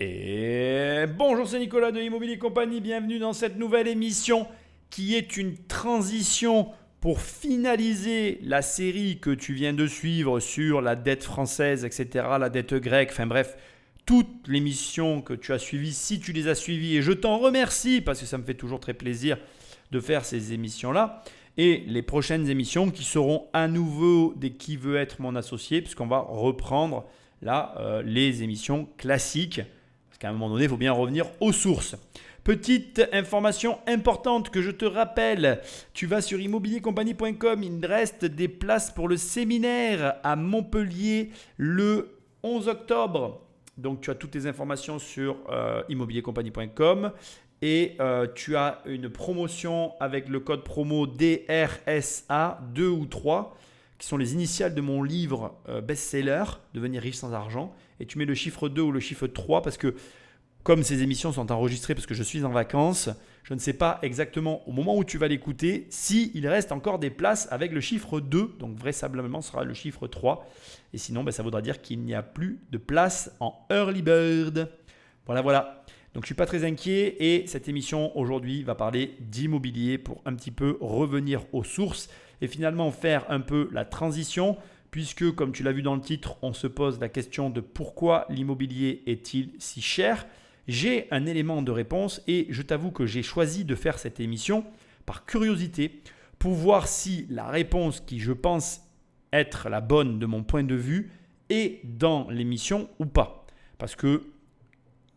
Et bonjour, c'est Nicolas de Immobilier Compagnie, bienvenue dans cette nouvelle émission qui est une transition pour finaliser la série que tu viens de suivre sur la dette française, etc., la dette grecque, enfin bref, toutes les missions que tu as suivies, si tu les as suivies, et je t'en remercie parce que ça me fait toujours très plaisir de faire ces émissions-là, et les prochaines émissions qui seront à nouveau des Qui veut être mon associé, puisqu'on va reprendre là les émissions classiques. Qu'à un moment donné, il faut bien revenir aux sources. Petite information importante que je te rappelle, tu vas sur immobiliercompagnie.com, il reste des places pour le séminaire à Montpellier le 11 octobre. Donc tu as toutes les informations sur immobiliercompagnie.com et tu as une promotion avec le code promo DRSA 2 ou 3 qui sont les initiales de mon livre best-seller, Devenir riche sans argent. Et tu mets le chiffre 2 ou le chiffre 3 parce que comme ces émissions sont enregistrées parce que je suis en vacances, je ne sais pas exactement au moment où tu vas l'écouter s'il reste encore des places avec le chiffre 2. Donc vraisemblablement, ce sera le chiffre 3. Et sinon, ça voudra dire qu'il n'y a plus de place en Early Bird. Voilà. Donc je ne suis pas très inquiet et cette émission aujourd'hui va parler d'immobilier pour un petit peu revenir aux sources et finalement faire un peu la transition puisque comme tu l'as vu dans le titre, on se pose la question de pourquoi l'immobilier est-il si cher. J'ai un élément de réponse et je t'avoue que j'ai choisi de faire cette émission par curiosité pour voir si la réponse qui je pense être la bonne de mon point de vue est dans l'émission ou pas. Parce que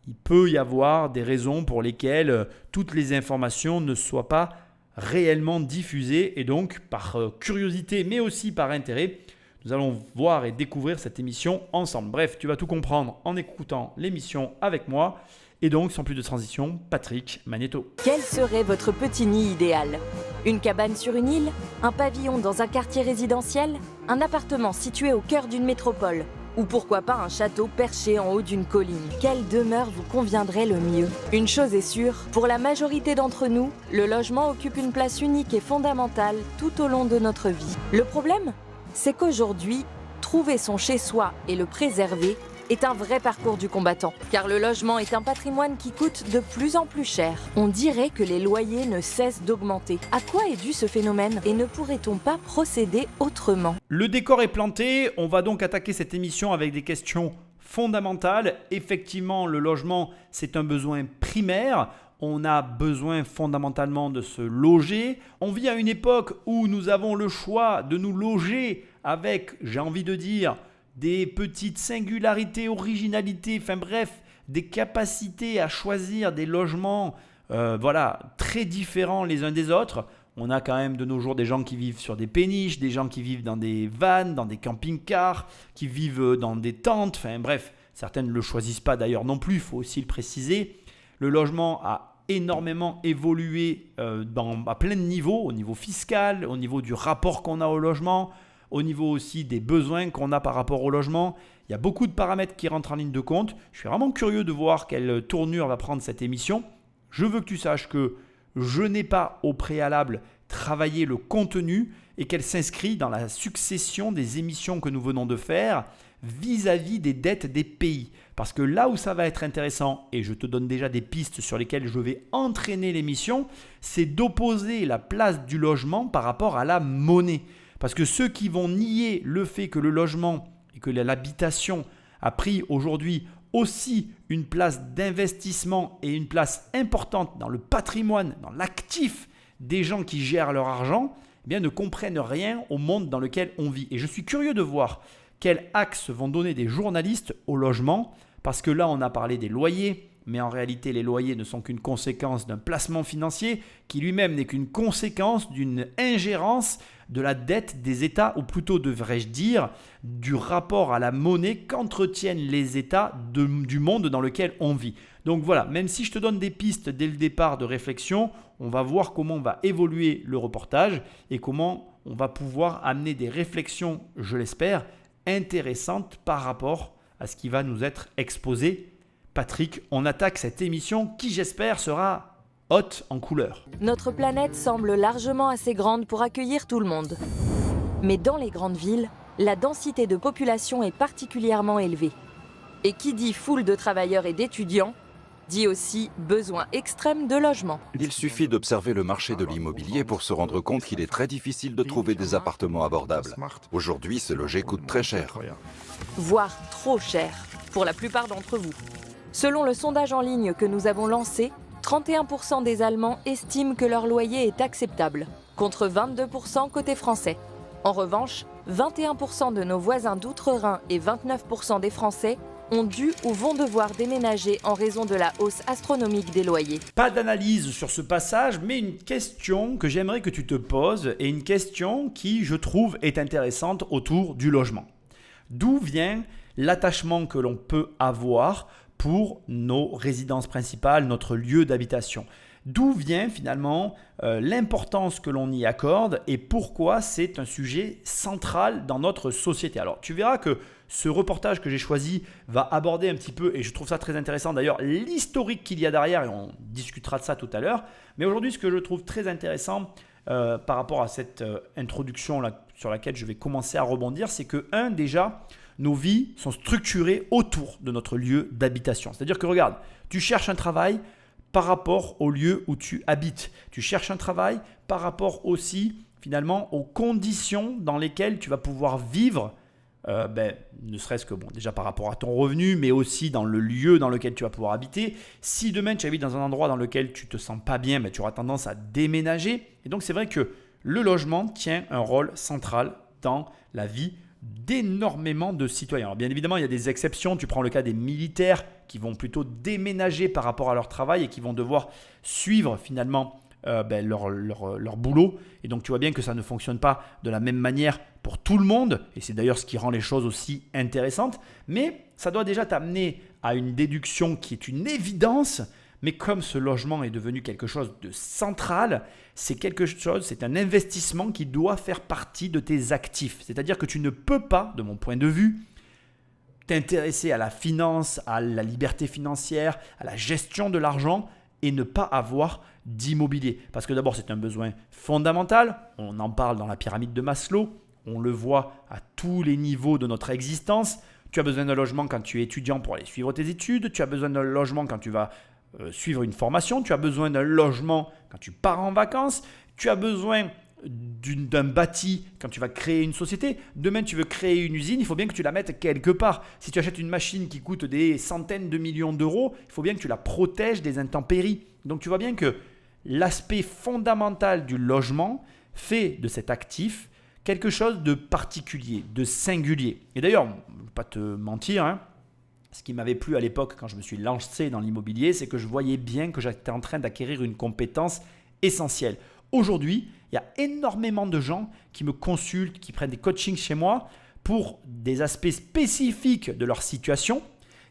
il peut y avoir des raisons pour lesquelles toutes les informations ne soient pas réellement diffusées et donc par curiosité mais aussi par intérêt, nous allons voir et découvrir cette émission ensemble. Bref, tu vas tout comprendre en écoutant l'émission avec moi. Et donc, sans plus de transition, Patrick Magnéto. Quel serait votre petit nid idéal ? Une cabane sur une île ? Un pavillon dans un quartier résidentiel ? Un appartement situé au cœur d'une métropole ? Ou pourquoi pas un château perché en haut d'une colline ? Quelle demeure vous conviendrait le mieux ? Une chose est sûre, pour la majorité d'entre nous, le logement occupe une place unique et fondamentale tout au long de notre vie. Le problème ? C'est qu'aujourd'hui, trouver son chez-soi et le préserver est un vrai parcours du combattant. Car le logement est un patrimoine qui coûte de plus en plus cher. On dirait que les loyers ne cessent d'augmenter. À quoi est dû ce phénomène ? Et ne pourrait-on pas procéder autrement ? Le décor est planté, on va donc attaquer cette émission avec des questions fondamentales. Effectivement, le logement, c'est un besoin primaire. On a besoin fondamentalement de se loger. On vit à une époque où nous avons le choix de nous loger avec, j'ai envie de dire, des petites singularités, originalités, enfin bref, des capacités à choisir des logements très différents les uns des autres. On a quand même de nos jours des gens qui vivent sur des péniches, des gens qui vivent dans des vannes, dans des camping-cars, qui vivent dans des tentes, enfin bref, certaines ne le choisissent pas d'ailleurs non plus, il faut aussi le préciser. Le logement a énormément évolué à plein de niveaux, au niveau fiscal, au niveau du rapport qu'on a au logement, au niveau aussi des besoins qu'on a par rapport au logement. Il y a beaucoup de paramètres qui rentrent en ligne de compte. Je suis vraiment curieux de voir quelle tournure va prendre cette émission. Je veux que tu saches que je n'ai pas au préalable travaillé le contenu et qu'elle s'inscrit dans la succession des émissions que nous venons de faire vis-à-vis des dettes des pays. Parce que là où ça va être intéressant, et je te donne déjà des pistes sur lesquelles je vais entraîner l'émission, c'est d'opposer la place du logement par rapport à la monnaie. Parce que ceux qui vont nier le fait que le logement et que l'habitation a pris aujourd'hui aussi une place d'investissement et une place importante dans le patrimoine, dans l'actif des gens qui gèrent leur argent, ne comprennent rien au monde dans lequel on vit. Et je suis curieux de voir quels axes vont donner des journalistes au logement, parce que là on a parlé des loyers, mais en réalité les loyers ne sont qu'une conséquence d'un placement financier qui lui-même n'est qu'une conséquence d'une ingérence de la dette des États, ou plutôt devrais-je dire du rapport à la monnaie qu'entretiennent les États du monde dans lequel on vit. Donc voilà, même si je te donne des pistes dès le départ de réflexion, on va voir comment va évoluer le reportage et comment on va pouvoir amener des réflexions, je l'espère, intéressantes par rapport à ce qui va nous être exposé. Patrick, on attaque cette émission qui, j'espère, sera haute en couleurs. Notre planète semble largement assez grande pour accueillir tout le monde. Mais dans les grandes villes, la densité de population est particulièrement élevée. Et qui dit foule de travailleurs et d'étudiants, dit aussi besoin extrême de logement. Il suffit d'observer le marché de l'immobilier pour se rendre compte qu'il est très difficile de trouver des appartements abordables. Aujourd'hui, se loger coûte très cher. Voire trop cher, pour la plupart d'entre vous. Selon le sondage en ligne que nous avons lancé, 31% des Allemands estiment que leur loyer est acceptable, contre 22% côté français. En revanche, 21% de nos voisins d'outre-Rhin et 29% des Français ont dû ou vont devoir déménager en raison de la hausse astronomique des loyers. Pas d'analyse sur ce passage, mais une question que j'aimerais que tu te poses et une question qui, je trouve, est intéressante autour du logement. D'où vient l'attachement que l'on peut avoir pour nos résidences principales, notre lieu d'habitation? D'où vient finalement l'importance que l'on y accorde et pourquoi c'est un sujet central dans notre société? Alors tu verras que ce reportage que j'ai choisi va aborder un petit peu, et je trouve ça très intéressant d'ailleurs, l'historique qu'il y a derrière, et on discutera de ça tout à l'heure. Mais aujourd'hui, ce que je trouve très intéressant par rapport à cette introduction sur laquelle je vais commencer à rebondir, c'est que déjà, nos vies sont structurées autour de notre lieu d'habitation. C'est-à-dire que regarde, tu cherches un travail par rapport au lieu où tu habites. Tu cherches un travail par rapport aussi finalement aux conditions dans lesquelles tu vas pouvoir vivre, ne serait-ce que déjà par rapport à ton revenu, mais aussi dans le lieu dans lequel tu vas pouvoir habiter. Si demain tu habites dans un endroit dans lequel tu ne te sens pas bien, tu auras tendance à déménager. Et donc c'est vrai que le logement tient un rôle central dans la vie d'énormément de citoyens. Alors bien évidemment, il y a des exceptions. Tu prends le cas des militaires qui vont plutôt déménager par rapport à leur travail et qui vont devoir suivre finalement leur boulot. Et donc tu vois bien que ça ne fonctionne pas de la même manière pour tout le monde. Et c'est d'ailleurs ce qui rend les choses aussi intéressantes. Mais ça doit déjà t'amener à une déduction qui est une évidence. Mais comme ce logement est devenu quelque chose de central, c'est un investissement qui doit faire partie de tes actifs. C'est-à-dire que tu ne peux pas, de mon point de vue, t'intéresser à la finance, à la liberté financière, à la gestion de l'argent et ne pas avoir d'immobilier. Parce que d'abord, c'est un besoin fondamental. On en parle dans la pyramide de Maslow. On le voit à tous les niveaux de notre existence. Tu as besoin d'un logement quand tu es étudiant pour aller suivre tes études. Tu as besoin d'un logement quand tu vas suivre une formation, tu as besoin d'un logement quand tu pars en vacances, tu as besoin d'un bâti quand tu vas créer une société. Demain, tu veux créer une usine, il faut bien que tu la mettes quelque part. Si tu achètes une machine qui coûte des centaines de millions d'euros, il faut bien que tu la protèges des intempéries. Donc, tu vois bien que l'aspect fondamental du logement fait de cet actif quelque chose de particulier, de singulier. Et d'ailleurs, je ne vais pas te mentir, ce qui m'avait plu à l'époque quand je me suis lancé dans l'immobilier, c'est que je voyais bien que j'étais en train d'acquérir une compétence essentielle. Aujourd'hui, il y a énormément de gens qui me consultent, qui prennent des coachings chez moi pour des aspects spécifiques de leur situation.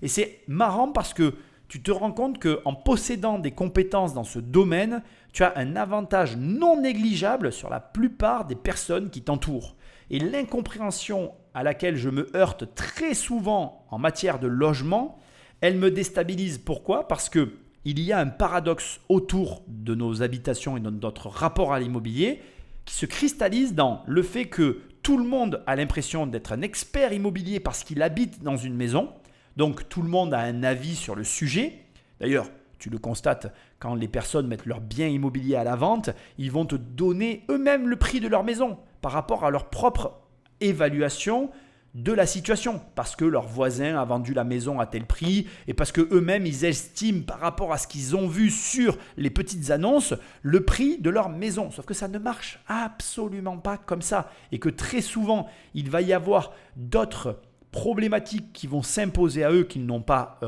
Et c'est marrant parce que tu te rends compte qu'en possédant des compétences dans ce domaine, tu as un avantage non négligeable sur la plupart des personnes qui t'entourent. Et l'incompréhension à laquelle je me heurte très souvent en matière de logement, elle me déstabilise. Pourquoi ? Parce qu'il y a un paradoxe autour de nos habitations et de notre rapport à l'immobilier qui se cristallise dans le fait que tout le monde a l'impression d'être un expert immobilier parce qu'il habite dans une maison. Donc tout le monde a un avis sur le sujet. D'ailleurs, tu le constates quand les personnes mettent leurs biens immobiliers à la vente, ils vont te donner eux-mêmes le prix de leur maison par rapport à leur propre évaluation de la situation, parce que leur voisin a vendu la maison à tel prix et parce qu'eux-mêmes ils estiment par rapport à ce qu'ils ont vu sur les petites annonces le prix de leur maison. Sauf que ça ne marche absolument pas comme ça et que très souvent il va y avoir d'autres problématiques qui vont s'imposer à eux qu'ils n'ont pas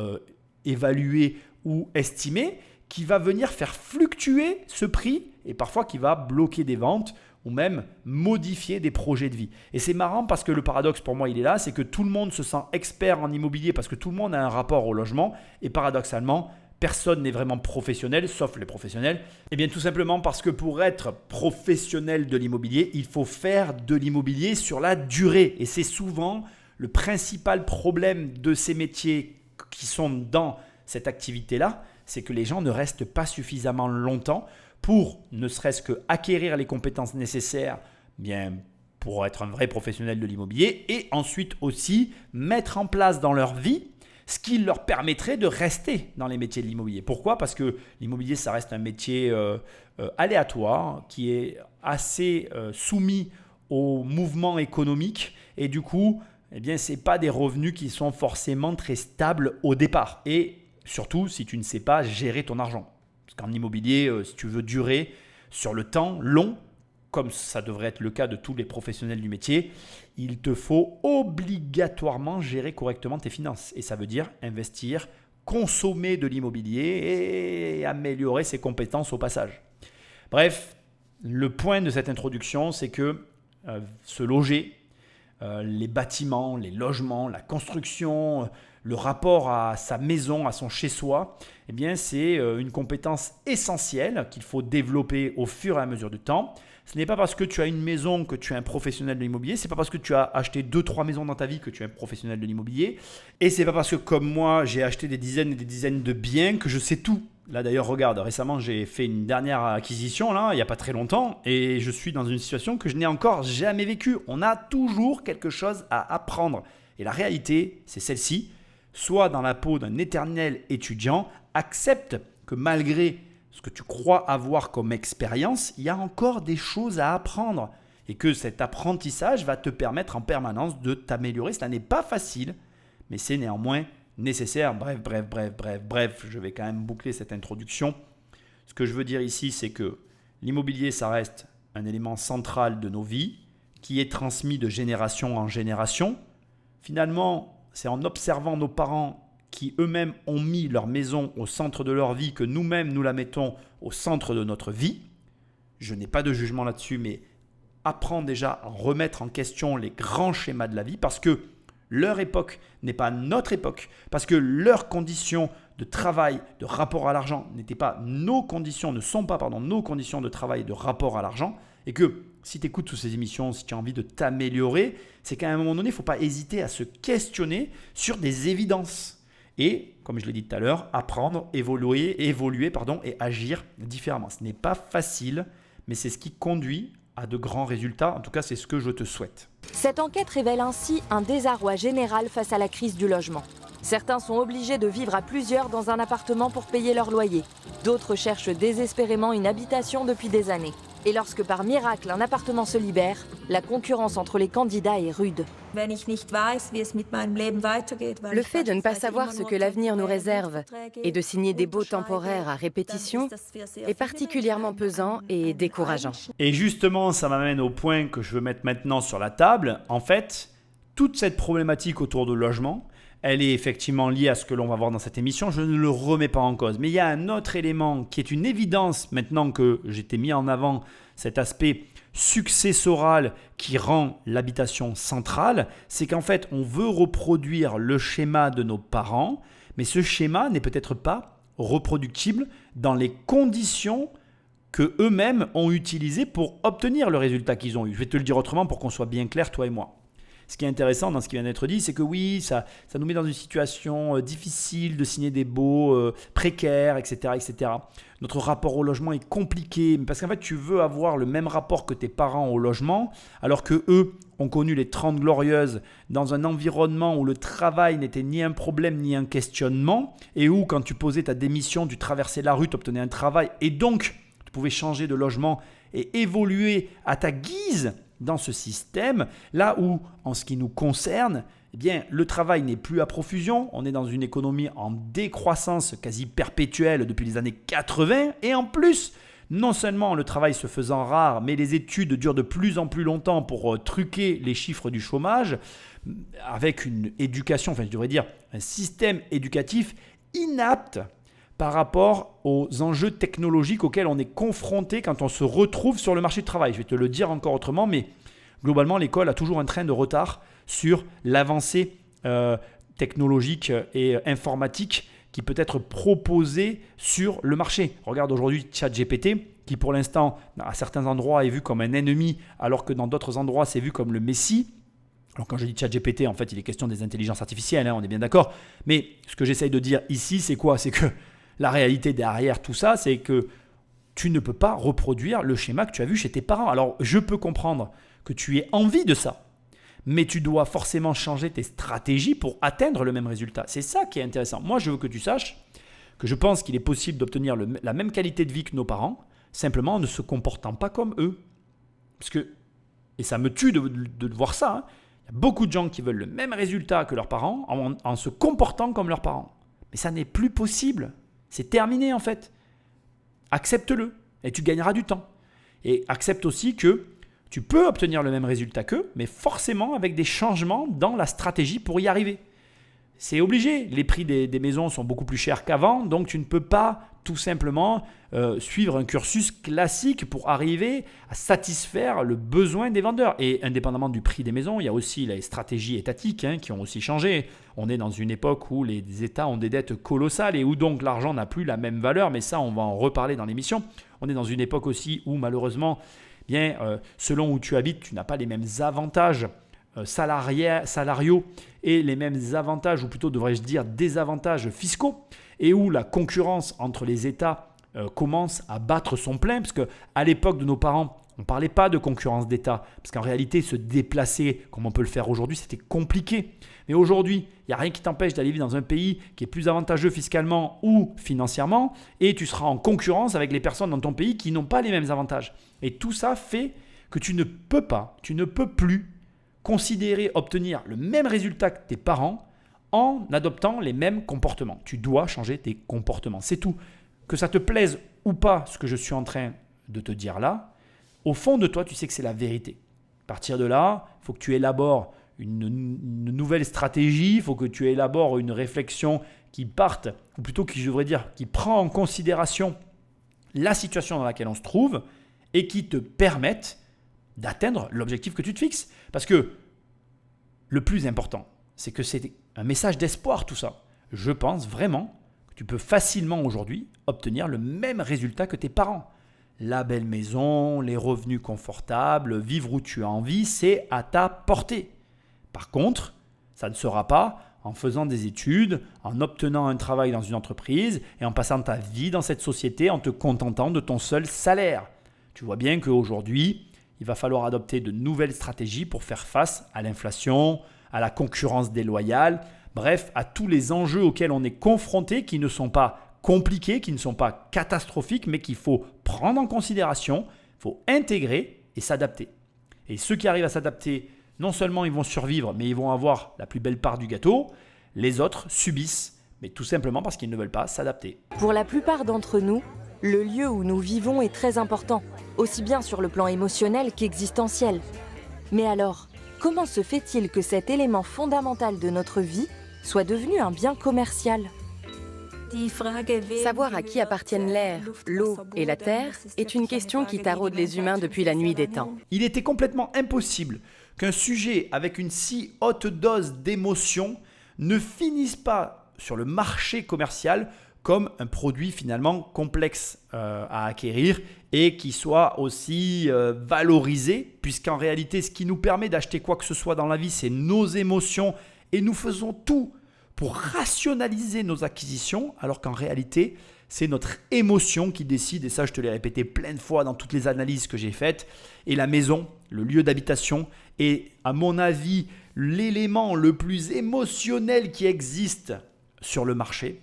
évalué ou estimé, qui va venir faire fluctuer ce prix et parfois qui va bloquer des ventes ou même modifier des projets de vie. Et c'est marrant parce que le paradoxe pour moi il est là, c'est que tout le monde se sent expert en immobilier parce que tout le monde a un rapport au logement et paradoxalement, personne n'est vraiment professionnel, sauf les professionnels. Et bien tout simplement parce que pour être professionnel de l'immobilier, il faut faire de l'immobilier sur la durée. Et c'est souvent le principal problème de ces métiers qui sont dans cette activité-là, c'est que les gens ne restent pas suffisamment longtemps pour ne serait-ce que acquérir les compétences nécessaires pour être un vrai professionnel de l'immobilier et ensuite aussi mettre en place dans leur vie ce qui leur permettrait de rester dans les métiers de l'immobilier. Pourquoi ? Parce que l'immobilier, ça reste un métier aléatoire, qui est assez soumis aux mouvements économiques et du coup, eh bien, ce n'est pas des revenus qui sont forcément très stables au départ. Et surtout, si tu ne sais pas gérer ton argent. Parce qu'en immobilier, si tu veux durer sur le temps long, comme ça devrait être le cas de tous les professionnels du métier, il te faut obligatoirement gérer correctement tes finances. Et ça veut dire investir, consommer de l'immobilier et améliorer ses compétences au passage. Bref, le point de cette introduction, c'est que se loger, les bâtiments, les logements, la construction, le rapport à sa maison, à son chez-soi, eh bien, c'est une compétence essentielle qu'il faut développer au fur et à mesure du temps. Ce n'est pas parce que tu as une maison que tu es un professionnel de l'immobilier. Ce n'est pas parce que tu as acheté 2-3 maisons dans ta vie que tu es un professionnel de l'immobilier. Et ce n'est pas parce que, comme moi, j'ai acheté des dizaines et des dizaines de biens que je sais tout. Là, d'ailleurs, regarde, récemment, j'ai fait une dernière acquisition, là, il n'y a pas très longtemps, et je suis dans une situation que je n'ai encore jamais vécue. On a toujours quelque chose à apprendre. Et la réalité, c'est celle-ci. Sois dans la peau d'un éternel étudiant, accepte que malgré ce que tu crois avoir comme expérience, il y a encore des choses à apprendre et que cet apprentissage va te permettre en permanence de t'améliorer. Cela n'est pas facile, mais c'est néanmoins nécessaire. Bref, je vais quand même boucler cette introduction. Ce que je veux dire ici, c'est que l'immobilier, ça reste un élément central de nos vies qui est transmis de génération en génération. Finalement, c'est en observant nos parents qui eux-mêmes ont mis leur maison au centre de leur vie que nous-mêmes nous la mettons au centre de notre vie. Je n'ai pas de jugement là-dessus, mais apprends déjà à remettre en question les grands schémas de la vie parce que leur époque n'est pas notre époque, parce que leurs conditions de travail, de rapport à l'argent ne sont pas nos conditions de travail et de rapport à l'argent, et que si tu écoutes toutes ces émissions, si tu as envie de t'améliorer, c'est qu'à un moment donné, il ne faut pas hésiter à se questionner sur des évidences. Et, comme je l'ai dit tout à l'heure, apprendre, évoluer et agir différemment. Ce n'est pas facile, mais c'est ce qui conduit à de grands résultats. En tout cas, c'est ce que je te souhaite. Cette enquête révèle ainsi un désarroi général face à la crise du logement. Certains sont obligés de vivre à plusieurs dans un appartement pour payer leur loyer. D'autres cherchent désespérément une habitation depuis des années. Et lorsque par miracle un appartement se libère, la concurrence entre les candidats est rude. Le fait de ne pas savoir ce que l'avenir nous réserve et de signer des baux temporaires à répétition est particulièrement pesant et décourageant. Et justement, ça m'amène au point que je veux mettre maintenant sur la table. En fait, toute cette problématique autour du logement, elle est effectivement liée à ce que l'on va voir dans cette émission. Je ne le remets pas en cause. Mais il y a un autre élément qui est une évidence maintenant que j'étais mis en avant, cet aspect successoral qui rend l'habitation centrale, c'est qu'en fait, on veut reproduire le schéma de nos parents, mais ce schéma n'est peut-être pas reproductible dans les conditions que eux-mêmes ont utilisées pour obtenir le résultat qu'ils ont eu. Je vais te le dire autrement pour qu'on soit bien clair, toi et moi. Ce qui est intéressant dans ce qui vient d'être dit, c'est que oui, ça nous met dans une situation difficile de signer des baux précaires, etc., etc. Notre rapport au logement est compliqué parce qu'en fait, tu veux avoir le même rapport que tes parents au logement alors que eux ont connu les 30 glorieuses dans un environnement où le travail n'était ni un problème ni un questionnement et où quand tu posais ta démission, tu traversais la rue, tu obtenais un travail et donc tu pouvais changer de logement et évoluer à ta guise dans ce système, là où, en ce qui nous concerne, eh bien, le travail n'est plus à profusion, on est dans une économie en décroissance quasi perpétuelle depuis les années 80, et en plus, non seulement le travail se faisant rare, mais les études durent de plus en plus longtemps pour truquer les chiffres du chômage, avec une éducation, enfin je devrais dire un système éducatif inapte par rapport aux enjeux technologiques auxquels on est confronté quand on se retrouve sur le marché du travail. Je vais te le dire encore autrement, mais globalement, l'école a toujours un train de retard sur l'avancée technologique et informatique qui peut être proposée sur le marché. Regarde aujourd'hui ChatGPT, qui pour l'instant, à certains endroits, est vu comme un ennemi, alors que dans d'autres endroits, c'est vu comme le messie. Alors quand je dis ChatGPT, en fait, il est question des intelligences artificielles, on est bien d'accord. Mais ce que j'essaye de dire ici, c'est quoi ? C'est que la réalité derrière tout ça, c'est que tu ne peux pas reproduire le schéma que tu as vu chez tes parents. Alors, je peux comprendre que tu aies envie de ça. mais tu dois forcément changer tes stratégies pour atteindre le même résultat. C'est ça qui est intéressant. Moi, je veux que tu saches que je pense qu'il est possible d'obtenir la même qualité de vie que nos parents, simplement en ne se comportant pas comme eux. Et ça me tue de voir ça. Hein. Il y a beaucoup de gens qui veulent le même résultat que leurs parents en se comportant comme leurs parents. Mais ça n'est plus possible. C'est terminé en fait. Accepte-le et tu gagneras du temps. Et accepte aussi que tu peux obtenir le même résultat qu'eux, mais forcément avec des changements dans la stratégie pour y arriver. C'est obligé. Les prix des maisons sont beaucoup plus chers qu'avant, donc tu ne peux pas tout simplement suivre un cursus classique pour arriver à satisfaire le besoin des vendeurs. Et indépendamment du prix des maisons, il y a aussi les stratégies étatiques qui ont aussi changé. On est dans une époque où les États ont des dettes colossales et où donc l'argent n'a plus la même valeur, mais ça on va en reparler dans l'émission. On est dans une époque aussi où malheureusement, selon où tu habites, tu n'as pas les mêmes avantages salariaux et les mêmes avantages, ou plutôt devrais-je dire désavantages fiscaux, et où la concurrence entre les États commence à battre son plein, parce qu'à l'époque de nos parents, on ne parlait pas de concurrence d'État, parce qu'en réalité, se déplacer comme on peut le faire aujourd'hui, c'était compliqué. Mais aujourd'hui, il n'y a rien qui t'empêche d'aller vivre dans un pays qui est plus avantageux fiscalement ou financièrement, et tu seras en concurrence avec les personnes dans ton pays qui n'ont pas les mêmes avantages. Et tout ça fait que tu ne peux plus considérer obtenir le même résultat que tes parents en adoptant les mêmes comportements. Tu dois changer tes comportements, c'est tout. Que ça te plaise ou pas ce que je suis en train de te dire là, au fond de toi, tu sais que c'est la vérité. À partir de là, il faut que tu élabores une nouvelle stratégie, il faut que tu élabores une réflexion qui parte, ou plutôt qui prend en considération la situation dans laquelle on se trouve et qui te permette d'atteindre l'objectif que tu te fixes. Parce que le plus important, c'est que c'est un message d'espoir tout ça. Je pense vraiment que tu peux facilement aujourd'hui obtenir le même résultat que tes parents. La belle maison, les revenus confortables, vivre où tu as envie, c'est à ta portée. Par contre, ça ne sera pas en faisant des études, en obtenant un travail dans une entreprise et en passant ta vie dans cette société en te contentant de ton seul salaire. Tu vois bien qu'aujourd'hui, il va falloir adopter de nouvelles stratégies pour faire face à l'inflation, à la concurrence déloyale, bref, à tous les enjeux auxquels on est confronté qui ne sont pas compliqués, qui ne sont pas catastrophiques, mais qu'il faut prendre en considération, il faut intégrer et s'adapter. Et ceux qui arrivent à s'adapter, non seulement ils vont survivre, mais ils vont avoir la plus belle part du gâteau. Les autres subissent, mais tout simplement parce qu'ils ne veulent pas s'adapter. Pour la plupart d'entre nous, le lieu où nous vivons est très important, aussi bien sur le plan émotionnel qu'existentiel. Mais alors, comment se fait-il que cet élément fondamental de notre vie soit devenu un bien commercial ? Savoir à qui appartiennent l'air, l'eau et la terre est une question qui taraude les humains depuis la nuit des temps. Il était complètement impossible qu'un sujet avec une si haute dose d'émotion ne finisse pas sur le marché commercial comme un produit finalement complexe à acquérir et qui soit aussi valorisé, puisqu'en réalité, ce qui nous permet d'acheter quoi que ce soit dans la vie, c'est nos émotions et nous faisons tout pour rationaliser nos acquisitions, alors qu'en réalité, c'est notre émotion qui décide, et ça je te l'ai répété plein de fois dans toutes les analyses que j'ai faites, et la maison, le lieu d'habitation, est à mon avis l'élément le plus émotionnel qui existe sur le marché,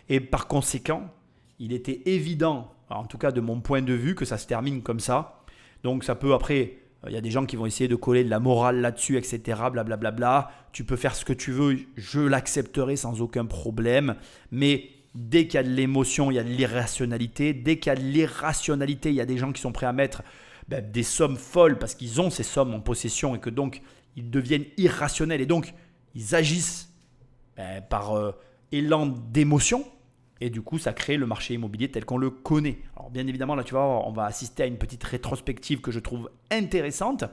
et par conséquent, il était évident, en tout cas de mon point de vue, que ça se termine comme ça. Donc ça peut après... Il y a des gens qui vont essayer de coller de la morale là-dessus, etc. Blablabla. Tu peux faire ce que tu veux, je l'accepterai sans aucun problème. Mais dès qu'il y a de l'émotion, il y a de l'irrationalité. Dès qu'il y a de l'irrationalité, il y a des gens qui sont prêts à mettre des sommes folles parce qu'ils ont ces sommes en possession et que donc ils deviennent irrationnels. Et donc, ils agissent par élan d'émotion. Et du coup, ça crée le marché immobilier tel qu'on le connaît. Alors bien évidemment, là, tu vas voir, on va assister à une petite rétrospective que je trouve intéressante.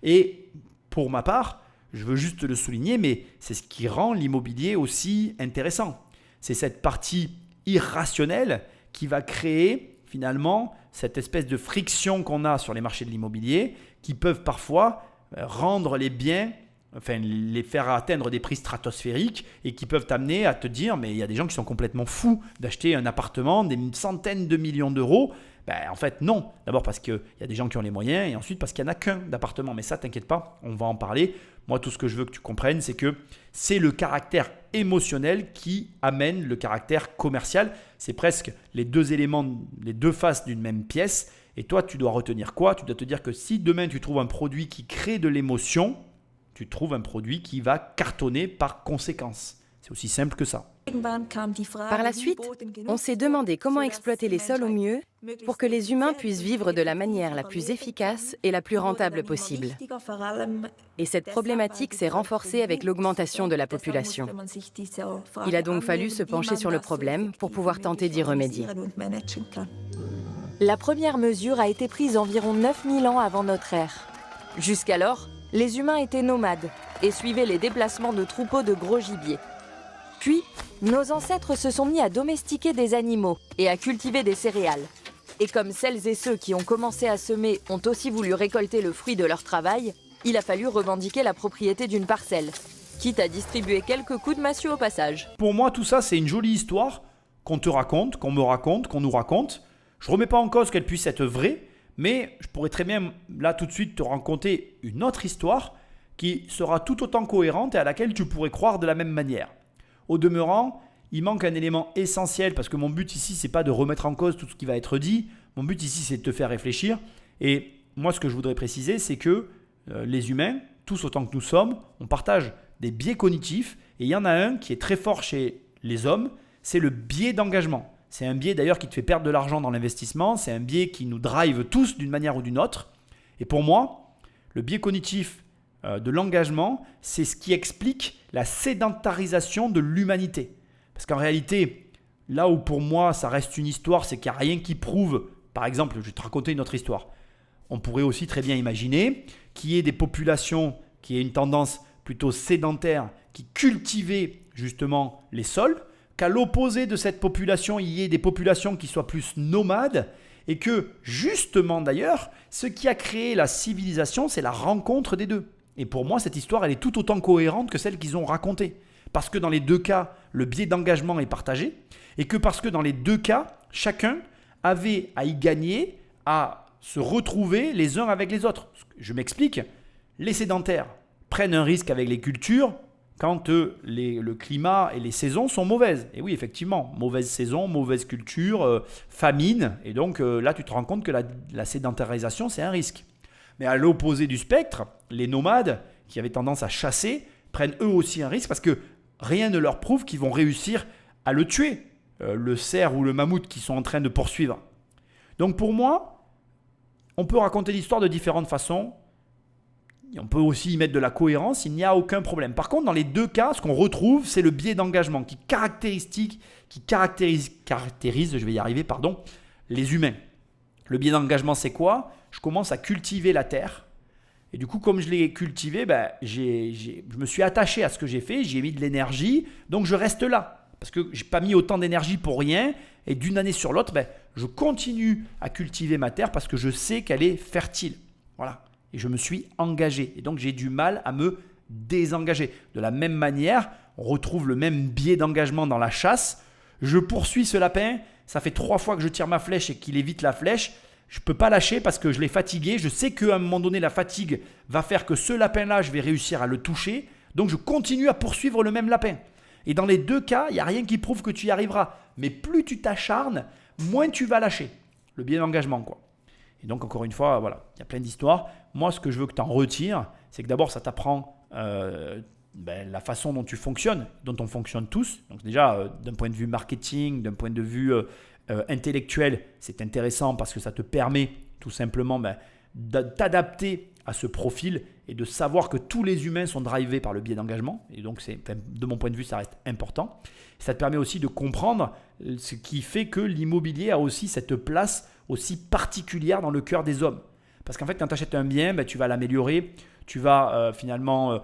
Et pour ma part, je veux juste le souligner, mais c'est ce qui rend l'immobilier aussi intéressant. C'est cette partie irrationnelle qui va créer finalement cette espèce de friction qu'on a sur les marchés de l'immobilier qui peuvent parfois rendre les biens, enfin les faire atteindre des prix stratosphériques et qui peuvent t'amener à te dire mais il y a des gens qui sont complètement fous d'acheter un appartement des centaines de millions d'euros. En fait non, d'abord parce qu'il y a des gens qui ont les moyens et ensuite parce qu'il n'y en a qu'un d'appartement, mais ça t'inquiète pas, on va en parler Moi, tout ce que je veux que tu comprennes, c'est que c'est le caractère émotionnel qui amène le caractère commercial. C'est presque les deux éléments, les deux faces d'une même pièce. Et toi, tu dois retenir quoi? Tu dois te dire que si demain, tu trouves un produit qui crée de l'émotion, tu trouves un produit qui va cartonner par conséquence. C'est aussi simple que ça. Par la suite, on s'est demandé comment exploiter les sols au mieux pour que les humains puissent vivre de la manière la plus efficace et la plus rentable possible. Et cette problématique s'est renforcée avec l'augmentation de la population. Il a donc fallu se pencher sur le problème pour pouvoir tenter d'y remédier. La première mesure a été prise environ 9000 ans avant notre ère. Jusqu'alors, les humains étaient nomades et suivaient les déplacements de troupeaux de gros gibier. Puis, nos ancêtres se sont mis à domestiquer des animaux et à cultiver des céréales. Et comme celles et ceux qui ont commencé à semer ont aussi voulu récolter le fruit de leur travail, il a fallu revendiquer la propriété d'une parcelle, quitte à distribuer quelques coups de massue au passage. Pour moi, tout ça, c'est une jolie histoire qu'on te raconte, qu'on me raconte, qu'on nous raconte. Je ne remets pas en cause qu'elle puisse être vraie, mais je pourrais très bien, là, tout de suite, te raconter une autre histoire qui sera tout autant cohérente et à laquelle tu pourrais croire de la même manière. Au demeurant, il manque un élément essentiel parce que mon but ici, ce n'est pas de remettre en cause tout ce qui va être dit. Mon but ici, c'est de te faire réfléchir. Et moi, ce que je voudrais préciser, c'est que les humains, tous autant que nous sommes, on partage des biais cognitifs. Et il y en a un qui est très fort chez les hommes, c'est le biais d'engagement. C'est un biais d'ailleurs qui te fait perdre de l'argent dans l'investissement. C'est un biais qui nous drive tous d'une manière ou d'une autre. Et pour moi, le biais cognitif de l'engagement, c'est ce qui explique la sédentarisation de l'humanité. Parce qu'en réalité, là où pour moi ça reste une histoire, c'est qu'il n'y a rien qui prouve, par exemple, je vais te raconter une autre histoire. On pourrait aussi très bien imaginer qu'il y ait des populations qui aient une tendance plutôt sédentaire, qui cultivaient justement les sols, qu'à l'opposé de cette population, il y ait des populations qui soient plus nomades, et que justement d'ailleurs, ce qui a créé la civilisation, c'est la rencontre des deux. Et pour moi, cette histoire, elle est tout autant cohérente que celle qu'ils ont racontée. Parce que dans les deux cas, le biais d'engagement est partagé et que parce que dans les deux cas, chacun avait à y gagner, à se retrouver les uns avec les autres. Je m'explique, les sédentaires prennent un risque avec les cultures quand le climat et les saisons sont mauvaises. Et oui, effectivement, mauvaise saison, mauvaise culture, famine. Et donc là, tu te rends compte que la sédentarisation, c'est un risque. Mais à l'opposé du spectre, les nomades qui avaient tendance à chasser prennent eux aussi un risque parce que rien ne leur prouve qu'ils vont réussir à le tuer, le cerf ou le mammouth qu'ils sont en train de poursuivre. Donc pour moi, on peut raconter l'histoire de différentes façons. On peut aussi y mettre de la cohérence, il n'y a aucun problème. Par contre, dans les deux cas, ce qu'on retrouve, c'est le biais d'engagement qui caractérise, je vais y arriver, les humains. Le biais d'engagement, c'est quoi? Je commence à cultiver la terre. Et du coup, comme je l'ai cultivé, je me suis attaché à ce que j'ai fait, j'y ai mis de l'énergie, donc je reste là. Parce que je n'ai pas mis autant d'énergie pour rien. Et d'une année sur l'autre, je continue à cultiver ma terre parce que je sais qu'elle est fertile. Voilà. Et je me suis engagé. Et donc, j'ai du mal à me désengager. De la même manière, on retrouve le même biais d'engagement dans la chasse. Je poursuis ce lapin. Ça fait 3 fois que je tire ma flèche et qu'il évite la flèche. Je ne peux pas lâcher parce que je l'ai fatigué. Je sais qu'à un moment donné, la fatigue va faire que ce lapin-là, je vais réussir à le toucher. Donc, je continue à poursuivre le même lapin. Et dans les deux cas, il n'y a rien qui prouve que tu y arriveras. Mais plus tu t'acharnes, moins tu vas lâcher. Le biais d'engagement, quoi. Et donc, encore une fois, voilà, il y a plein d'histoires. Moi, ce que je veux que tu en retires, c'est que d'abord, ça t'apprend la façon dont tu fonctionnes, dont on fonctionne tous. Donc déjà, d'un point de vue marketing, d'un point de vue intellectuel, c'est intéressant parce que ça te permet tout simplement de t'adapter à ce profil et de savoir que tous les humains sont drivés par le biais d'engagement. Et donc, de mon point de vue, ça reste important. Ça te permet aussi de comprendre ce qui fait que l'immobilier a aussi cette place aussi particulière dans le cœur des hommes. Parce qu'en fait, quand tu achètes un bien, tu vas l'améliorer, tu vas finalement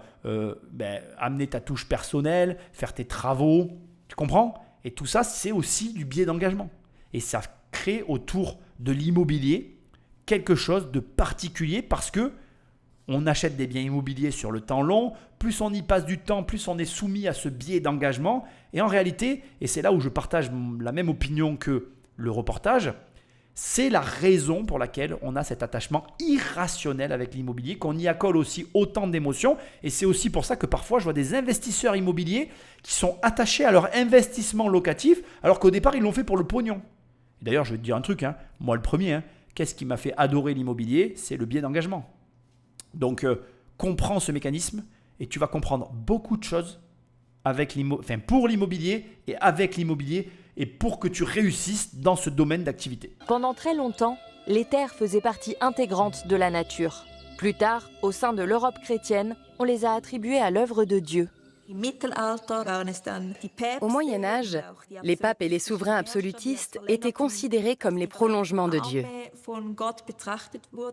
amener ta touche personnelle, faire tes travaux, tu comprends? Et tout ça, c'est aussi du biais d'engagement. Et ça crée autour de l'immobilier quelque chose de particulier parce que on achète des biens immobiliers sur le temps long, plus on y passe du temps, plus on est soumis à ce biais d'engagement. Et en réalité, et c'est là où je partage la même opinion que le reportage, C'est la raison pour laquelle on a cet attachement irrationnel avec l'immobilier, qu'on y accole aussi autant d'émotions. Et c'est aussi pour ça que parfois, je vois des investisseurs immobiliers qui sont attachés à leur investissement locatif, alors qu'au départ, ils l'ont fait pour le pognon. D'ailleurs, je vais te dire un truc, moi le premier, qu'est-ce qui m'a fait adorer l'immobilier? C'est le biais d'engagement. Donc, comprends ce mécanisme et tu vas comprendre beaucoup de choses pour l'immobilier et avec l'immobilier et pour que tu réussisses dans ce domaine d'activité. Pendant très longtemps, les terres faisaient partie intégrante de la nature. Plus tard, au sein de l'Europe chrétienne, on les a attribuées à l'œuvre de Dieu. Au Moyen Âge, les papes et les souverains absolutistes étaient considérés comme les prolongements de Dieu.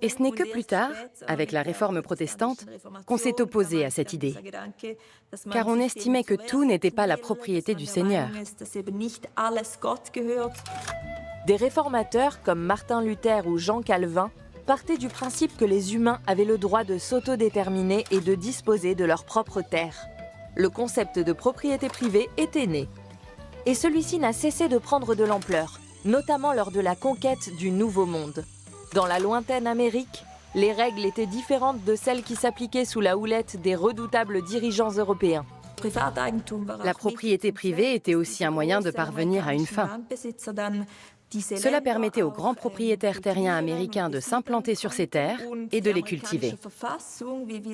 Et ce n'est que plus tard, avec la réforme protestante, qu'on s'est opposé à cette idée. Car on estimait que tout n'était pas la propriété du Seigneur. Des réformateurs comme Martin Luther ou Jean Calvin partaient du principe que les humains avaient le droit de s'autodéterminer et de disposer de leurs propres terres. Le concept de propriété privée était né. Et celui-ci n'a cessé de prendre de l'ampleur, notamment lors de la conquête du Nouveau Monde. Dans la lointaine Amérique, les règles étaient différentes de celles qui s'appliquaient sous la houlette des redoutables dirigeants européens. La propriété privée était aussi un moyen de parvenir à une fin. Cela permettait aux grands propriétaires terriens américains de s'implanter sur ces terres et de les cultiver.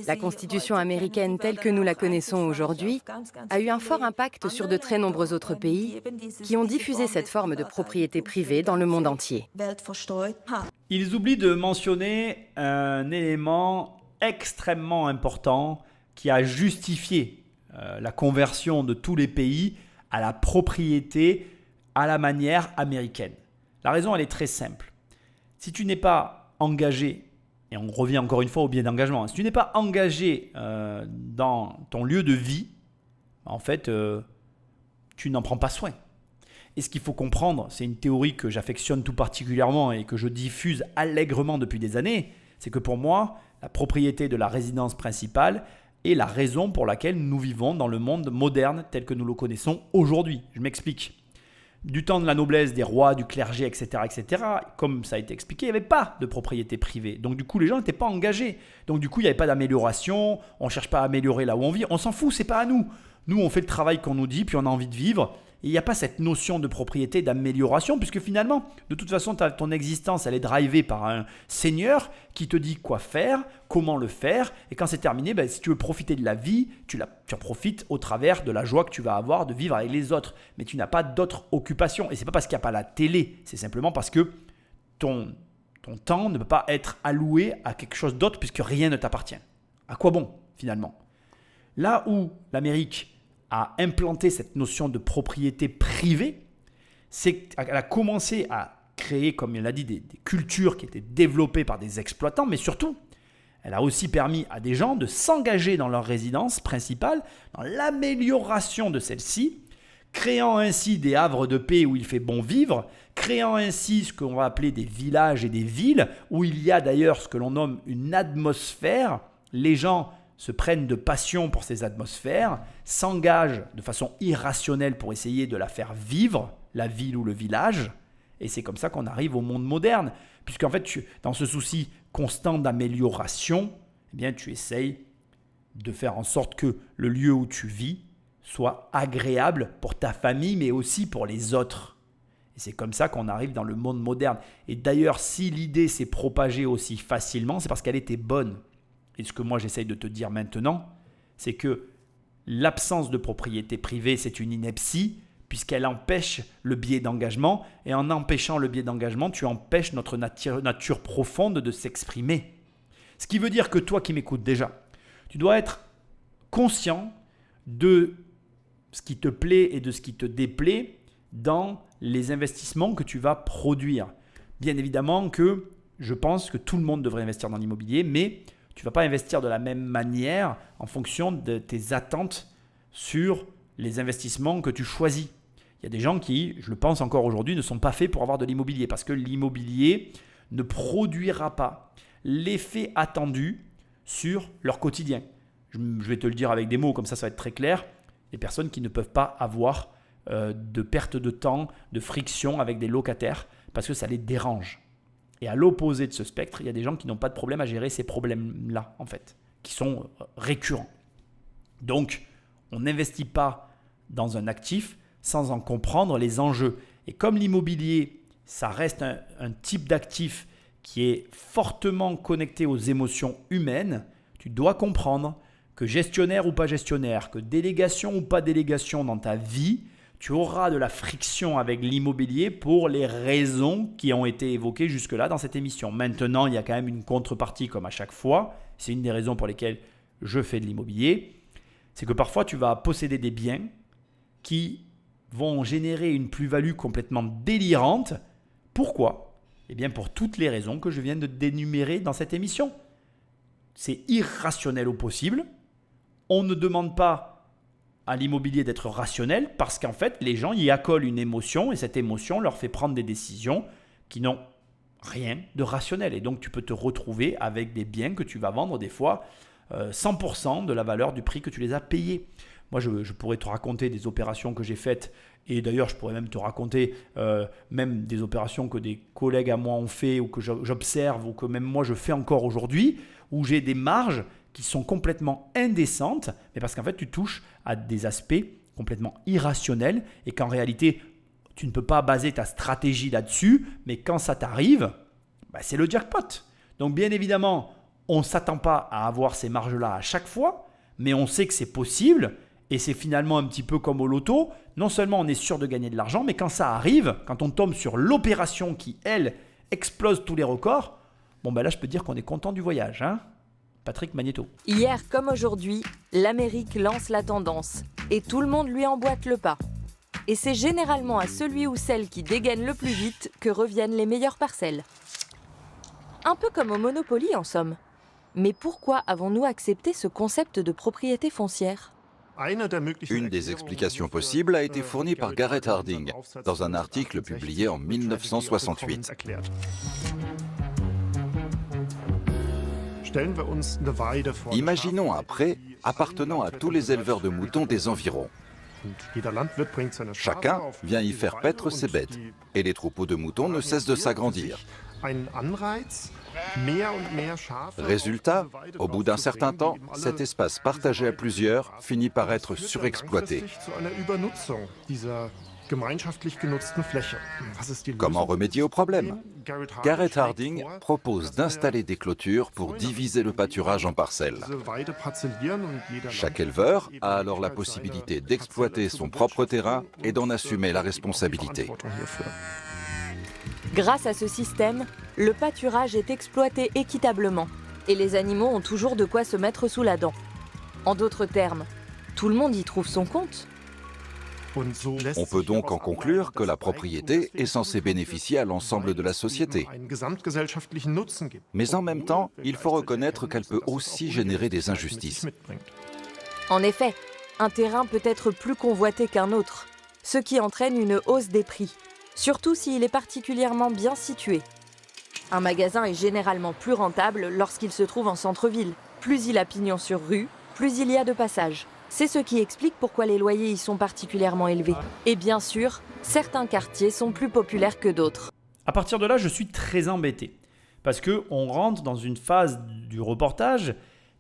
La Constitution américaine telle que nous la connaissons aujourd'hui a eu un fort impact sur de très nombreux autres pays qui ont diffusé cette forme de propriété privée dans le monde entier. Ils oublient de mentionner un élément extrêmement important qui a justifié la conversion de tous les pays à la propriété à la manière américaine. La raison, elle est très simple. Si tu n'es pas engagé, et on revient encore une fois au biais d'engagement, si tu n'es pas engagé dans ton lieu de vie, en fait, tu n'en prends pas soin. Et ce qu'il faut comprendre, c'est une théorie que j'affectionne tout particulièrement et que je diffuse allègrement depuis des années, c'est que pour moi, la propriété de la résidence principale est la raison pour laquelle nous vivons dans le monde moderne tel que nous le connaissons aujourd'hui. Je m'explique. Du temps de la noblesse, des rois, du clergé, etc., comme ça a été expliqué, il n'y avait pas de propriété privée. Donc du coup, les gens n'étaient pas engagés. Donc du coup, il n'y avait pas d'amélioration, on ne cherche pas à améliorer là où on vit. On s'en fout, ce n'est pas à nous. Nous, on fait le travail qu'on nous dit, puis on a envie de vivre. Et il n'y a pas cette notion de propriété, d'amélioration, puisque finalement, de toute façon, ton existence, elle est drivée par un seigneur qui te dit quoi faire, comment le faire. Et quand c'est terminé, si tu veux profiter de la vie, tu en profites au travers de la joie que tu vas avoir de vivre avec les autres. Mais tu n'as pas d'autre occupation. Et ce n'est pas parce qu'il n'y a pas la télé, c'est simplement parce que ton temps ne peut pas être alloué à quelque chose d'autre puisque rien ne t'appartient. À quoi bon, finalement? Là où l'Amérique a implanté cette notion de propriété privée, c'est qu'elle a commencé à créer, comme il l'a dit, des cultures qui étaient développées par des exploitants, mais surtout, elle a aussi permis à des gens de s'engager dans leur résidence principale, dans l'amélioration de celle-ci, créant ainsi des havres de paix où il fait bon vivre, créant ainsi ce qu'on va appeler des villages et des villes, où il y a d'ailleurs ce que l'on nomme une atmosphère. Les gens se prennent de passion pour ces atmosphères, s'engagent de façon irrationnelle pour essayer de la faire vivre, la ville ou le village. Et c'est comme ça qu'on arrive au monde moderne. Puisqu'en fait, dans ce souci constant d'amélioration, tu essayes de faire en sorte que le lieu où tu vis soit agréable pour ta famille, mais aussi pour les autres. Et c'est comme ça qu'on arrive dans le monde moderne. Et d'ailleurs, si l'idée s'est propagée aussi facilement, c'est parce qu'elle était bonne. Et ce que moi j'essaye de te dire maintenant, c'est que l'absence de propriété privée, c'est une ineptie, puisqu'elle empêche le biais d'engagement. Et en empêchant le biais d'engagement, tu empêches notre nature profonde de s'exprimer. Ce qui veut dire que toi qui m'écoutes déjà, tu dois être conscient de ce qui te plaît et de ce qui te déplaît dans les investissements que tu vas produire. Bien évidemment que je pense que tout le monde devrait investir dans l'immobilier, mais tu ne vas pas investir de la même manière en fonction de tes attentes sur les investissements que tu choisis. Il y a des gens qui, je le pense encore aujourd'hui, ne sont pas faits pour avoir de l'immobilier parce que l'immobilier ne produira pas l'effet attendu sur leur quotidien. Je vais te le dire avec des mots, comme ça va être très clair. Les personnes qui ne peuvent pas avoir de perte de temps, de friction avec des locataires parce que ça les dérange. Et à l'opposé de ce spectre, il y a des gens qui n'ont pas de problème à gérer ces problèmes-là, en fait, qui sont récurrents. Donc, on n'investit pas dans un actif sans en comprendre les enjeux. Et comme l'immobilier, ça reste un type d'actif qui est fortement connecté aux émotions humaines, tu dois comprendre que gestionnaire ou pas gestionnaire, que délégation ou pas délégation dans ta vie, tu auras de la friction avec l'immobilier pour les raisons qui ont été évoquées jusque-là dans cette émission. Maintenant, il y a quand même une contrepartie comme à chaque fois. C'est une des raisons pour lesquelles je fais de l'immobilier. C'est que parfois, tu vas posséder des biens qui vont générer une plus-value complètement délirante. Pourquoi ? Eh bien, pour toutes les raisons que je viens de d'énumérer dans cette émission. C'est irrationnel au possible. On ne demande pas à l'immobilier d'être rationnel parce qu'en fait, les gens y accolent une émotion et cette émotion leur fait prendre des décisions qui n'ont rien de rationnel. Et donc, tu peux te retrouver avec des biens que tu vas vendre des fois 100% de la valeur du prix que tu les as payés. Moi, je pourrais te raconter des opérations que j'ai faites et d'ailleurs, je pourrais même te raconter même des opérations que des collègues à moi ont fait ou que j'observe ou que même moi je fais encore aujourd'hui où j'ai des marges qui sont complètement indécentes, mais parce qu'en fait, tu touches à des aspects complètement irrationnels et qu'en réalité, tu ne peux pas baser ta stratégie là-dessus, mais quand ça t'arrive, c'est le jackpot. Donc, bien évidemment, on ne s'attend pas à avoir ces marges-là à chaque fois, mais on sait que c'est possible et c'est finalement un petit peu comme au loto. Non seulement on est sûr de gagner de l'argent, mais quand ça arrive, quand on tombe sur l'opération qui, elle, explose tous les records, là, je peux dire qu'on est content du voyage, hein ? Patrick Magnéto. Hier comme aujourd'hui, l'Amérique lance la tendance et tout le monde lui emboîte le pas. Et c'est généralement à celui ou celle qui dégaine le plus vite que reviennent les meilleures parcelles. Un peu comme au Monopoly en somme. Mais pourquoi avons-nous accepté ce concept de propriété foncière ? Une des explications possibles a été fournie par Garrett Harding dans un article publié en 1968. Imaginons un pré appartenant à tous les éleveurs de moutons des environs. Chacun vient y faire paître ses bêtes et les troupeaux de moutons ne cessent de s'agrandir. Résultat, au bout d'un certain temps, cet espace partagé à plusieurs finit par être surexploité. Comment remédier au problème ? Garrett Harding propose d'installer des clôtures pour diviser le pâturage en parcelles. Chaque éleveur a alors la possibilité d'exploiter son propre terrain et d'en assumer la responsabilité. Grâce à ce système, le pâturage est exploité équitablement et les animaux ont toujours de quoi se mettre sous la dent. En d'autres termes, tout le monde y trouve son compte. On peut donc en conclure que la propriété est censée bénéficier à l'ensemble de la société. Mais en même temps, il faut reconnaître qu'elle peut aussi générer des injustices. En effet, un terrain peut être plus convoité qu'un autre, ce qui entraîne une hausse des prix, surtout s'il est particulièrement bien situé. Un magasin est généralement plus rentable lorsqu'il se trouve en centre-ville. Plus il a pignon sur rue, plus il y a de passages. C'est ce qui explique pourquoi les loyers y sont particulièrement élevés. Et bien sûr, certains quartiers sont plus populaires que d'autres. À partir de là, je suis très embêté. Parce qu'on rentre dans une phase du reportage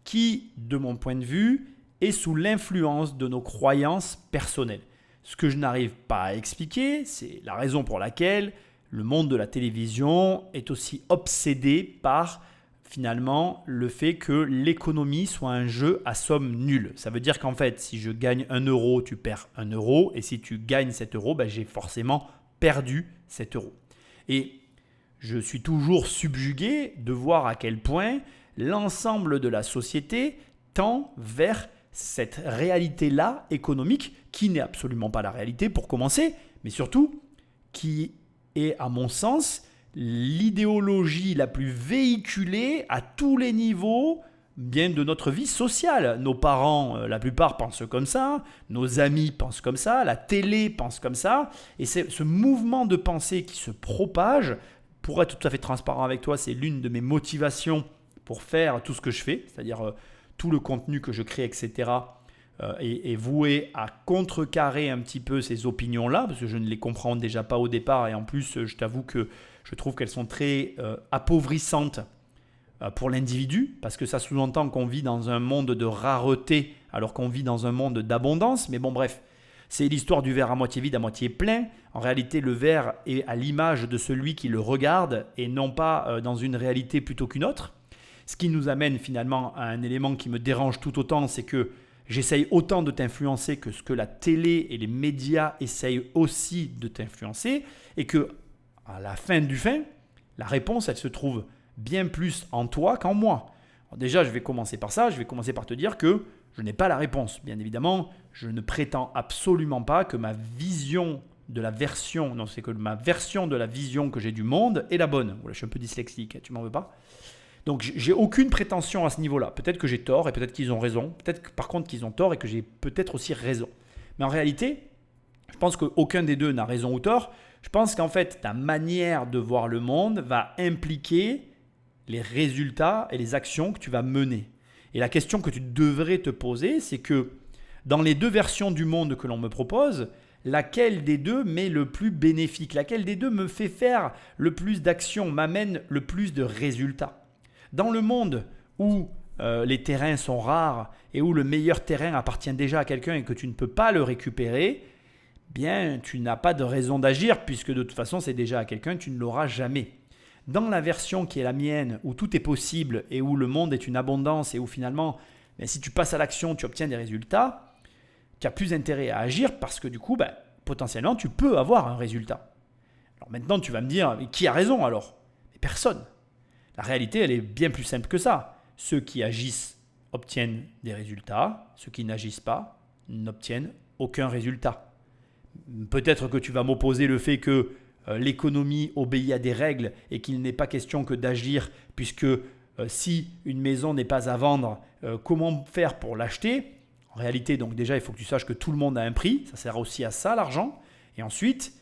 qui, de mon point de vue, est sous l'influence de nos croyances personnelles. Ce que je n'arrive pas à expliquer, c'est la raison pour laquelle le monde de la télévision est aussi obsédé par finalement le fait que l'économie soit un jeu à somme nulle. Ça veut dire qu'en fait, si je gagne 1 euro, tu perds 1 euro. Et si tu gagnes 7 euros, j'ai forcément perdu 7 euros. Et je suis toujours subjugué de voir à quel point l'ensemble de la société tend vers cette réalité-là économique, qui n'est absolument pas la réalité pour commencer, mais surtout qui est, à mon sens, l'idéologie la plus véhiculée à tous les niveaux bien de notre vie sociale. Nos parents, la plupart, pensent comme ça, nos amis pensent comme ça, la télé pense comme ça, et c'est ce mouvement de pensée qui se propage. Pour être tout à fait transparent avec toi, c'est l'une de mes motivations pour faire tout ce que je fais, c'est-à-dire tout le contenu que je crée, etc. est voué à contrecarrer un petit peu ces opinions-là, parce que je ne les comprends déjà pas au départ, et en plus, je t'avoue que je trouve qu'elles sont très appauvrissantes pour l'individu, parce que ça sous-entend qu'on vit dans un monde de rareté, alors qu'on vit dans un monde d'abondance. Mais bon, bref, c'est l'histoire du verre à moitié vide, à moitié plein. En réalité, le verre est à l'image de celui qui le regarde, et non pas dans une réalité plutôt qu'une autre. Ce qui nous amène finalement à un élément qui me dérange tout autant, c'est que j'essaye autant de t'influencer que ce que la télé et les médias essayent aussi de t'influencer, et que à la fin du fin, la réponse, elle se trouve bien plus en toi qu'en moi. Alors déjà, je vais commencer par ça, je vais commencer par te dire que je n'ai pas la réponse. Bien évidemment, je ne prétends absolument pas que ma vision de la version, non, c'est que ma version de la vision que j'ai du monde est la bonne. Voilà, je suis un peu dyslexique, tu m'en veux pas ? Donc, j'ai aucune prétention à ce niveau-là. Peut-être que j'ai tort et peut-être qu'ils ont raison. Peut-être que, par contre qu'ils ont tort et que j'ai peut-être aussi raison. Mais en réalité, je pense qu'aucun des deux n'a raison ou tort. Je pense qu'en fait, ta manière de voir le monde va impliquer les résultats et les actions que tu vas mener. Et la question que tu devrais te poser, c'est que dans les deux versions du monde que l'on me propose, laquelle des deux m'est le plus bénéfique? Laquelle des deux me fait faire le plus d'actions, m'amène le plus de résultats? Dans le monde où les terrains sont rares et où le meilleur terrain appartient déjà à quelqu'un et que tu ne peux pas le récupérer, bien, tu n'as pas de raison d'agir puisque de toute façon, c'est déjà à quelqu'un, tu ne l'auras jamais. Dans la version qui est la mienne, où tout est possible et où le monde est une abondance et où finalement, si tu passes à l'action, tu obtiens des résultats, tu as plus intérêt à agir parce que du coup, potentiellement, tu peux avoir un résultat. Alors maintenant, tu vas me dire, mais qui a raison alors? Mais personne. La réalité, elle est bien plus simple que ça. Ceux qui agissent obtiennent des résultats, ceux qui n'agissent pas n'obtiennent aucun résultat. Peut-être que tu vas m'opposer le fait que l'économie obéit à des règles et qu'il n'est pas question que d'agir puisque si une maison n'est pas à vendre, comment faire pour l'acheter? En réalité, donc déjà, il faut que tu saches que tout le monde a un prix. Ça sert aussi à ça, l'argent. Et ensuite,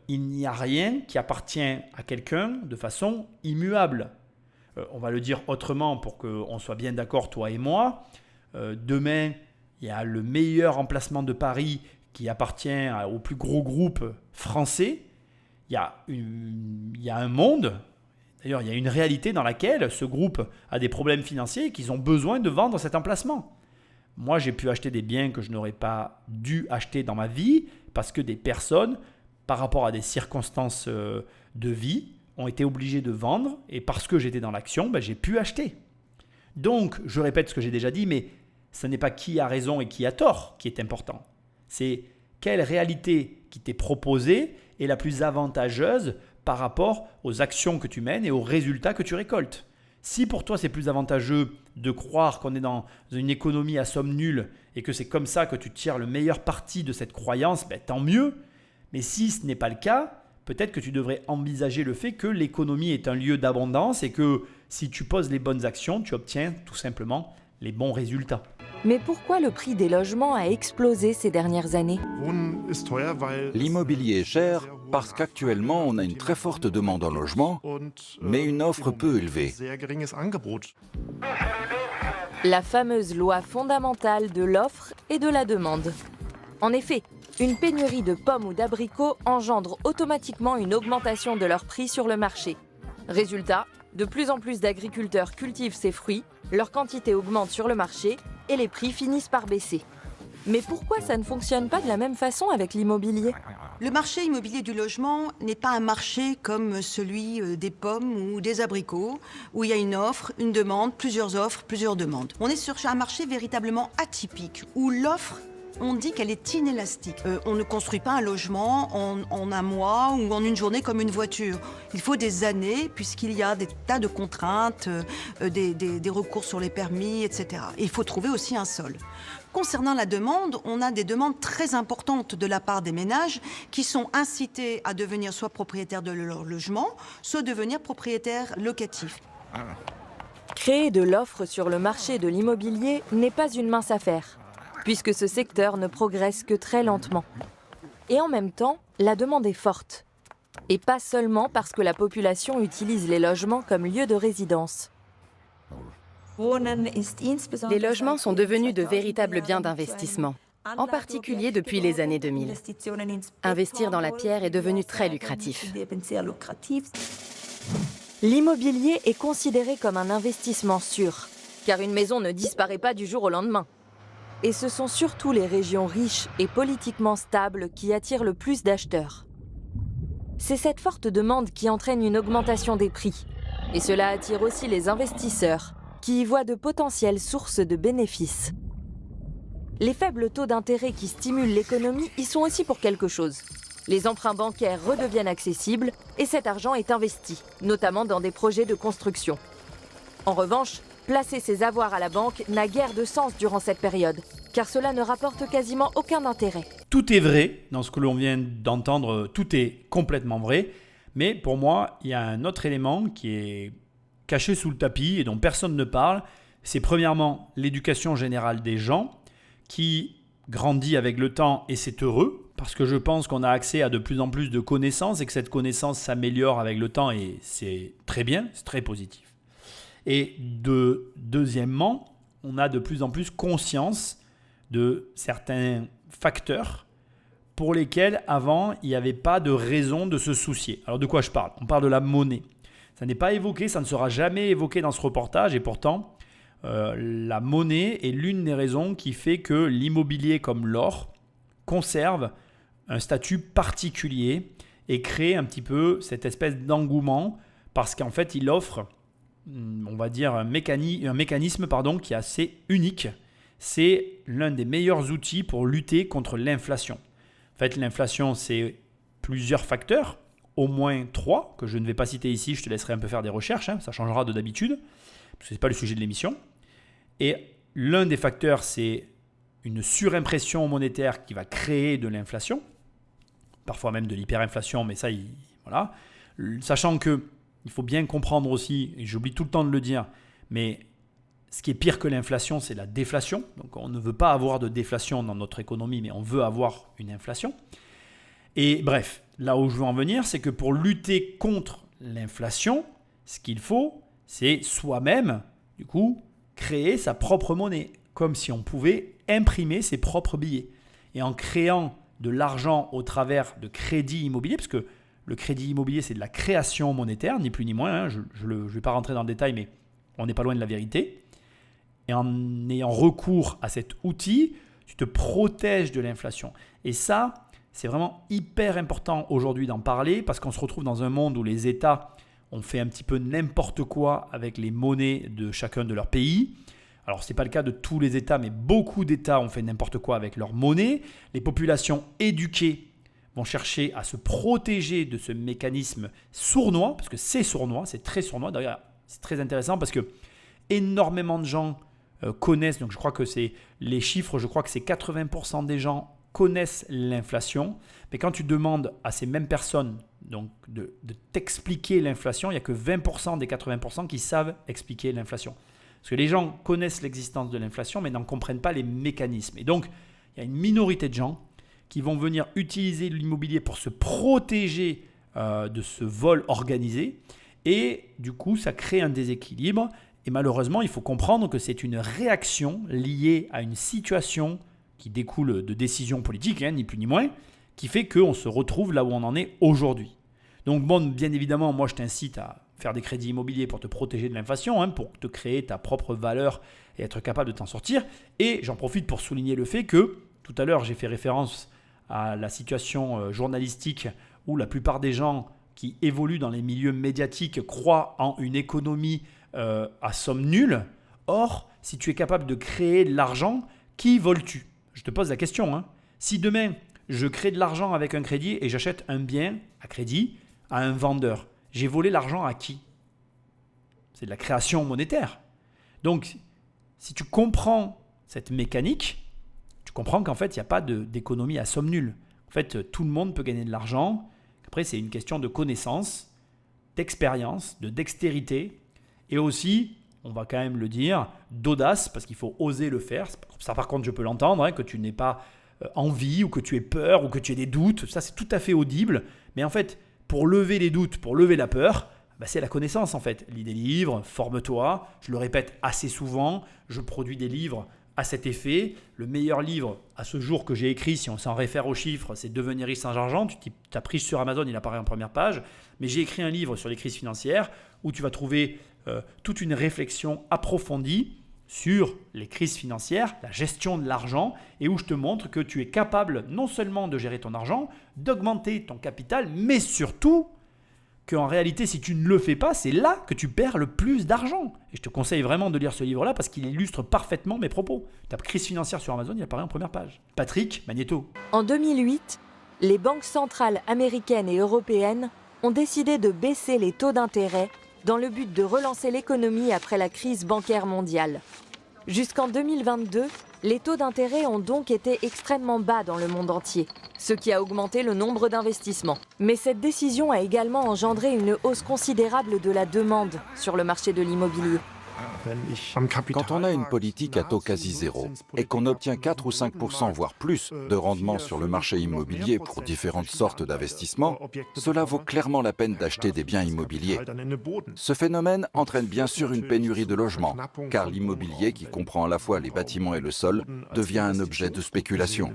il n'y a rien qui appartient à quelqu'un de façon immuable. On va le dire autrement pour qu'on soit bien d'accord, toi et moi. Demain, il y a le meilleur emplacement de Paris qui appartient au plus gros groupe français. Il y a un monde, d'ailleurs il y a une réalité dans laquelle ce groupe a des problèmes financiers et qu'ils ont besoin de vendre cet emplacement. Moi, j'ai pu acheter des biens que je n'aurais pas dû acheter dans ma vie parce que des personnes, par rapport à des circonstances de vie, ont été obligées de vendre et parce que j'étais dans l'action, j'ai pu acheter. Donc, je répète ce que j'ai déjà dit, mais ce n'est pas qui a raison et qui a tort qui est important. C'est quelle réalité qui t'est proposée est la plus avantageuse par rapport aux actions que tu mènes et aux résultats que tu récoltes. Si pour toi c'est plus avantageux de croire qu'on est dans une économie à somme nulle et que c'est comme ça que tu tires le meilleur parti de cette croyance, tant mieux. Mais si ce n'est pas le cas, peut-être que tu devrais envisager le fait que l'économie est un lieu d'abondance et que si tu poses les bonnes actions, tu obtiens tout simplement les bons résultats. Mais pourquoi le prix des logements a explosé ces dernières années? L'immobilier est cher parce qu'actuellement on a une très forte demande en logement, mais une offre peu élevée. La fameuse loi fondamentale de l'offre et de la demande. En effet, une pénurie de pommes ou d'abricots engendre automatiquement une augmentation de leur prix sur le marché. Résultat, de plus en plus d'agriculteurs cultivent ces fruits, leur quantité augmente sur le marché et les prix finissent par baisser. Mais pourquoi ça ne fonctionne pas de la même façon avec l'immobilier? Le marché immobilier du logement n'est pas un marché comme celui des pommes ou des abricots, où il y a une offre, une demande, plusieurs offres, plusieurs demandes. On est sur un marché véritablement atypique, où l'offre, on dit qu'elle est inélastique. On ne construit pas un logement en un mois ou en une journée comme une voiture. Il faut des années puisqu'il y a des tas de contraintes, des recours sur les permis, etc. Et il faut trouver aussi un sol. Concernant la demande, on a des demandes très importantes de la part des ménages qui sont incités à devenir soit propriétaires de leur logement, soit devenir propriétaires locatifs. Créer de l'offre sur le marché de l'immobilier n'est pas une mince affaire, puisque ce secteur ne progresse que très lentement. Et en même temps, la demande est forte. Et pas seulement parce que la population utilise les logements comme lieu de résidence. Les logements sont devenus de véritables biens d'investissement, en particulier depuis les années 2000. Investir dans la pierre est devenu très lucratif. L'immobilier est considéré comme un investissement sûr, car une maison ne disparaît pas du jour au lendemain. Et ce sont surtout les régions riches et politiquement stables qui attirent le plus d'acheteurs. C'est cette forte demande qui entraîne une augmentation des prix. Et cela attire aussi les investisseurs, qui y voient de potentielles sources de bénéfices. Les faibles taux d'intérêt qui stimulent l'économie y sont aussi pour quelque chose. Les emprunts bancaires redeviennent accessibles et cet argent est investi, notamment dans des projets de construction. En revanche, placer ses avoirs à la banque n'a guère de sens durant cette période, car cela ne rapporte quasiment aucun intérêt. Tout est vrai dans ce que l'on vient d'entendre, tout est complètement vrai, mais pour moi, il y a un autre élément qui est caché sous le tapis et dont personne ne parle. C'est premièrement l'éducation générale des gens qui grandit avec le temps et c'est heureux parce que je pense qu'on a accès à de plus en plus de connaissances et que cette connaissance s'améliore avec le temps et c'est très bien, c'est très positif. Et deuxièmement, on a de plus en plus conscience de certains facteurs pour lesquels avant il n'y avait pas de raison de se soucier. Alors de quoi je parle ? On parle de la monnaie. Ça n'est pas évoqué, ça ne sera jamais évoqué dans ce reportage et pourtant la monnaie est l'une des raisons qui fait que l'immobilier comme l'or conserve un statut particulier et crée un petit peu cette espèce d'engouement parce qu'en fait il offre, on va dire, un mécanisme qui est assez unique. C'est l'un des meilleurs outils pour lutter contre l'inflation. En fait, l'inflation, c'est plusieurs facteurs, au moins 3, que je ne vais pas citer ici, je te laisserai un peu faire des recherches, ça changera de d'habitude, parce que ce n'est pas le sujet de l'émission. Et l'un des facteurs, c'est une surimpression monétaire qui va créer de l'inflation, parfois même de l'hyperinflation, mais ça, voilà. Sachant qu'il faut bien comprendre aussi, et j'oublie tout le temps de le dire, mais ce qui est pire que l'inflation, c'est la déflation. Donc on ne veut pas avoir de déflation dans notre économie, mais on veut avoir une inflation. Et bref, là où je veux en venir, c'est que pour lutter contre l'inflation, ce qu'il faut, c'est soi-même, du coup, créer sa propre monnaie, comme si on pouvait imprimer ses propres billets. Et en créant de l'argent au travers de crédits immobiliers, parce que le crédit immobilier, c'est de la création monétaire, ni plus ni moins, je ne vais pas rentrer dans le détail, mais on n'est pas loin de la vérité. Et en ayant recours à cet outil, tu te protèges de l'inflation. Et ça, c'est vraiment hyper important aujourd'hui d'en parler parce qu'on se retrouve dans un monde où les États ont fait un petit peu n'importe quoi avec les monnaies de chacun de leurs pays. Alors, ce n'est pas le cas de tous les États, mais beaucoup d'États ont fait n'importe quoi avec leur monnaie. Les populations éduquées vont chercher à se protéger de ce mécanisme sournois, parce que c'est sournois, c'est très sournois. D'ailleurs, c'est très intéressant parce que énormément de gens connaissent, donc je crois que c'est les chiffres, je crois que c'est 80% des gens connaissent l'inflation, mais quand tu demandes à ces mêmes personnes donc de t'expliquer l'inflation, il n'y a que 20% des 80% qui savent expliquer l'inflation. Parce que les gens connaissent l'existence de l'inflation, mais n'en comprennent pas les mécanismes. Et donc, il y a une minorité de gens qui vont venir utiliser l'immobilier pour se protéger de ce vol organisé. Et du coup, ça crée un déséquilibre. Et malheureusement, il faut comprendre que c'est une réaction liée à une situation qui découle de décisions politiques, ni plus ni moins, qui fait qu'on se retrouve là où on en est aujourd'hui. Donc bon, bien évidemment, moi je t'incite à faire des crédits immobiliers pour te protéger de l'inflation, pour te créer ta propre valeur et être capable de t'en sortir. Et j'en profite pour souligner le fait que, tout à l'heure j'ai fait référence à la situation journalistique où la plupart des gens qui évoluent dans les milieux médiatiques croient en une économie à somme nulle. Or, si tu es capable de créer de l'argent, qui voles-tu ? Je te pose la question. Si demain, je crée de l'argent avec un crédit et j'achète un bien à crédit à un vendeur, j'ai volé l'argent à qui ? C'est de la création monétaire. Donc, si tu comprends cette mécanique, tu comprends qu'en fait, il n'y a pas d'économie à somme nulle. En fait, tout le monde peut gagner de l'argent. Après, c'est une question de connaissance, d'expérience, de dextérité et aussi, on va quand même le dire, d'audace parce qu'il faut oser le faire. Ça, par contre, je peux l'entendre, que tu n'aies pas envie ou que tu aies peur ou que tu aies des doutes. Ça, c'est tout à fait audible. Mais en fait, pour lever les doutes, pour lever la peur, C'est la connaissance en fait. Lis des livres, forme-toi. Je le répète assez souvent, je produis des livres à cet effet. Le meilleur livre à ce jour que j'ai écrit, si on s'en réfère aux chiffres, c'est Devenir riche sans argent. Tu as pris sur Amazon, il apparaît en première page. Mais j'ai écrit un livre sur les crises financières où tu vas trouver toute une réflexion approfondie sur les crises financières, la gestion de l'argent, et où je te montre que tu es capable non seulement de gérer ton argent, d'augmenter ton capital, mais surtout qu'en réalité, si tu ne le fais pas, c'est là que tu perds le plus d'argent. Et je te conseille vraiment de lire ce livre-là parce qu'il illustre parfaitement mes propos. Tape crise financière sur Amazon, il apparaît en première page. Patrick Magnéto. En 2008, les banques centrales américaines et européennes ont décidé de baisser les taux d'intérêt dans le but de relancer l'économie après la crise bancaire mondiale. Jusqu'en 2022, les taux d'intérêt ont donc été extrêmement bas dans le monde entier, ce qui a augmenté le nombre d'investissements. Mais cette décision a également engendré une hausse considérable de la demande sur le marché de l'immobilier. Quand on a une politique à taux quasi zéro et qu'on obtient 4 ou 5%, voire plus, de rendement sur le marché immobilier pour différentes sortes d'investissements, cela vaut clairement la peine d'acheter des biens immobiliers. Ce phénomène entraîne bien sûr une pénurie de logements, car l'immobilier, qui comprend à la fois les bâtiments et le sol, devient un objet de spéculation.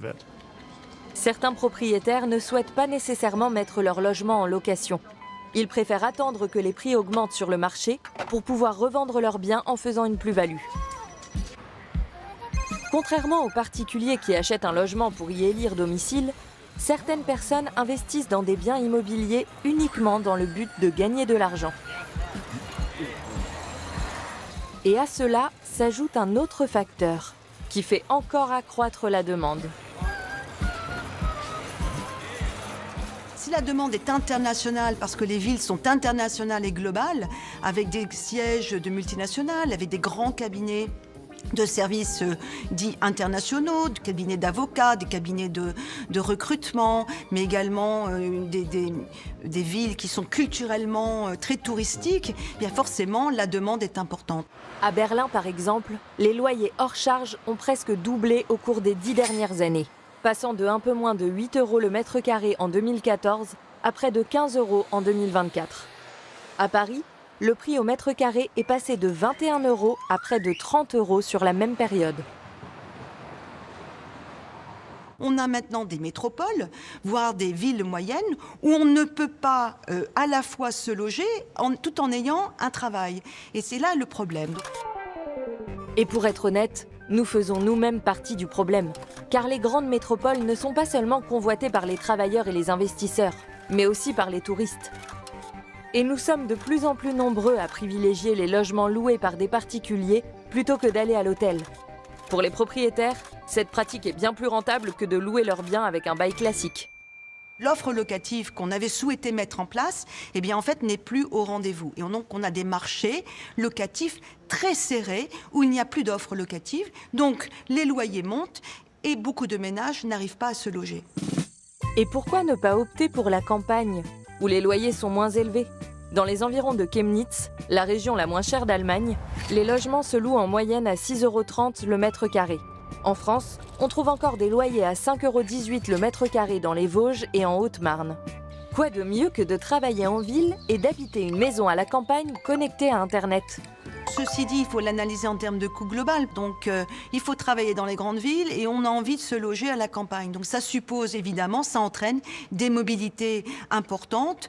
Certains propriétaires ne souhaitent pas nécessairement mettre leur logement en location. Ils préfèrent attendre que les prix augmentent sur le marché pour pouvoir revendre leurs biens en faisant une plus-value. Contrairement aux particuliers qui achètent un logement pour y élire domicile, certaines personnes investissent dans des biens immobiliers uniquement dans le but de gagner de l'argent. Et à cela s'ajoute un autre facteur qui fait encore accroître la demande. Si la demande est internationale, parce que les villes sont internationales et globales, avec des sièges de multinationales, avec des grands cabinets de services dits internationaux, des cabinets d'avocats, des cabinets de recrutement, mais également des villes qui sont culturellement très touristiques, bien forcément la demande est importante. À Berlin par exemple, les loyers hors charge ont presque doublé au cours des 10 dernières années, passant de un peu moins de 8 € le mètre carré en 2014 à près de 15 € en 2024. À Paris, le prix au mètre carré est passé de 21 € à près de 30 € sur la même période. On a maintenant des métropoles, voire des villes moyennes, où on ne peut pas à la fois se loger tout en ayant un travail. Et c'est là le problème. Et pour être honnête, nous faisons nous-mêmes partie du problème. Car les grandes métropoles ne sont pas seulement convoitées par les travailleurs et les investisseurs, mais aussi par les touristes. Et nous sommes de plus en plus nombreux à privilégier les logements loués par des particuliers plutôt que d'aller à l'hôtel. Pour les propriétaires, cette pratique est bien plus rentable que de louer leurs biens avec un bail classique. L'offre locative qu'on avait souhaité mettre en place, eh bien en fait n'est plus au rendez-vous. Et donc on a des marchés locatifs très serrés où il n'y a plus d'offres locatives. Donc les loyers montent et beaucoup de ménages n'arrivent pas à se loger. Et pourquoi ne pas opter pour la campagne, où les loyers sont moins élevés ? Dans les environs de Chemnitz, la région la moins chère d'Allemagne, les logements se louent en moyenne à 6,30 € le mètre carré. En France, on trouve encore des loyers à 5,18 € le mètre carré dans les Vosges et en Haute-Marne. Quoi de mieux que de travailler en ville et d'habiter une maison à la campagne connectée à Internet ? Ceci dit, il faut l'analyser en termes de coût global. Donc, il faut travailler dans les grandes villes et on a envie de se loger à la campagne. Donc, ça suppose évidemment, ça entraîne des mobilités importantes.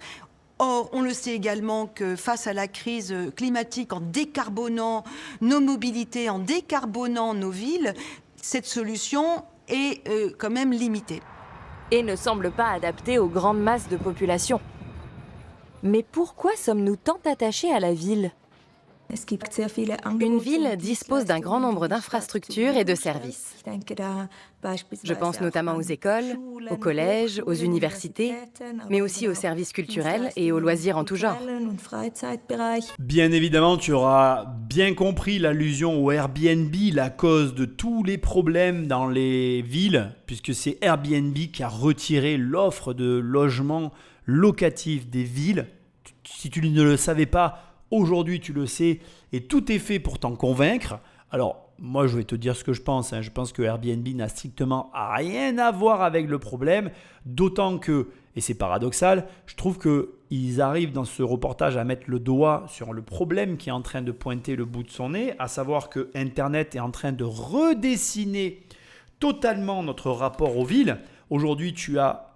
Or, on le sait également que face à la crise climatique, en décarbonant nos mobilités, en décarbonant nos villes, cette solution est quand même limitée. Et ne semble pas adaptée aux grandes masses de population. Mais pourquoi sommes-nous tant attachés à la ville ? Une ville dispose d'un grand nombre d'infrastructures et de services. Je pense notamment aux écoles, aux collèges, aux universités, mais aussi aux services culturels et aux loisirs en tout genre. Bien évidemment, tu auras bien compris l'allusion au Airbnb, la cause de tous les problèmes dans les villes, puisque c'est Airbnb qui a retiré l'offre de logements locatifs des villes. Si tu ne le savais pas, aujourd'hui, tu le sais et tout est fait pour t'en convaincre. Alors, moi, je vais te dire ce que je pense. Je pense que Airbnb n'a strictement rien à voir avec le problème, d'autant que et c'est paradoxal, je trouve qu'ils arrivent dans ce reportage à mettre le doigt sur le problème qui est en train de pointer le bout de son nez, à savoir que Internet est en train de redessiner totalement notre rapport aux villes. Aujourd'hui, tu as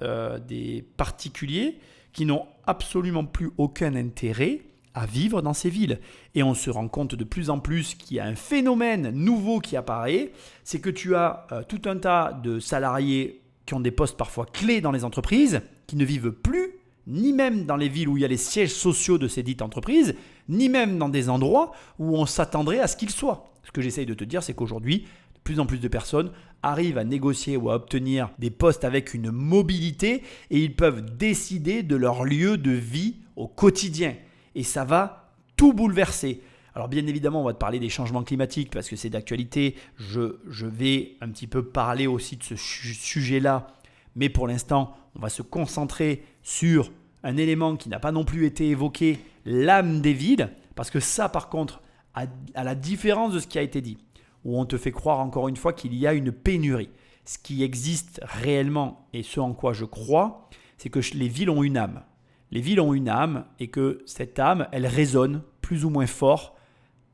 des particuliers qui n'ont absolument plus aucun intérêt à vivre dans ces villes. Et on se rend compte de plus en plus qu'il y a un phénomène nouveau qui apparaît, c'est que tu as tout un tas de salariés qui ont des postes parfois clés dans les entreprises, qui ne vivent plus, ni même dans les villes où il y a les sièges sociaux de ces dites entreprises, ni même dans des endroits où on s'attendrait à ce qu'ils soient. Ce que j'essaye de te dire, c'est qu'aujourd'hui, de plus en plus de personnes arrivent à négocier ou à obtenir des postes avec une mobilité et ils peuvent décider de leur lieu de vie au quotidien. Et ça va tout bouleverser. Alors bien évidemment, on va te parler des changements climatiques parce que c'est d'actualité. Je vais un petit peu parler aussi de ce sujet-là. Mais pour l'instant, on va se concentrer sur un élément qui n'a pas non plus été évoqué, l'âme des villes. Parce que ça, par contre, à la différence de ce qui a été dit, où on te fait croire encore une fois qu'il y a une pénurie. Ce qui existe réellement et ce en quoi je crois, c'est que les villes ont une âme. Les villes ont une âme et que cette âme, elle résonne plus ou moins fort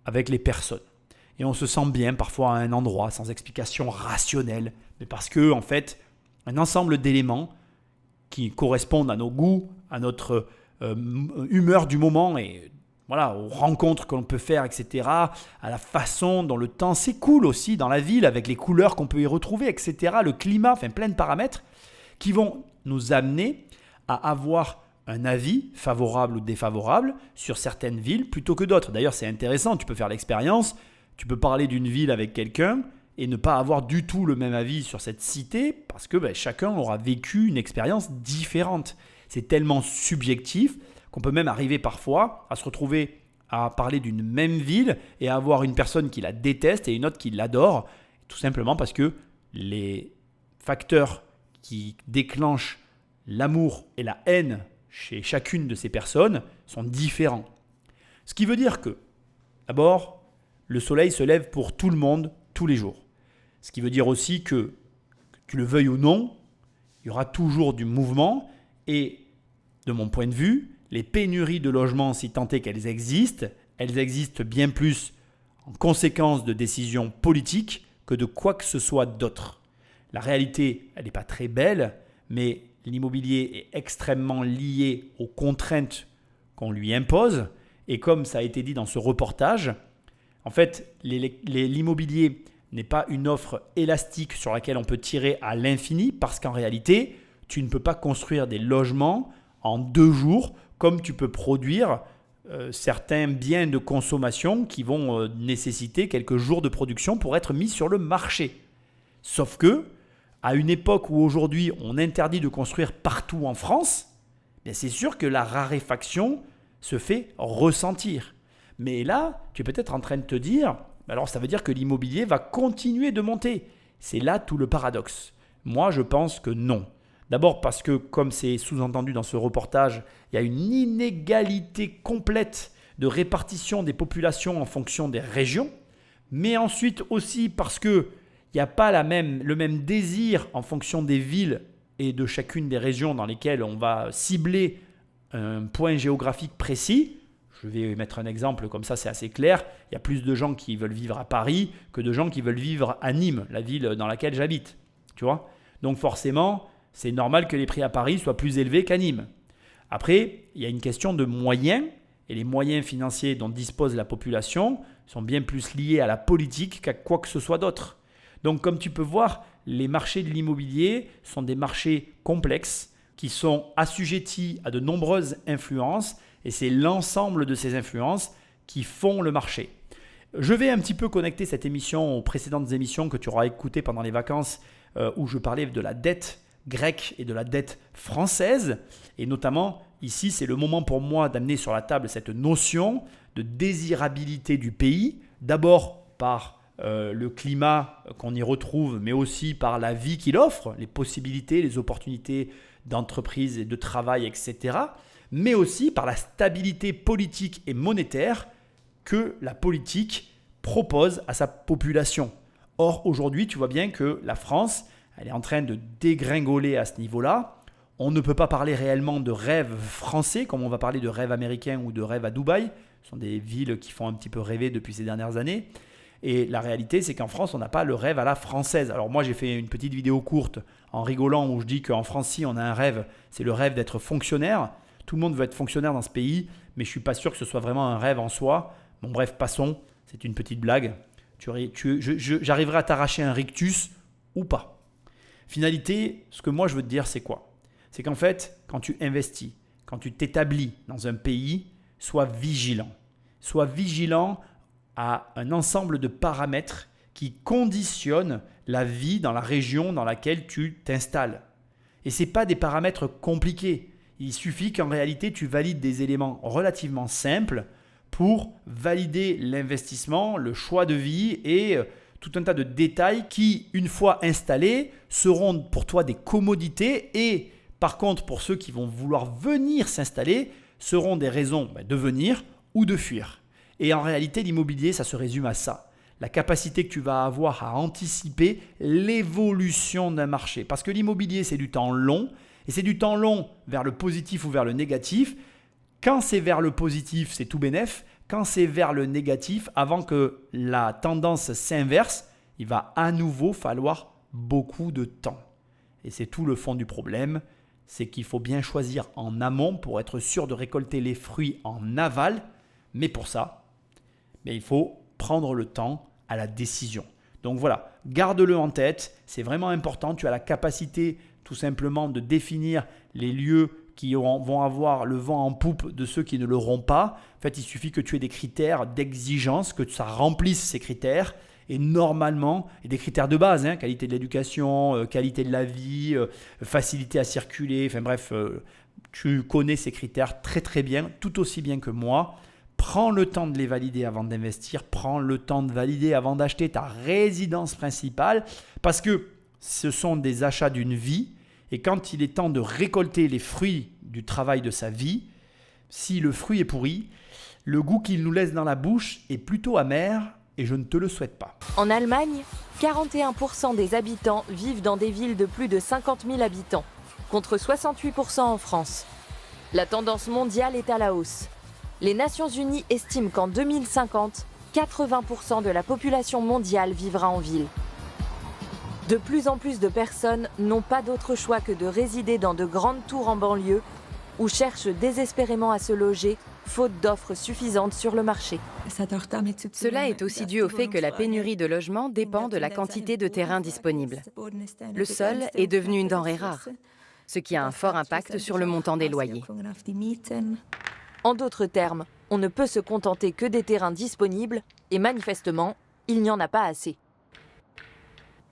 avec les personnes. Et on se sent bien parfois à un endroit sans explication rationnelle, mais parce que, en fait, un ensemble d'éléments qui correspondent à nos goûts, à notre humeur du moment et voilà, aux rencontres que l'on peut faire, etc., à la façon dont le temps s'écoule aussi dans la ville, avec les couleurs qu'on peut y retrouver, etc., le climat, enfin plein de paramètres qui vont nous amener à avoir un avis favorable ou défavorable sur certaines villes plutôt que d'autres. D'ailleurs, c'est intéressant, tu peux faire l'expérience, tu peux parler d'une ville avec quelqu'un et ne pas avoir du tout le même avis sur cette cité parce que chacun aura vécu une expérience différente. C'est tellement subjectif qu'on peut même arriver parfois à se retrouver à parler d'une même ville et à avoir une personne qui la déteste et une autre qui l'adore, tout simplement parce que les facteurs qui déclenchent l'amour et la haine chez chacune de ces personnes sont différents. Ce qui veut dire que, d'abord, le soleil se lève pour tout le monde, tous les jours. Ce qui veut dire aussi que tu le veuilles ou non, il y aura toujours du mouvement et, de mon point de vue, les pénuries de logements, si tant est qu'elles existent bien plus en conséquence de décisions politiques que de quoi que ce soit d'autre. La réalité, elle n'est pas très belle, mais l'immobilier est extrêmement lié aux contraintes qu'on lui impose. Et comme ça a été dit dans ce reportage, en fait, l'immobilier n'est pas une offre élastique sur laquelle on peut tirer à l'infini parce qu'en réalité, tu ne peux pas construire des logements en 2 jours comme tu peux produire certains biens de consommation qui vont nécessiter quelques jours de production pour être mis sur le marché. Sauf que, à une époque où aujourd'hui on interdit de construire partout en France, bien c'est sûr que la raréfaction se fait ressentir. Mais là, tu es peut-être en train de te dire, alors ça veut dire que l'immobilier va continuer de monter. C'est là tout le paradoxe. Moi, je pense que non. D'abord parce que, comme c'est sous-entendu dans ce reportage, il y a une inégalité complète de répartition des populations en fonction des régions. Mais ensuite aussi parce qu'il n'y a pas le même désir en fonction des villes et de chacune des régions dans lesquelles on va cibler un point géographique précis. Je vais mettre un exemple, comme ça c'est assez clair. Il y a plus de gens qui veulent vivre à Paris que de gens qui veulent vivre à Nîmes, la ville dans laquelle j'habite. Tu vois ? Donc forcément, c'est normal que les prix à Paris soient plus élevés qu'à Nîmes. Après, il y a une question de moyens, et les moyens financiers dont dispose la population sont bien plus liés à la politique qu'à quoi que ce soit d'autre. Donc comme tu peux voir, les marchés de l'immobilier sont des marchés complexes qui sont assujettis à de nombreuses influences, et c'est l'ensemble de ces influences qui font le marché. Je vais un petit peu connecter cette émission aux précédentes émissions que tu auras écoutées pendant les vacances où je parlais de la dette grecque et de la dette française. Et notamment, ici, c'est le moment pour moi d'amener sur la table cette notion de désirabilité du pays. D'abord par le climat qu'on y retrouve, mais aussi par la vie qu'il offre, les possibilités, les opportunités d'entreprise et de travail, etc. Mais aussi par la stabilité politique et monétaire que la politique propose à sa population. Or, aujourd'hui, tu vois bien que la France, elle est en train de dégringoler à ce niveau-là. On ne peut pas parler réellement de rêve français comme on va parler de rêve américain ou de rêve à Dubaï. Ce sont des villes qui font un petit peu rêver depuis ces dernières années. Et la réalité, c'est qu'en France, on n'a pas le rêve à la française. Alors moi, j'ai fait une petite vidéo courte en rigolant où je dis qu'en France, si on a un rêve, c'est le rêve d'être fonctionnaire. Tout le monde veut être fonctionnaire dans ce pays, mais je ne suis pas sûr que ce soit vraiment un rêve en soi. Bon bref, passons. C'est une petite blague. J'arriverai à t'arracher un rictus ou pas. Finalité, ce que moi je veux te dire, c'est quoi? C'est qu'en fait, quand tu investis, quand tu t'établis dans un pays, sois vigilant. Sois vigilant à un ensemble de paramètres qui conditionnent la vie dans la région dans laquelle tu t'installes. Et ce n'est pas des paramètres compliqués. Il suffit qu'en réalité, tu valides des éléments relativement simples pour valider l'investissement, le choix de vie et tout un tas de détails qui, une fois installés, seront pour toi des commodités et par contre, pour ceux qui vont vouloir venir s'installer, seront des raisons de venir ou de fuir. Et en réalité, l'immobilier, ça se résume à ça. La capacité que tu vas avoir à anticiper l'évolution d'un marché. Parce que l'immobilier, c'est du temps long. Et c'est du temps long vers le positif ou vers le négatif. Quand c'est vers le positif, c'est tout bénef. Quand c'est vers le négatif, avant que la tendance s'inverse, il va à nouveau falloir beaucoup de temps. Et c'est tout le fond du problème. C'est qu'il faut bien choisir en amont pour être sûr de récolter les fruits en aval. Mais pour ça, il faut prendre le temps à la décision. Donc voilà, garde-le en tête, c'est vraiment important. Tu as la capacité tout simplement de définir les lieux qui vont avoir le vent en poupe de ceux qui ne l'auront pas. En fait, il suffit que tu aies des critères d'exigence, que ça remplisse ces critères. Et normalement, et des critères de base, qualité de l'éducation, qualité de la vie, facilité à circuler, enfin bref, tu connais ces critères très très bien, tout aussi bien que moi. Prends le temps de les valider avant d'investir, prends le temps de valider avant d'acheter ta résidence principale, parce que ce sont des achats d'une vie, et quand il est temps de récolter les fruits du travail de sa vie, si le fruit est pourri, le goût qu'il nous laisse dans la bouche est plutôt amer, et je ne te le souhaite pas. En Allemagne, 41% des habitants vivent dans des villes de plus de 50 000 habitants, contre 68% en France. La tendance mondiale est à la hausse. Les Nations Unies estiment qu'en 2050, 80% de la population mondiale vivra en ville. De plus en plus de personnes n'ont pas d'autre choix que de résider dans de grandes tours en banlieue ou cherchent désespérément à se loger, faute d'offres suffisantes sur le marché. Cela est aussi dû au fait que la pénurie de logements dépend de la quantité de terrain disponible. Le sol est devenu une denrée rare, ce qui a un fort impact sur le montant des loyers. En d'autres termes, on ne peut se contenter que des terrains disponibles et manifestement, il n'y en a pas assez.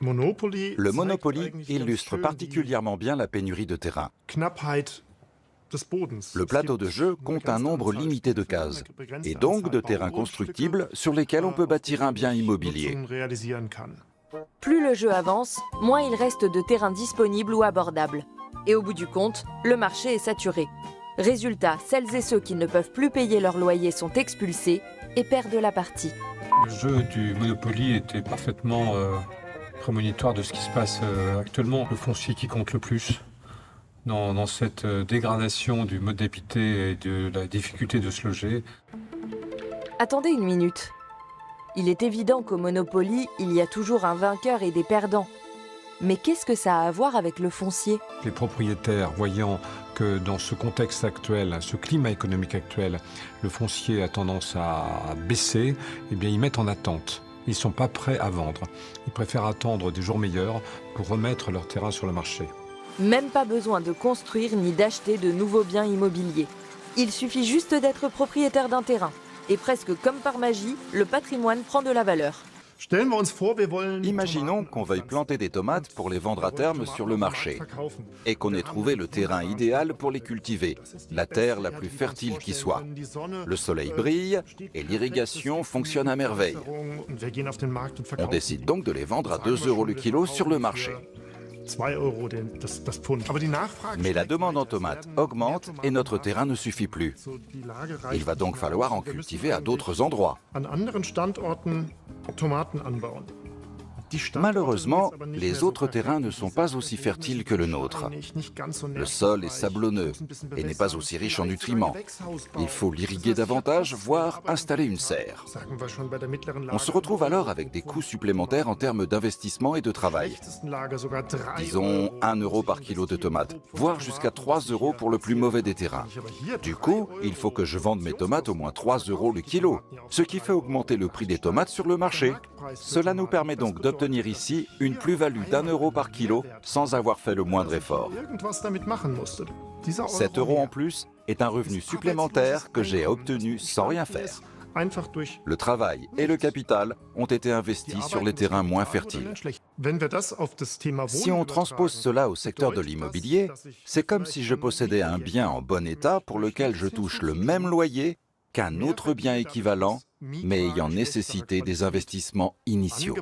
Le Monopoly illustre particulièrement bien la pénurie de terrain. Le plateau de jeu compte un nombre limité de cases, et donc de terrains constructibles sur lesquels on peut bâtir un bien immobilier. Plus le jeu avance, moins il reste de terrains disponibles ou abordables. Et au bout du compte, le marché est saturé. Résultat, celles et ceux qui ne peuvent plus payer leur loyer sont expulsés et perdent la partie. Le jeu du Monopoly était parfaitement prémonitoire de ce qui se passe actuellement. Le foncier qui compte le plus dans cette dégradation du mode d'habiter et de la difficulté de se loger. Attendez une minute. Il est évident qu'au Monopoly, il y a toujours un vainqueur et des perdants. Mais qu'est-ce que ça a à voir avec le foncier ? Les propriétaires, voyant que dans ce contexte actuel, ce climat économique actuel, le foncier a tendance à baisser, eh bien ils mettent en attente. Ils ne sont pas prêts à vendre. Ils préfèrent attendre des jours meilleurs pour remettre leur terrain sur le marché. Même pas besoin de construire ni d'acheter de nouveaux biens immobiliers. Il suffit juste d'être propriétaire d'un terrain. Et presque comme par magie, le patrimoine prend de la valeur. Imaginons qu'on veuille planter des tomates pour les vendre à terme sur le marché et qu'on ait trouvé le terrain idéal pour les cultiver, la terre la plus fertile qui soit. Le soleil brille et l'irrigation fonctionne à merveille. On décide donc de les vendre à 2 € le kilo sur le marché. Mais la demande en tomates augmente et notre terrain ne suffit plus. Il va donc falloir en cultiver à d'autres endroits. Malheureusement, les autres terrains ne sont pas aussi fertiles que le nôtre. Le sol est sablonneux et n'est pas aussi riche en nutriments. Il faut l'irriguer davantage, voire installer une serre. On se retrouve alors avec des coûts supplémentaires en termes d'investissement et de travail. Disons 1 euro par kilo de tomates, voire jusqu'à 3 euros pour le plus mauvais des terrains. Du coup, il faut que je vende mes tomates au moins 3 euros le kilo, ce qui fait augmenter le prix des tomates sur le marché. Cela nous permet donc d'obtenir ici une plus-value d'1 euro par kilo sans avoir fait le moindre effort. 7 euros en plus est un revenu supplémentaire que j'ai obtenu sans rien faire. Le travail et le capital ont été investis sur les terrains moins fertiles. Si on transpose cela au secteur de l'immobilier, c'est comme si je possédais un bien en bon état pour lequel je touche le même loyer qu'un autre bien équivalent, mais ayant nécessité des investissements initiaux.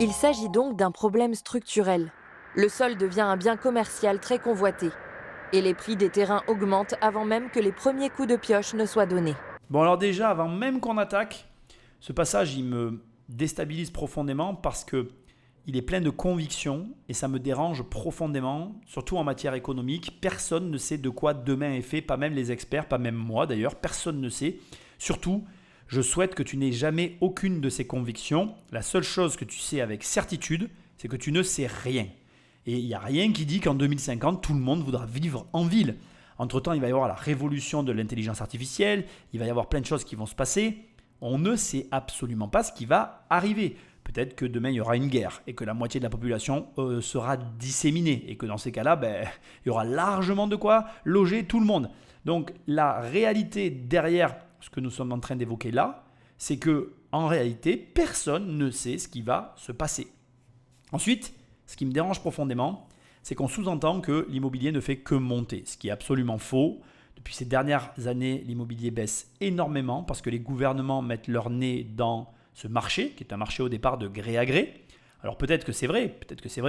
Il s'agit donc d'un problème structurel. Le sol devient un bien commercial très convoité. Et les prix des terrains augmentent avant même que les premiers coups de pioche ne soient donnés. Bon alors déjà, avant même qu'on attaque, ce passage il me déstabilise profondément parce que il est plein de convictions et ça me dérange profondément, surtout en matière économique. Personne ne sait de quoi demain est fait, pas même les experts, pas même moi d'ailleurs, personne ne sait. Surtout, je souhaite que tu n'aies jamais aucune de ces convictions. La seule chose que tu sais avec certitude, c'est que tu ne sais rien. Et il n'y a rien qui dit qu'en 2050, tout le monde voudra vivre en ville. Entre-temps, il va y avoir la révolution de l'intelligence artificielle, il va y avoir plein de choses qui vont se passer. On ne sait absolument pas ce qui va arriver. Peut-être que demain, il y aura une guerre et que la moitié de la population sera disséminée. Et que dans ces cas-là, il y aura largement de quoi loger tout le monde. Donc la réalité derrière ce que nous sommes en train d'évoquer là, c'est qu'en réalité, personne ne sait ce qui va se passer. Ensuite, ce qui me dérange profondément, c'est qu'on sous-entend que l'immobilier ne fait que monter, ce qui est absolument faux. Depuis ces dernières années, l'immobilier baisse énormément parce que les gouvernements mettent leur nez dans ce marché, qui est un marché au départ de gré à gré. Alors peut-être que c'est vrai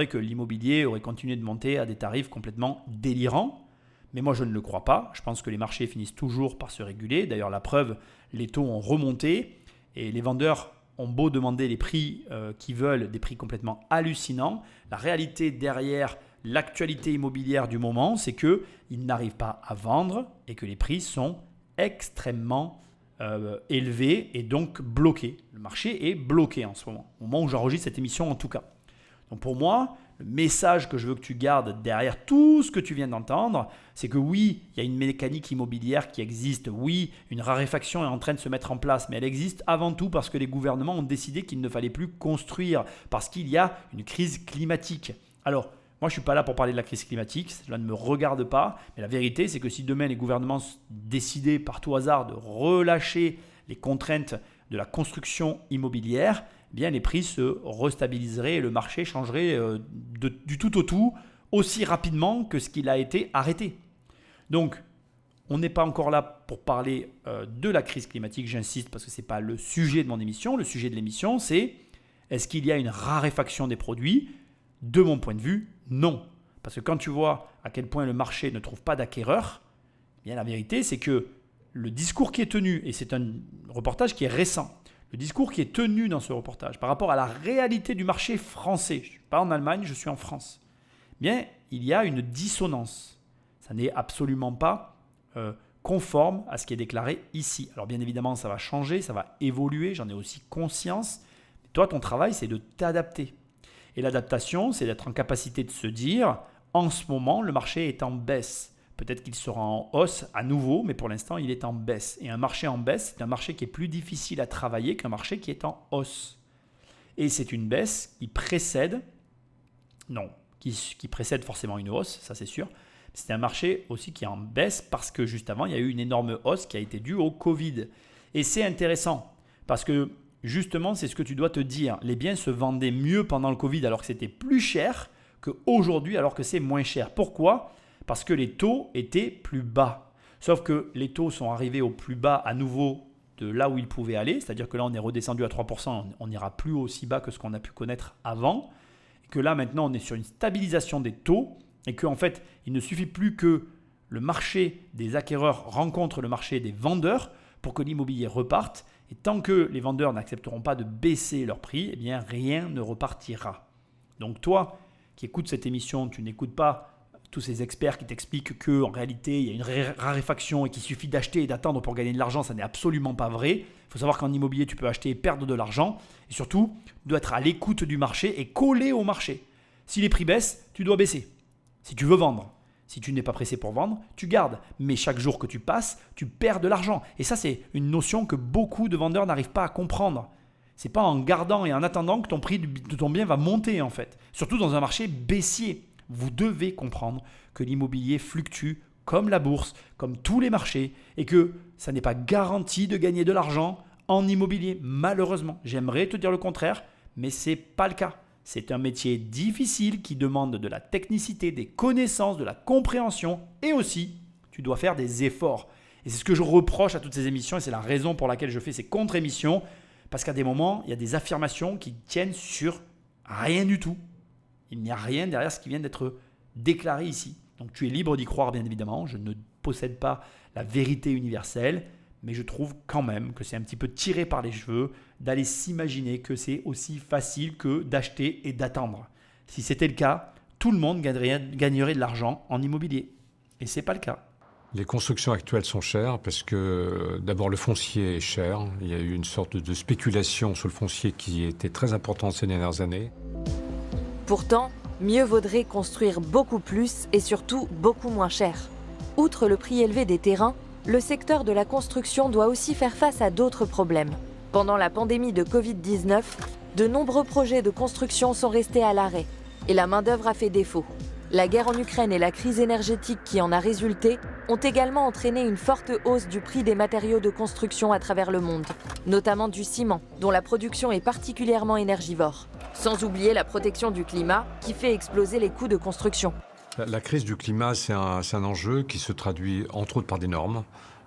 que l'immobilier aurait continué de monter à des tarifs complètement délirants, mais moi je ne le crois pas. Je pense que les marchés finissent toujours par se réguler. D'ailleurs la preuve, les taux ont remonté et les vendeurs ont beau demander les prix qu'ils veulent, des prix complètement hallucinants. La réalité derrière l'actualité immobilière du moment, c'est qu'ils n'arrivent pas à vendre et que les prix sont extrêmement élevés et donc bloqués. Le marché est bloqué en ce moment, au moment où j'enregistre cette émission en tout cas. Donc pour moi, le message que je veux que tu gardes derrière tout ce que tu viens d'entendre, c'est que oui, il y a une mécanique immobilière qui existe. Oui, une raréfaction est en train de se mettre en place, mais elle existe avant tout parce que les gouvernements ont décidé qu'il ne fallait plus construire, parce qu'il y a une crise climatique. Alors, moi, je ne suis pas là pour parler de la crise climatique, cela ne me regarde pas, mais la vérité, c'est que si demain les gouvernements décidaient par tout hasard de relâcher les contraintes de la construction immobilière, eh bien les prix se restabiliseraient et le marché changerait du tout au tout aussi rapidement que ce qu'il a été arrêté. Donc, on n'est pas encore là pour parler de la crise climatique, j'insiste, parce que ce n'est pas le sujet de mon émission. Le sujet de l'émission, c'est est-ce qu'il y a une raréfaction des produits ? De mon point de vue, non. Parce que quand tu vois à quel point le marché ne trouve pas d'acquéreurs, eh bien la vérité, c'est que le discours qui est tenu, et c'est un reportage qui est récent, le discours qui est tenu dans ce reportage par rapport à la réalité du marché français, je ne suis pas en Allemagne, je suis en France, eh bien, il y a une dissonance. Ça n'est absolument pas conforme à ce qui est déclaré ici. Alors bien évidemment, ça va changer, ça va évoluer, j'en ai aussi conscience. Mais toi, ton travail, c'est de t'adapter. Et l'adaptation, c'est d'être en capacité de se dire, en ce moment, le marché est en baisse. Peut-être qu'il sera en hausse à nouveau, mais pour l'instant, il est en baisse. Et un marché en baisse, c'est un marché qui est plus difficile à travailler qu'un marché qui est en hausse. Et c'est une baisse qui précède, qui précède forcément une hausse, ça c'est sûr. C'est un marché aussi qui est en baisse parce que juste avant, il y a eu une énorme hausse qui a été due au Covid. Et c'est intéressant parce que justement, c'est ce que tu dois te dire. Les biens se vendaient mieux pendant le Covid alors que c'était plus cher qu'aujourd'hui alors que c'est moins cher. Pourquoi ? Parce que les taux étaient plus bas. Sauf que les taux sont arrivés au plus bas à nouveau de là où ils pouvaient aller. C'est-à-dire que là, on est redescendu à 3%. On n'ira plus aussi bas que ce qu'on a pu connaître avant. Et que là, maintenant, on est sur une stabilisation des taux. Et qu'en fait, il ne suffit plus que le marché des acquéreurs rencontre le marché des vendeurs pour que l'immobilier reparte. Et tant que les vendeurs n'accepteront pas de baisser leur prix, eh bien rien ne repartira. Donc toi qui écoutes cette émission, tu n'écoutes pas tous ces experts qui t'expliquent qu'en réalité, il y a une raréfaction et qu'il suffit d'acheter et d'attendre pour gagner de l'argent. Ça n'est absolument pas vrai. Il faut savoir qu'en immobilier, tu peux acheter et perdre de l'argent. Et surtout, tu dois être à l'écoute du marché et collé au marché. Si les prix baissent, tu dois baisser. Si tu veux vendre, si tu n'es pas pressé pour vendre, tu gardes. Mais chaque jour que tu passes, tu perds de l'argent. Et ça, c'est une notion que beaucoup de vendeurs n'arrivent pas à comprendre. Ce n'est pas en gardant et en attendant que ton prix de ton bien va monter en fait. Surtout dans un marché baissier. Vous devez comprendre que l'immobilier fluctue comme la bourse, comme tous les marchés, et que ça n'est pas garanti de gagner de l'argent en immobilier. Malheureusement, j'aimerais te dire le contraire, mais ce n'est pas le cas. C'est un métier difficile qui demande de la technicité, des connaissances, de la compréhension, et aussi, tu dois faire des efforts. Et c'est ce que je reproche à toutes ces émissions, et c'est la raison pour laquelle je fais ces contre-émissions, parce qu'à des moments, il y a des affirmations qui tiennent sur rien du tout. Il n'y a rien derrière ce qui vient d'être déclaré ici. Donc tu es libre d'y croire bien évidemment. Je ne possède pas la vérité universelle, mais je trouve quand même que c'est un petit peu tiré par les cheveux d'aller s'imaginer que c'est aussi facile que d'acheter et d'attendre. Si c'était le cas, tout le monde gagnerait de l'argent en immobilier. Et ce n'est pas le cas. Les constructions actuelles sont chères parce que d'abord le foncier est cher. Il y a eu une sorte de spéculation sur le foncier qui était très importante ces dernières années. Pourtant, mieux vaudrait construire beaucoup plus et surtout beaucoup moins cher. Outre le prix élevé des terrains, le secteur de la construction doit aussi faire face à d'autres problèmes. Pendant la pandémie de Covid-19, de nombreux projets de construction sont restés à l'arrêt et la main-d'œuvre a fait défaut. La guerre en Ukraine et la crise énergétique qui en a résulté ont également entraîné une forte hausse du prix des matériaux de construction à travers le monde, notamment du ciment, dont la production est particulièrement énergivore. Sans oublier la protection du climat qui fait exploser les coûts de construction. La crise du climat, c'est un enjeu qui se traduit entre autres par des normes.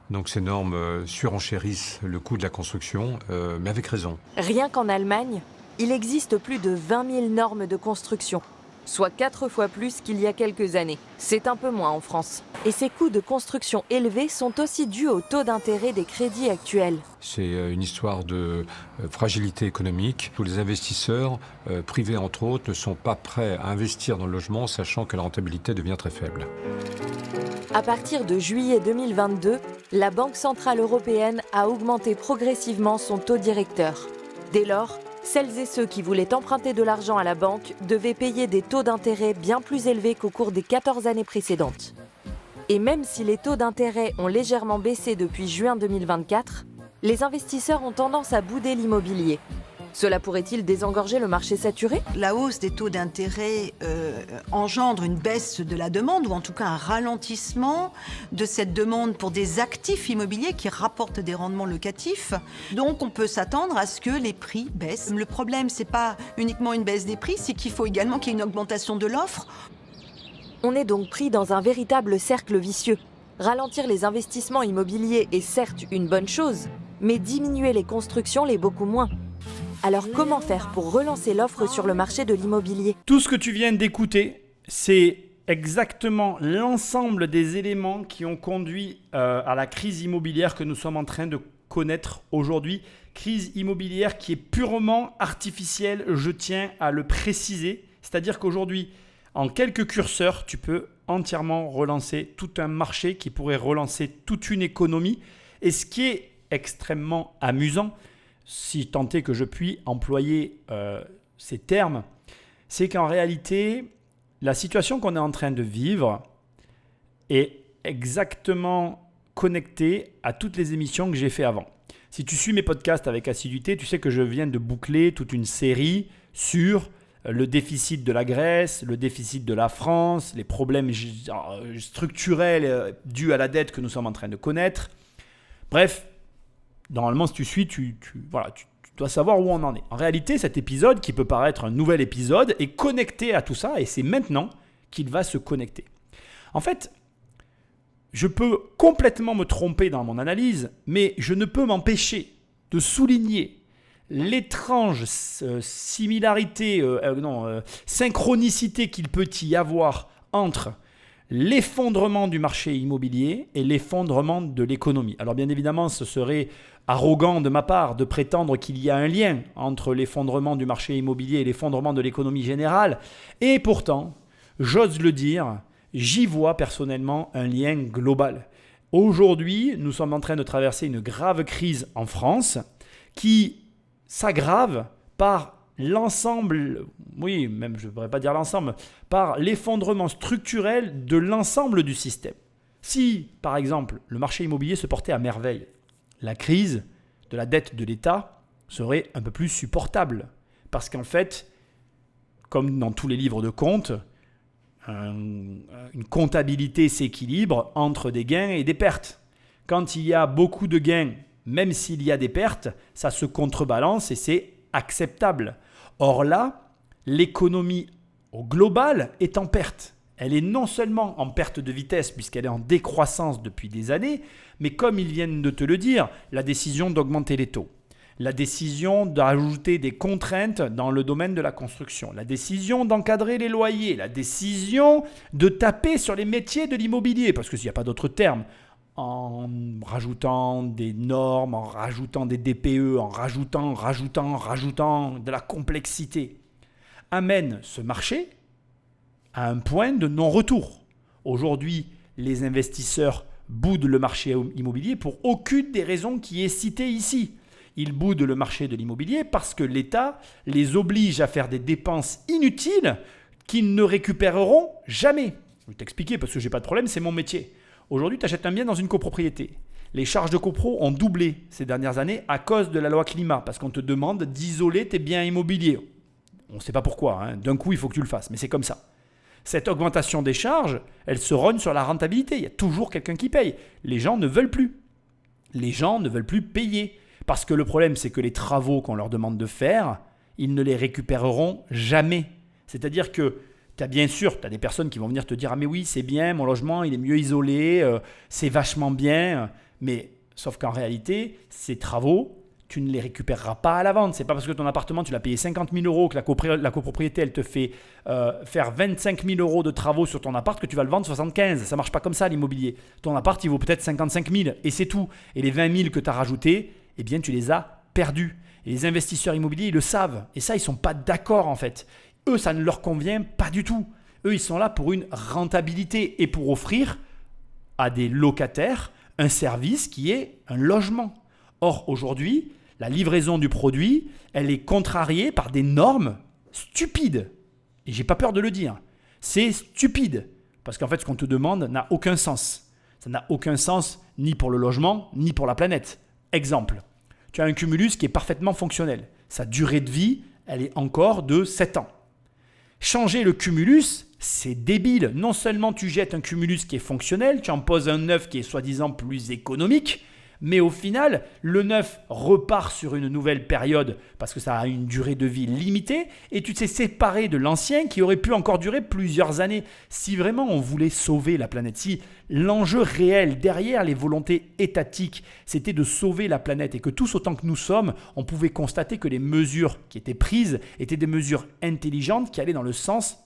Donc ces normes surenchérissent le coût de la construction, mais avec raison. Rien qu'en Allemagne, il existe plus de 20 000 normes de construction, soit 4 fois plus qu'il y a quelques années. C'est un peu moins en France. Et ces coûts de construction élevés sont aussi dus au taux d'intérêt des crédits actuels. C'est une histoire de fragilité économique. Tous les investisseurs, privés entre autres, ne sont pas prêts à investir dans le logement, sachant que la rentabilité devient très faible. À partir de juillet 2022, la Banque centrale européenne a augmenté progressivement son taux directeur. Dès lors, celles et ceux qui voulaient emprunter de l'argent à la banque devaient payer des taux d'intérêt bien plus élevés qu'au cours des 14 années précédentes. Et même si les taux d'intérêt ont légèrement baissé depuis juin 2024, les investisseurs ont tendance à bouder l'immobilier. Cela pourrait-il désengorger le marché saturé ? La hausse des taux d'intérêt engendre une baisse de la demande, ou en tout cas un ralentissement de cette demande pour des actifs immobiliers qui rapportent des rendements locatifs. Donc on peut s'attendre à ce que les prix baissent. Le problème, c'est pas uniquement une baisse des prix, c'est qu'il faut également qu'il y ait une augmentation de l'offre. On est donc pris dans un véritable cercle vicieux. Ralentir les investissements immobiliers est certes une bonne chose, mais diminuer les constructions l'est beaucoup moins. Alors comment faire pour relancer l'offre sur le marché de l'immobilier ? Tout ce que tu viens d'écouter, c'est exactement l'ensemble des éléments qui ont conduit à la crise immobilière que nous sommes en train de connaître aujourd'hui. Crise immobilière qui est purement artificielle, je tiens à le préciser. C'est-à-dire qu'aujourd'hui, en quelques curseurs, tu peux entièrement relancer tout un marché qui pourrait relancer toute une économie. Et ce qui est extrêmement amusant, si tant est que je puis employer ces termes, c'est qu'en réalité, la situation qu'on est en train de vivre est exactement connectée à toutes les émissions que j'ai fait avant. Si tu suis mes podcasts avec assiduité, tu sais que je viens de boucler toute une série sur le déficit de la Grèce, le déficit de la France, les problèmes structurels dus à la dette que nous sommes en train de connaître. Bref, normalement, si tu suis, tu dois savoir où on en est. En réalité, cet épisode, qui peut paraître un nouvel épisode, est connecté à tout ça et c'est maintenant qu'il va se connecter. En fait, je peux complètement me tromper dans mon analyse, mais je ne peux m'empêcher de souligner l'étrange synchronicité qu'il peut y avoir entre l'effondrement du marché immobilier et l'effondrement de l'économie. Alors bien évidemment, ce serait arrogant de ma part de prétendre qu'il y a un lien entre l'effondrement du marché immobilier et l'effondrement de l'économie générale. Et pourtant, j'ose le dire, j'y vois personnellement un lien global. Aujourd'hui, nous sommes en train de traverser une grave crise en France qui s'aggrave par l'ensemble, oui, même je ne pourrais pas dire l'ensemble, par l'effondrement structurel de l'ensemble du système. Si, par exemple, le marché immobilier se portait à merveille, la crise de la dette de l'État serait un peu plus supportable. Parce qu'en fait, comme dans tous les livres de comptes, une comptabilité s'équilibre entre des gains et des pertes. Quand il y a beaucoup de gains, même s'il y a des pertes, ça se contrebalance et c'est acceptable. Or là, l'économie au global est en perte. Elle est non seulement en perte de vitesse puisqu'elle est en décroissance depuis des années, mais comme ils viennent de te le dire, la décision d'augmenter les taux, la décision d'ajouter des contraintes dans le domaine de la construction, la décision d'encadrer les loyers, la décision de taper sur les métiers de l'immobilier, parce qu'il n'y a pas d'autre terme, en rajoutant des normes, en rajoutant des DPE, en rajoutant de la complexité, amène ce marché à un point de non-retour. Aujourd'hui, les investisseurs boudent le marché immobilier pour aucune des raisons qui est citée ici. Ils boudent le marché de l'immobilier parce que l'État les oblige à faire des dépenses inutiles qu'ils ne récupéreront jamais. Je vais t'expliquer parce que je n'ai pas de problème, c'est mon métier. Aujourd'hui, tu achètes un bien dans une copropriété. Les charges de copro ont doublé ces dernières années à cause de la loi climat, parce qu'on te demande d'isoler tes biens immobiliers. On ne sait pas pourquoi, hein. D'un coup il faut que tu le fasses, mais c'est comme ça. Cette augmentation des charges, elle se rogne sur la rentabilité. Il y a toujours quelqu'un qui paye. Les gens ne veulent plus. Les gens ne veulent plus payer. Parce que le problème, c'est que les travaux qu'on leur demande de faire, ils ne les récupéreront jamais. C'est-à-dire que tu as des personnes qui vont venir te dire « Ah mais oui, c'est bien, mon logement, il est mieux isolé, c'est vachement bien. » Mais sauf qu'en réalité, ces travaux, tu ne les récupéreras pas à la vente. Ce n'est pas parce que ton appartement, tu l'as payé 50 000 euros, que la copropriété, elle te fait faire 25 000 euros de travaux sur ton appart, que tu vas le vendre 75. Ça ne marche pas comme ça, l'immobilier. Ton appart, il vaut peut-être 55 000 et c'est tout. Et les 20 000 que tu as rajoutés, eh bien, tu les as perdus. Et les investisseurs immobiliers, ils le savent. Et ça, ils ne sont pas d'accord en fait. Eux, ça ne leur convient pas du tout. Eux, ils sont là pour une rentabilité et pour offrir à des locataires un service qui est un logement. Or, aujourd'hui, la livraison du produit, elle est contrariée par des normes stupides. Et j'ai pas peur de le dire. C'est stupide. Parce qu'en fait, ce qu'on te demande n'a aucun sens. Ça n'a aucun sens ni pour le logement, ni pour la planète. Exemple, tu as un cumulus qui est parfaitement fonctionnel. Sa durée de vie, elle est encore de 7 ans. Changer le cumulus, c'est débile. Non seulement tu jettes un cumulus qui est fonctionnel, tu en poses un neuf qui est soi-disant plus économique, mais au final, le neuf repart sur une nouvelle période parce que ça a une durée de vie limitée et tu t'es séparé de l'ancien qui aurait pu encore durer plusieurs années. Si vraiment on voulait sauver la planète, si l'enjeu réel derrière les volontés étatiques, c'était de sauver la planète et que tous autant que nous sommes, on pouvait constater que les mesures qui étaient prises étaient des mesures intelligentes qui allaient dans le sens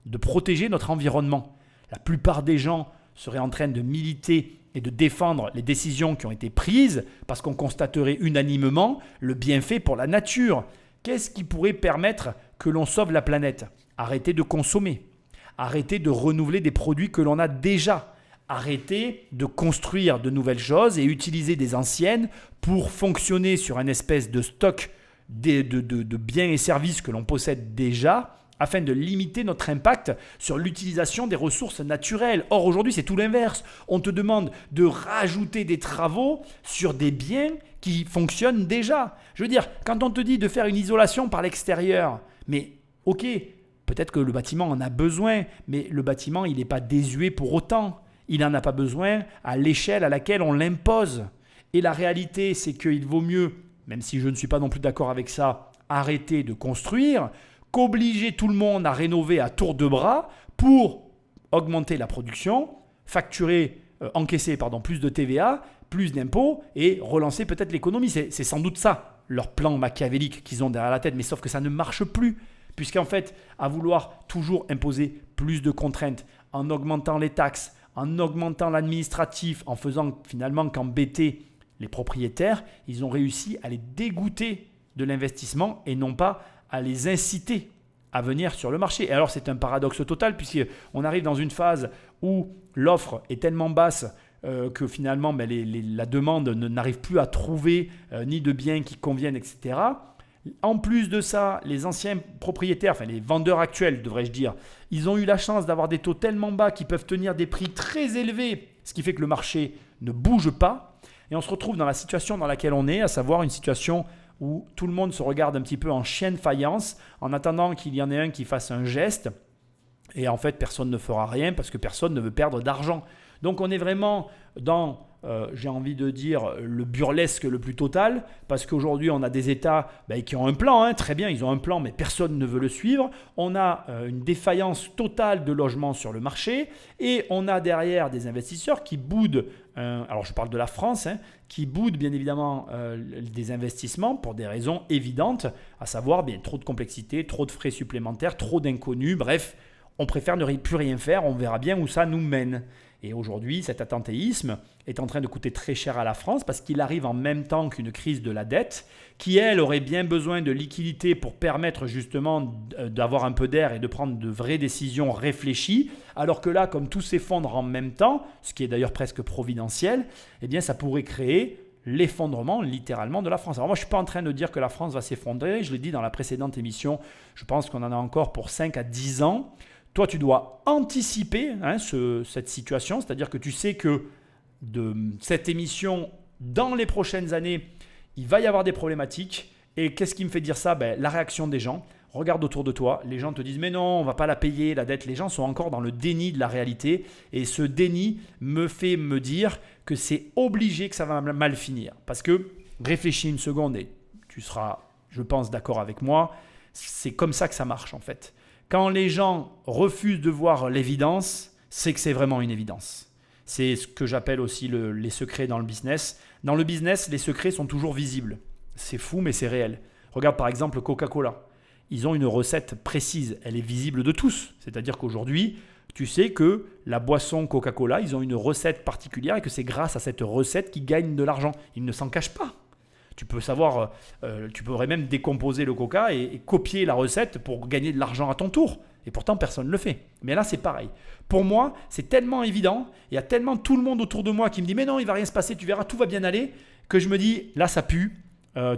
de protéger notre environnement. La plupart des gens seraient en train de militer et de défendre les décisions qui ont été prises parce qu'on constaterait unanimement le bienfait pour la nature. Qu'est-ce qui pourrait permettre que l'on sauve la planète ? Arrêter de consommer, arrêter de renouveler des produits que l'on a déjà, arrêter de construire de nouvelles choses et utiliser des anciennes pour fonctionner sur un espèce de stock de biens et services que l'on possède déjà, afin de limiter notre impact sur l'utilisation des ressources naturelles. Or, aujourd'hui, c'est tout l'inverse. On te demande de rajouter des travaux sur des biens qui fonctionnent déjà. Je veux dire, quand on te dit de faire une isolation par l'extérieur, mais ok, peut-être que le bâtiment en a besoin, mais le bâtiment, il n'est pas désuet pour autant. Il n'en a pas besoin à l'échelle à laquelle on l'impose. Et la réalité, c'est qu'il vaut mieux, même si je ne suis pas non plus d'accord avec ça, arrêter de construire qu'obliger tout le monde à rénover à tour de bras pour augmenter la production, encaisser plus de TVA, plus d'impôts et relancer peut-être l'économie. C'est sans doute ça, leur plan machiavélique qu'ils ont derrière la tête, mais sauf que ça ne marche plus. Puisqu'en fait, à vouloir toujours imposer plus de contraintes en augmentant les taxes, en augmentant l'administratif, en faisant finalement qu'embêter les propriétaires, ils ont réussi à les dégoûter de l'investissement et non pas à les inciter à venir sur le marché. Et alors c'est un paradoxe total puisqu'on arrive dans une phase où l'offre est tellement basse que finalement la demande n'arrive plus à trouver ni de biens qui conviennent, etc. En plus de ça, les anciens propriétaires, enfin les vendeurs actuels devrais-je dire, ils ont eu la chance d'avoir des taux tellement bas qu'ils peuvent tenir des prix très élevés, ce qui fait que le marché ne bouge pas. Et on se retrouve dans la situation dans laquelle on est, à savoir une situation où tout le monde se regarde un petit peu en chien de faïence en attendant qu'il y en ait un qui fasse un geste. Et en fait, personne ne fera rien parce que personne ne veut perdre d'argent. Donc on est vraiment dans, j'ai envie de dire, le burlesque le plus total, parce qu'aujourd'hui on a des États qui ont un plan, très bien, ils ont un plan, mais personne ne veut le suivre. On a une défaillance totale de logements sur le marché, et on a derrière des investisseurs qui boudent, alors je parle de la France, qui boudent bien évidemment des investissements pour des raisons évidentes, à savoir trop de complexité, trop de frais supplémentaires, trop d'inconnus, bref, on préfère ne plus rien faire, on verra bien où ça nous mène. Et aujourd'hui, cet attentéisme est en train de coûter très cher à la France parce qu'il arrive en même temps qu'une crise de la dette qui, elle, aurait bien besoin de liquidités pour permettre justement d'avoir un peu d'air et de prendre de vraies décisions réfléchies. Alors que là, comme tout s'effondre en même temps, ce qui est d'ailleurs presque providentiel, eh bien, ça pourrait créer l'effondrement littéralement de la France. Alors moi, je ne suis pas en train de dire que la France va s'effondrer. Je l'ai dit dans la précédente émission, je pense qu'on en a encore pour 5 à 10 ans. Toi, tu dois anticiper cette situation, c'est-à-dire que tu sais que de cette émission, dans les prochaines années, il va y avoir des problématiques. Et qu'est-ce qui me fait dire ça ? La réaction des gens. Regarde autour de toi, les gens te disent « mais non, on ne va pas la payer, la dette ». Les gens sont encore dans le déni de la réalité. Et ce déni me fait me dire que c'est obligé que ça va mal finir. Parce que, réfléchis une seconde et tu seras, je pense, d'accord avec moi, c'est comme ça que ça marche en fait. Quand les gens refusent de voir l'évidence, c'est que c'est vraiment une évidence. C'est ce que j'appelle aussi les secrets dans le business. Dans le business, les secrets sont toujours visibles. C'est fou, mais c'est réel. Regarde par exemple Coca-Cola. Ils ont une recette précise. Elle est visible de tous. C'est-à-dire qu'aujourd'hui, tu sais que la boisson Coca-Cola, ils ont une recette particulière et que c'est grâce à cette recette qu'ils gagnent de l'argent. Ils ne s'en cachent pas. Tu peux savoir, tu pourrais même décomposer le coca et copier la recette pour gagner de l'argent à ton tour. Et pourtant, personne ne le fait. Mais là, c'est pareil. Pour moi, c'est tellement évident. Il y a tellement tout le monde autour de moi qui me dit « mais non, il ne va rien se passer, tu verras, tout va bien aller » que je me dis « là, ça pue ».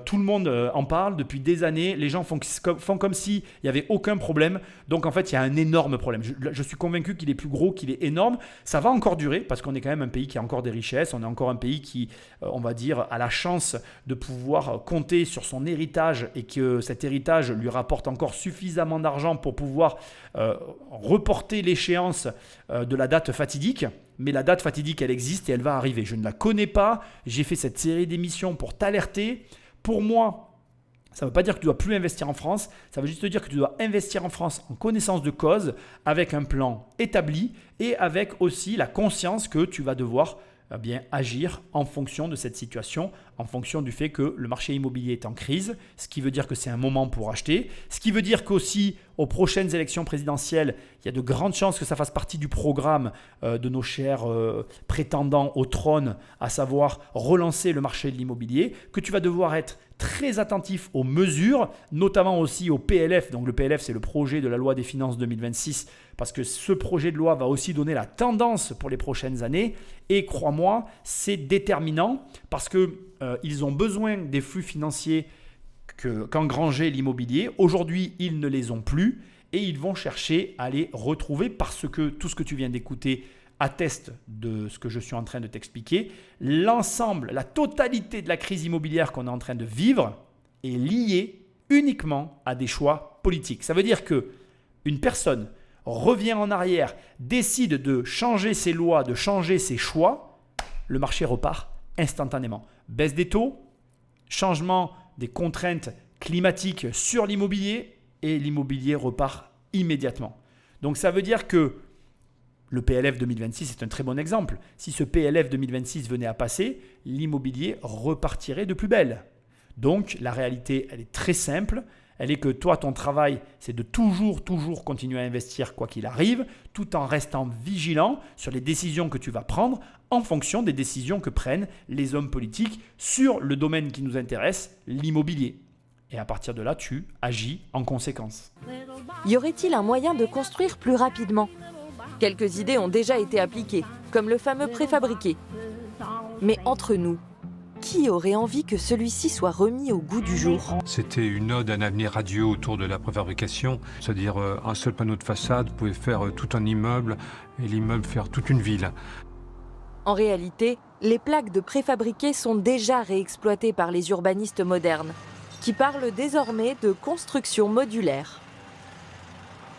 Tout le monde en parle depuis des années. Les gens font comme s'il n'y avait aucun problème. Donc en fait, il y a un énorme problème. Je suis convaincu qu'il est plus gros, qu'il est énorme. Ça va encore durer parce qu'on est quand même un pays qui a encore des richesses. On est encore un pays qui, on va dire, a la chance de pouvoir compter sur son héritage et que cet héritage lui rapporte encore suffisamment d'argent pour pouvoir reporter l'échéance de la date fatidique. Mais la date fatidique, elle existe et elle va arriver. Je ne la connais pas. J'ai fait cette série d'émissions pour t'alerter. Pour moi, ça ne veut pas dire que tu ne dois plus investir en France. Ça veut juste dire que tu dois investir en France en connaissance de cause, avec un plan établi et avec aussi la conscience que tu vas devoir agir en fonction de cette situation, en fonction du fait que le marché immobilier est en crise, ce qui veut dire que c'est un moment pour acheter, ce qui veut dire qu'aussi aux prochaines élections présidentielles, il y a de grandes chances que ça fasse partie du programme de nos chers prétendants au trône, à savoir relancer le marché de l'immobilier, que tu vas devoir être très attentif aux mesures, notamment aussi au PLF. Donc le PLF, c'est le projet de la loi des finances 2026, parce que ce projet de loi va aussi donner la tendance pour les prochaines années. Et crois-moi, c'est déterminant parce qu'ils ont besoin des flux financiers qu'engrangeait l'immobilier. Aujourd'hui, ils ne les ont plus et ils vont chercher à les retrouver parce que tout ce que tu viens d'écouter atteste de ce que je suis en train de t'expliquer. L'ensemble, la totalité de la crise immobilière qu'on est en train de vivre est liée uniquement à des choix politiques. Ça veut dire qu'une personne revient en arrière, décide de changer ses lois, de changer ses choix, le marché repart instantanément. Baisse des taux, changement des contraintes climatiques sur l'immobilier et l'immobilier repart immédiatement. Donc ça veut dire que le PLF 2026 est un très bon exemple. Si ce PLF 2026 venait à passer, l'immobilier repartirait de plus belle. Donc la réalité, elle est très simple. Elle est que toi, ton travail, c'est de toujours continuer à investir quoi qu'il arrive, tout en restant vigilant sur les décisions que tu vas prendre en fonction des décisions que prennent les hommes politiques sur le domaine qui nous intéresse, l'immobilier. Et à partir de là, tu agis en conséquence. Y aurait-il un moyen de construire plus rapidement ? Quelques idées ont déjà été appliquées, comme le fameux préfabriqué. Mais entre nous, qui aurait envie que celui-ci soit remis au goût du jour ? C'était une ode à un avenir radieux autour de la préfabrication, c'est-à-dire un seul panneau de façade pouvait faire tout un immeuble et l'immeuble faire toute une ville. En réalité, les plaques de préfabriqués sont déjà réexploitées par les urbanistes modernes, qui parlent désormais de construction modulaire.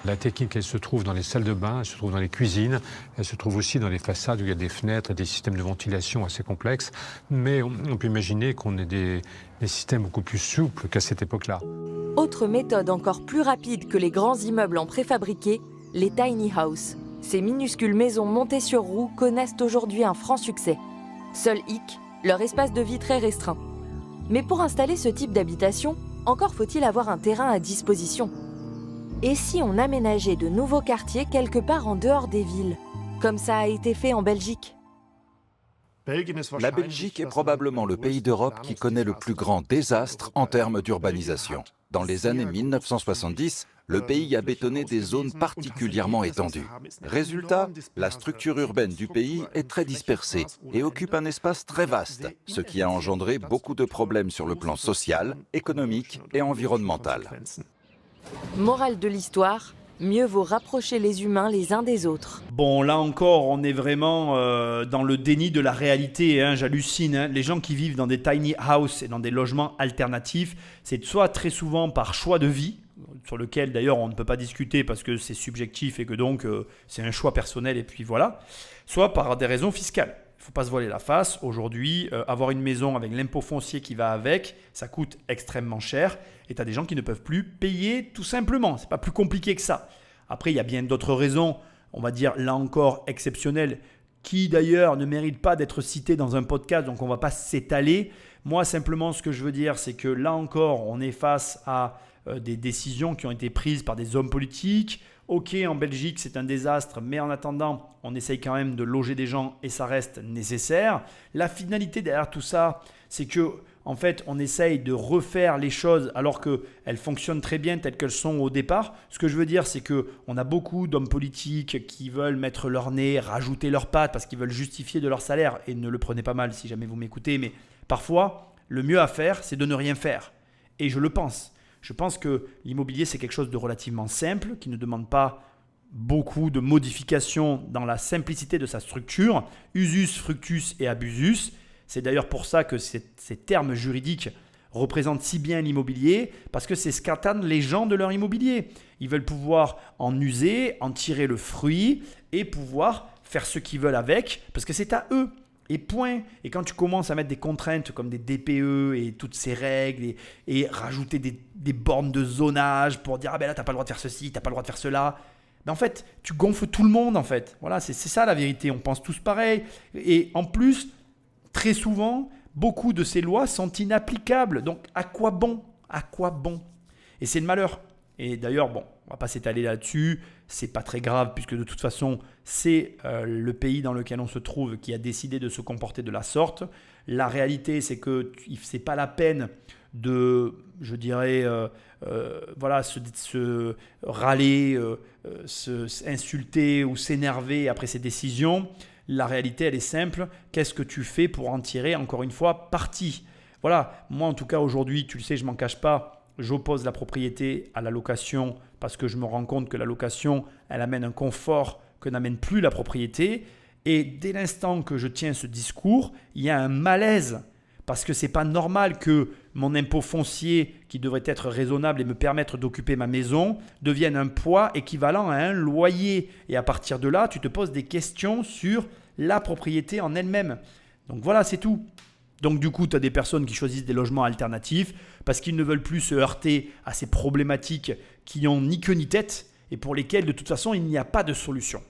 La technique, elle se trouve dans les salles de bain, elle se trouve dans les cuisines, elle se trouve aussi dans les façades où il y a des fenêtres et des systèmes de ventilation assez complexes. Mais on peut imaginer qu'on ait des systèmes beaucoup plus souples qu'à cette époque-là. Autre méthode encore plus rapide que les grands immeubles en préfabriqué, les tiny houses. Ces minuscules maisons montées sur roues connaissent aujourd'hui un franc succès. Seul hic, leur espace de vie très restreint. Mais pour installer ce type d'habitation, encore faut-il avoir un terrain à disposition. Et si on aménageait de nouveaux quartiers quelque part en dehors des villes, comme ça a été fait en Belgique ? La Belgique est probablement le pays d'Europe qui connaît le plus grand désastre en termes d'urbanisation. Dans les années 1970, le pays a bétonné des zones particulièrement étendues. Résultat, la structure urbaine du pays est très dispersée et occupe un espace très vaste, ce qui a engendré beaucoup de problèmes sur le plan social, économique et environnemental. Morale de l'histoire, mieux vaut rapprocher les humains les uns des autres. Bon, là encore, on est vraiment dans le déni de la réalité, hein, j'hallucine. Hein. Les gens qui vivent dans des tiny houses et dans des logements alternatifs, c'est soit très souvent par choix de vie, sur lequel d'ailleurs on ne peut pas discuter parce que c'est subjectif et que donc c'est un choix personnel et puis voilà, soit par des raisons fiscales. Il ne faut pas se voiler la face. Aujourd'hui, avoir une maison avec l'impôt foncier qui va avec, ça coûte extrêmement cher. Et tu as des gens qui ne peuvent plus payer tout simplement. Ce n'est pas plus compliqué que ça. Après, il y a bien d'autres raisons, on va dire là encore exceptionnelles, qui d'ailleurs ne méritent pas d'être citées dans un podcast, donc on ne va pas s'étaler. Moi, simplement, ce que je veux dire, c'est que là encore, on est face à des décisions qui ont été prises par des hommes politiques. Ok, en Belgique, c'est un désastre, mais en attendant, on essaye quand même de loger des gens et ça reste nécessaire. La finalité derrière tout ça, c'est que en fait, on essaye de refaire les choses alors qu'elles fonctionnent très bien telles qu'elles sont au départ. Ce que je veux dire, c'est qu'on a beaucoup d'hommes politiques qui veulent mettre leur nez, rajouter leurs pattes parce qu'ils veulent justifier de leur salaire. Et ne le prenez pas mal si jamais vous m'écoutez, mais parfois, le mieux à faire, c'est de ne rien faire. Et je le pense. Je pense que l'immobilier, c'est quelque chose de relativement simple, qui ne demande pas beaucoup de modifications dans la simplicité de sa structure. Usus, fructus et abusus. C'est d'ailleurs pour ça que ces termes juridiques représentent si bien l'immobilier, parce que c'est ce qu'attendent les gens de leur immobilier. Ils veulent pouvoir en user, en tirer le fruit et pouvoir faire ce qu'ils veulent avec, parce que c'est à eux. Et point. Et quand tu commences à mettre des contraintes comme des DPE et toutes ces règles et rajouter des bornes de zonage pour dire « Ah ben là, tu n'as pas le droit de faire ceci, tu n'as pas le droit de faire cela », ben en fait, tu gonfles tout le monde en fait. Voilà, c'est ça la vérité. On pense tous pareil. Et en plus, très souvent, beaucoup de ces lois sont inapplicables. Donc, à quoi bon ? À quoi bon ? Et c'est le malheur. Et d'ailleurs, bon, on ne va pas s'étaler là-dessus. C'est pas très grave puisque de toute façon, c'est le pays dans lequel on se trouve qui a décidé de se comporter de la sorte. La réalité, c'est que c'est pas la peine de, je dirais, voilà, se râler, insulter ou s'énerver après ces décisions. La réalité, elle est simple. Qu'est-ce que tu fais pour en tirer, encore une fois, parti ? Voilà, moi en tout cas aujourd'hui, tu le sais, je ne m'en cache pas. J'oppose la propriété à la location parce que je me rends compte que la location, elle amène un confort que n'amène plus la propriété. Et dès l'instant que je tiens ce discours, il y a un malaise parce que ce n'est pas normal que mon impôt foncier, qui devrait être raisonnable et me permettre d'occuper ma maison, devienne un poids équivalent à un loyer. Et à partir de là, tu te poses des questions sur la propriété en elle-même. Donc voilà, c'est tout. Donc du coup, tu as des personnes qui choisissent des logements alternatifs parce qu'ils ne veulent plus se heurter à ces problématiques qui n'ont ni queue ni tête et pour lesquelles de toute façon, il n'y a pas de solution.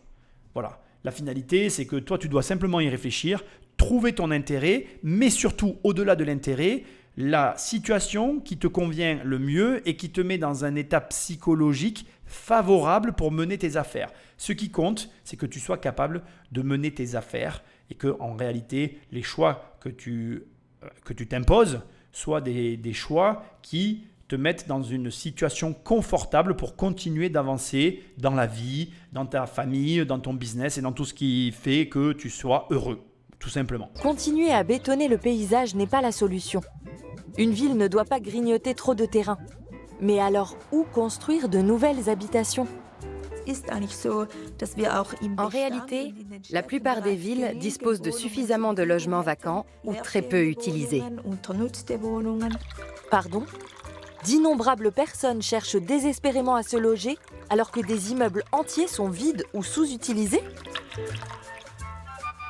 Voilà. La finalité, c'est que toi, tu dois simplement y réfléchir, trouver ton intérêt, mais surtout, au-delà de l'intérêt, la situation qui te convient le mieux et qui te met dans un état psychologique favorable pour mener tes affaires. Ce qui compte, c'est que tu sois capable de mener tes affaires et que en réalité, les choix que tu t'imposes soient des choix qui te mettent dans une situation confortable pour continuer d'avancer dans la vie, dans ta famille, dans ton business et dans tout ce qui fait que tu sois heureux, tout simplement. Continuer à bétonner le paysage n'est pas la solution. Une ville ne doit pas grignoter trop de terrain. Mais alors, où construire de nouvelles habitations ? En réalité, la plupart des villes disposent de suffisamment de logements vacants ou très peu utilisés. Pardon ? D'innombrables personnes cherchent désespérément à se loger alors que des immeubles entiers sont vides ou sous-utilisés ?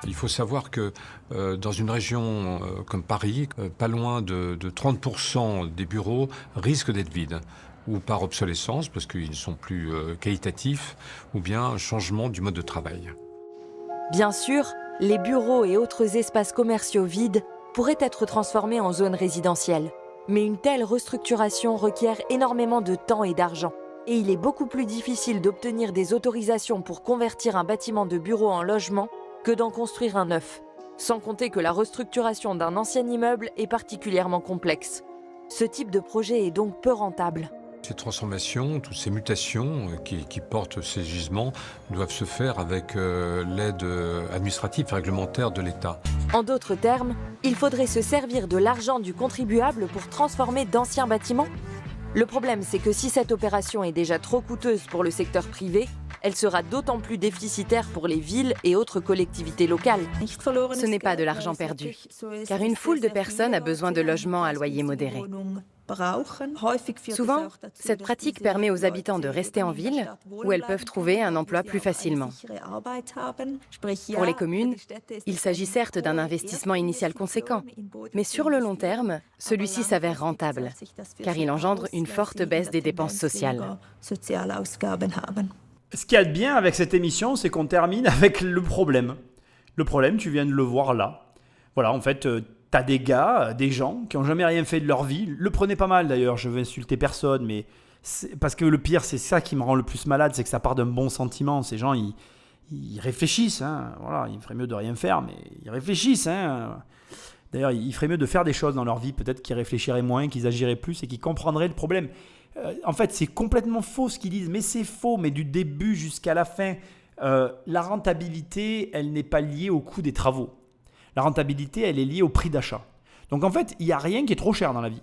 Il faut savoir que dans une région comme Paris, pas loin de 30% des bureaux risquent d'être vides, ou par obsolescence, parce qu'ils ne sont plus qualitatifs, ou bien changement du mode de travail. Bien sûr, les bureaux et autres espaces commerciaux vides pourraient être transformés en zones résidentielles. Mais une telle restructuration requiert énormément de temps et d'argent. Et il est beaucoup plus difficile d'obtenir des autorisations pour convertir un bâtiment de bureau en logement que d'en construire un neuf. Sans compter que la restructuration d'un ancien immeuble est particulièrement complexe. Ce type de projet est donc peu rentable. Ces transformations, toutes ces mutations qui portent ces gisements doivent se faire avec l'aide administrative et réglementaire de l'État. En d'autres termes, il faudrait se servir de l'argent du contribuable pour transformer d'anciens bâtiments. Le problème, c'est que si cette opération est déjà trop coûteuse pour le secteur privé, elle sera d'autant plus déficitaire pour les villes et autres collectivités locales. Ce n'est pas de l'argent perdu, car une foule de personnes a besoin de logements à loyer modéré. Souvent, cette pratique permet aux habitants de rester en ville, où elles peuvent trouver un emploi plus facilement. Pour les communes, il s'agit certes d'un investissement initial conséquent, mais sur le long terme, celui-ci s'avère rentable, car il engendre une forte baisse des dépenses sociales. Ce qu'il y a de bien avec cette émission, c'est qu'on termine avec le problème. Le problème, tu viens de le voir là. Voilà, en fait, t'as des gars, des gens qui n'ont jamais rien fait de leur vie. Le prenez pas mal d'ailleurs, je veux insulter personne, mais parce que le pire, c'est ça qui me rend le plus malade, c'est que ça part d'un bon sentiment. Ces gens, ils réfléchissent. Hein. Voilà, il ferait mieux de rien faire, mais ils réfléchissent. Hein. D'ailleurs, il ferait mieux de faire des choses dans leur vie, peut-être qu'ils réfléchiraient moins, qu'ils agiraient plus et qu'ils comprendraient le problème. En fait, c'est complètement faux ce qu'ils disent, mais c'est faux, mais du début jusqu'à la fin. La rentabilité, elle n'est pas liée au coût des travaux. La rentabilité, elle est liée au prix d'achat. Donc en fait, il n'y a rien qui est trop cher dans la vie.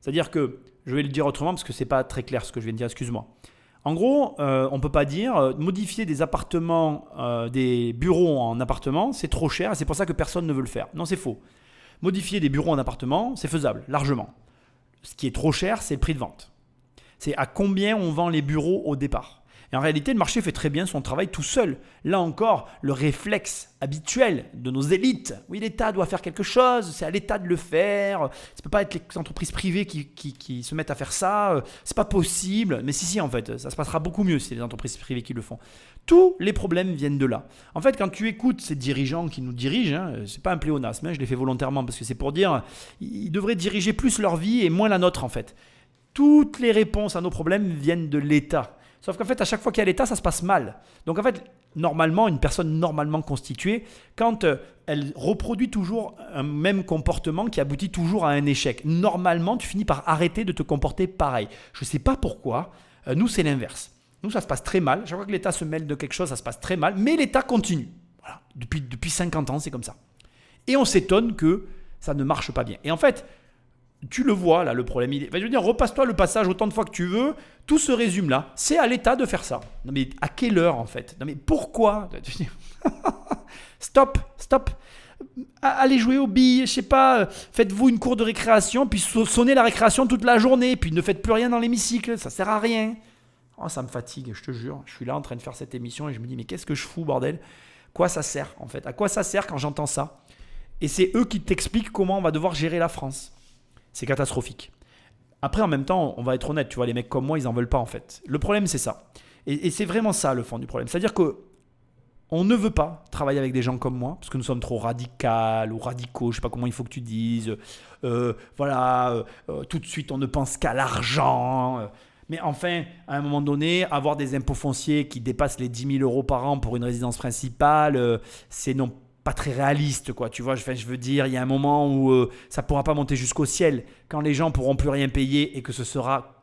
C'est-à-dire que, je vais le dire autrement parce que ce n'est pas très clair ce que je viens de dire, excuse-moi. En gros, on ne peut pas dire modifier des appartements, des bureaux en appartements, c'est trop cher et c'est pour ça que personne ne veut le faire. Non, c'est faux. Modifier des bureaux en appartements, c'est faisable, largement. Ce qui est trop cher, c'est le prix de vente. C'est à combien on vend les bureaux au départ. Et en réalité, le marché fait très bien son travail tout seul. Là encore, le réflexe habituel de nos élites, oui, l'État doit faire quelque chose, c'est à l'État de le faire, ça ne peut pas être les entreprises privées qui se mettent à faire ça, c'est pas possible. Mais si, en fait, ça se passera beaucoup mieux si c'est les entreprises privées qui le font. Tous les problèmes viennent de là. En fait, quand tu écoutes ces dirigeants qui nous dirigent, c'est pas un pléonasme, je l'ai fait volontairement parce que c'est pour dire ils devraient diriger plus leur vie et moins la nôtre en fait. Toutes les réponses à nos problèmes viennent de l'État. Sauf qu'en fait, à chaque fois qu'il y a l'État, ça se passe mal. Donc en fait, normalement, une personne normalement constituée, quand elle reproduit toujours un même comportement qui aboutit toujours à un échec, normalement, tu finis par arrêter de te comporter pareil. Je ne sais pas pourquoi. Nous, c'est l'inverse. Nous, ça se passe très mal. Chaque fois que l'État se mêle de quelque chose, ça se passe très mal. Mais l'État continue. Voilà. Depuis 50 ans, c'est comme ça. Et on s'étonne que ça ne marche pas bien. Et en fait, tu le vois là, le problème. Je veux dire, repasse-toi le passage autant de fois que tu veux. Tout se résume là. C'est à l'État de faire ça. Non mais à quelle heure en fait ? Non mais pourquoi ? Stop. Allez jouer aux billes, je sais pas. Faites-vous une cour de récréation, puis sonnez la récréation toute la journée, puis ne faites plus rien dans l'hémicycle. Ça sert à rien. Oh, ça me fatigue, je te jure. Je suis là en train de faire cette émission et je me dis mais qu'est-ce que je fous, bordel ? Quoi ça sert en fait ? À quoi ça sert quand j'entends ça ? Et c'est eux qui t'expliquent comment on va devoir gérer la France. C'est catastrophique. Après, en même temps, on va être honnête, tu vois, les mecs comme moi, ils n'en veulent pas en fait. Le problème, c'est ça. Et c'est vraiment ça le fond du problème. C'est-à-dire que on ne veut pas travailler avec des gens comme moi, parce que nous sommes trop radicaux ou radicaux, je ne sais pas comment il faut que tu dises. Tout de suite, on ne pense qu'à l'argent. Mais enfin, à un moment donné, avoir des impôts fonciers qui dépassent les 10 000 euros par an pour une résidence principale, c'est non pas très réaliste, quoi. Tu vois, je veux dire, il y a un moment où ça ne pourra pas monter jusqu'au ciel. Quand les gens ne pourront plus rien payer et que ce sera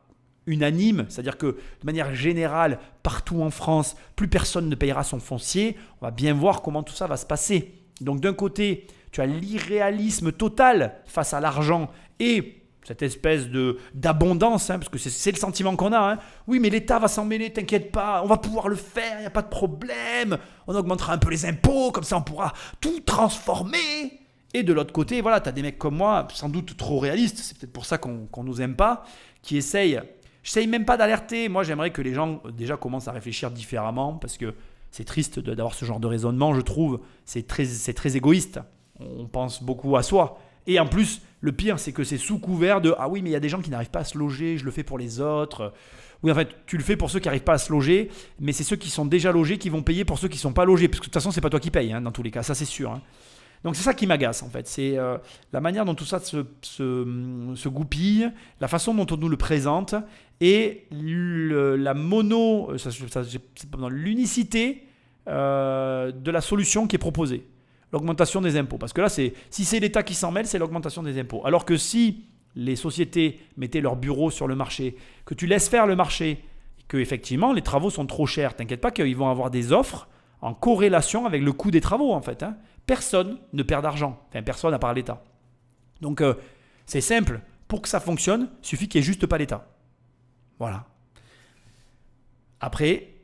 unanime, c'est-à-dire que de manière générale, partout en France, plus personne ne payera son foncier, on va bien voir comment tout ça va se passer. Donc d'un côté, tu as l'irréalisme total face à l'argent et cette espèce d'abondance, parce que c'est le sentiment qu'on a. Oui, mais l'État va s'en mêler, t'inquiète pas, on va pouvoir le faire, il n'y a pas de problème, on augmentera un peu les impôts, comme ça on pourra tout transformer. Et de l'autre côté, voilà, tu as des mecs comme moi, sans doute trop réalistes, c'est peut-être pour ça qu'on nous aime pas, qui essayent. J'essaye même pas d'alerter. Moi, j'aimerais que les gens déjà commencent à réfléchir différemment parce que c'est triste d'avoir ce genre de raisonnement, je trouve. C'est très égoïste. On pense beaucoup à soi. Et en plus, le pire, c'est que c'est sous couvert de « Ah oui, mais il y a des gens qui n'arrivent pas à se loger, je le fais pour les autres. » Oui, en fait, tu le fais pour ceux qui n'arrivent pas à se loger, mais c'est ceux qui sont déjà logés qui vont payer pour ceux qui ne sont pas logés. Parce que de toute façon, ce n'est pas toi qui payes, dans tous les cas, ça c'est sûr. Donc c'est ça qui m'agace en fait, c'est la manière dont tout ça se goupille, la façon dont on nous le présente et l'unicité de la solution qui est proposée, l'augmentation des impôts. Parce que là, si c'est l'État qui s'en mêle, c'est l'augmentation des impôts. Alors que si les sociétés mettaient leurs bureaux sur le marché, que tu laisses faire le marché, que effectivement les travaux sont trop chers, t'inquiète pas qu'ils vont avoir des offres en corrélation avec le coût des travaux en fait. Personne ne perd d'argent, enfin personne à part l'État. Donc c'est simple, pour que ça fonctionne, il suffit qu'il n'y ait juste pas l'État. Voilà. Après,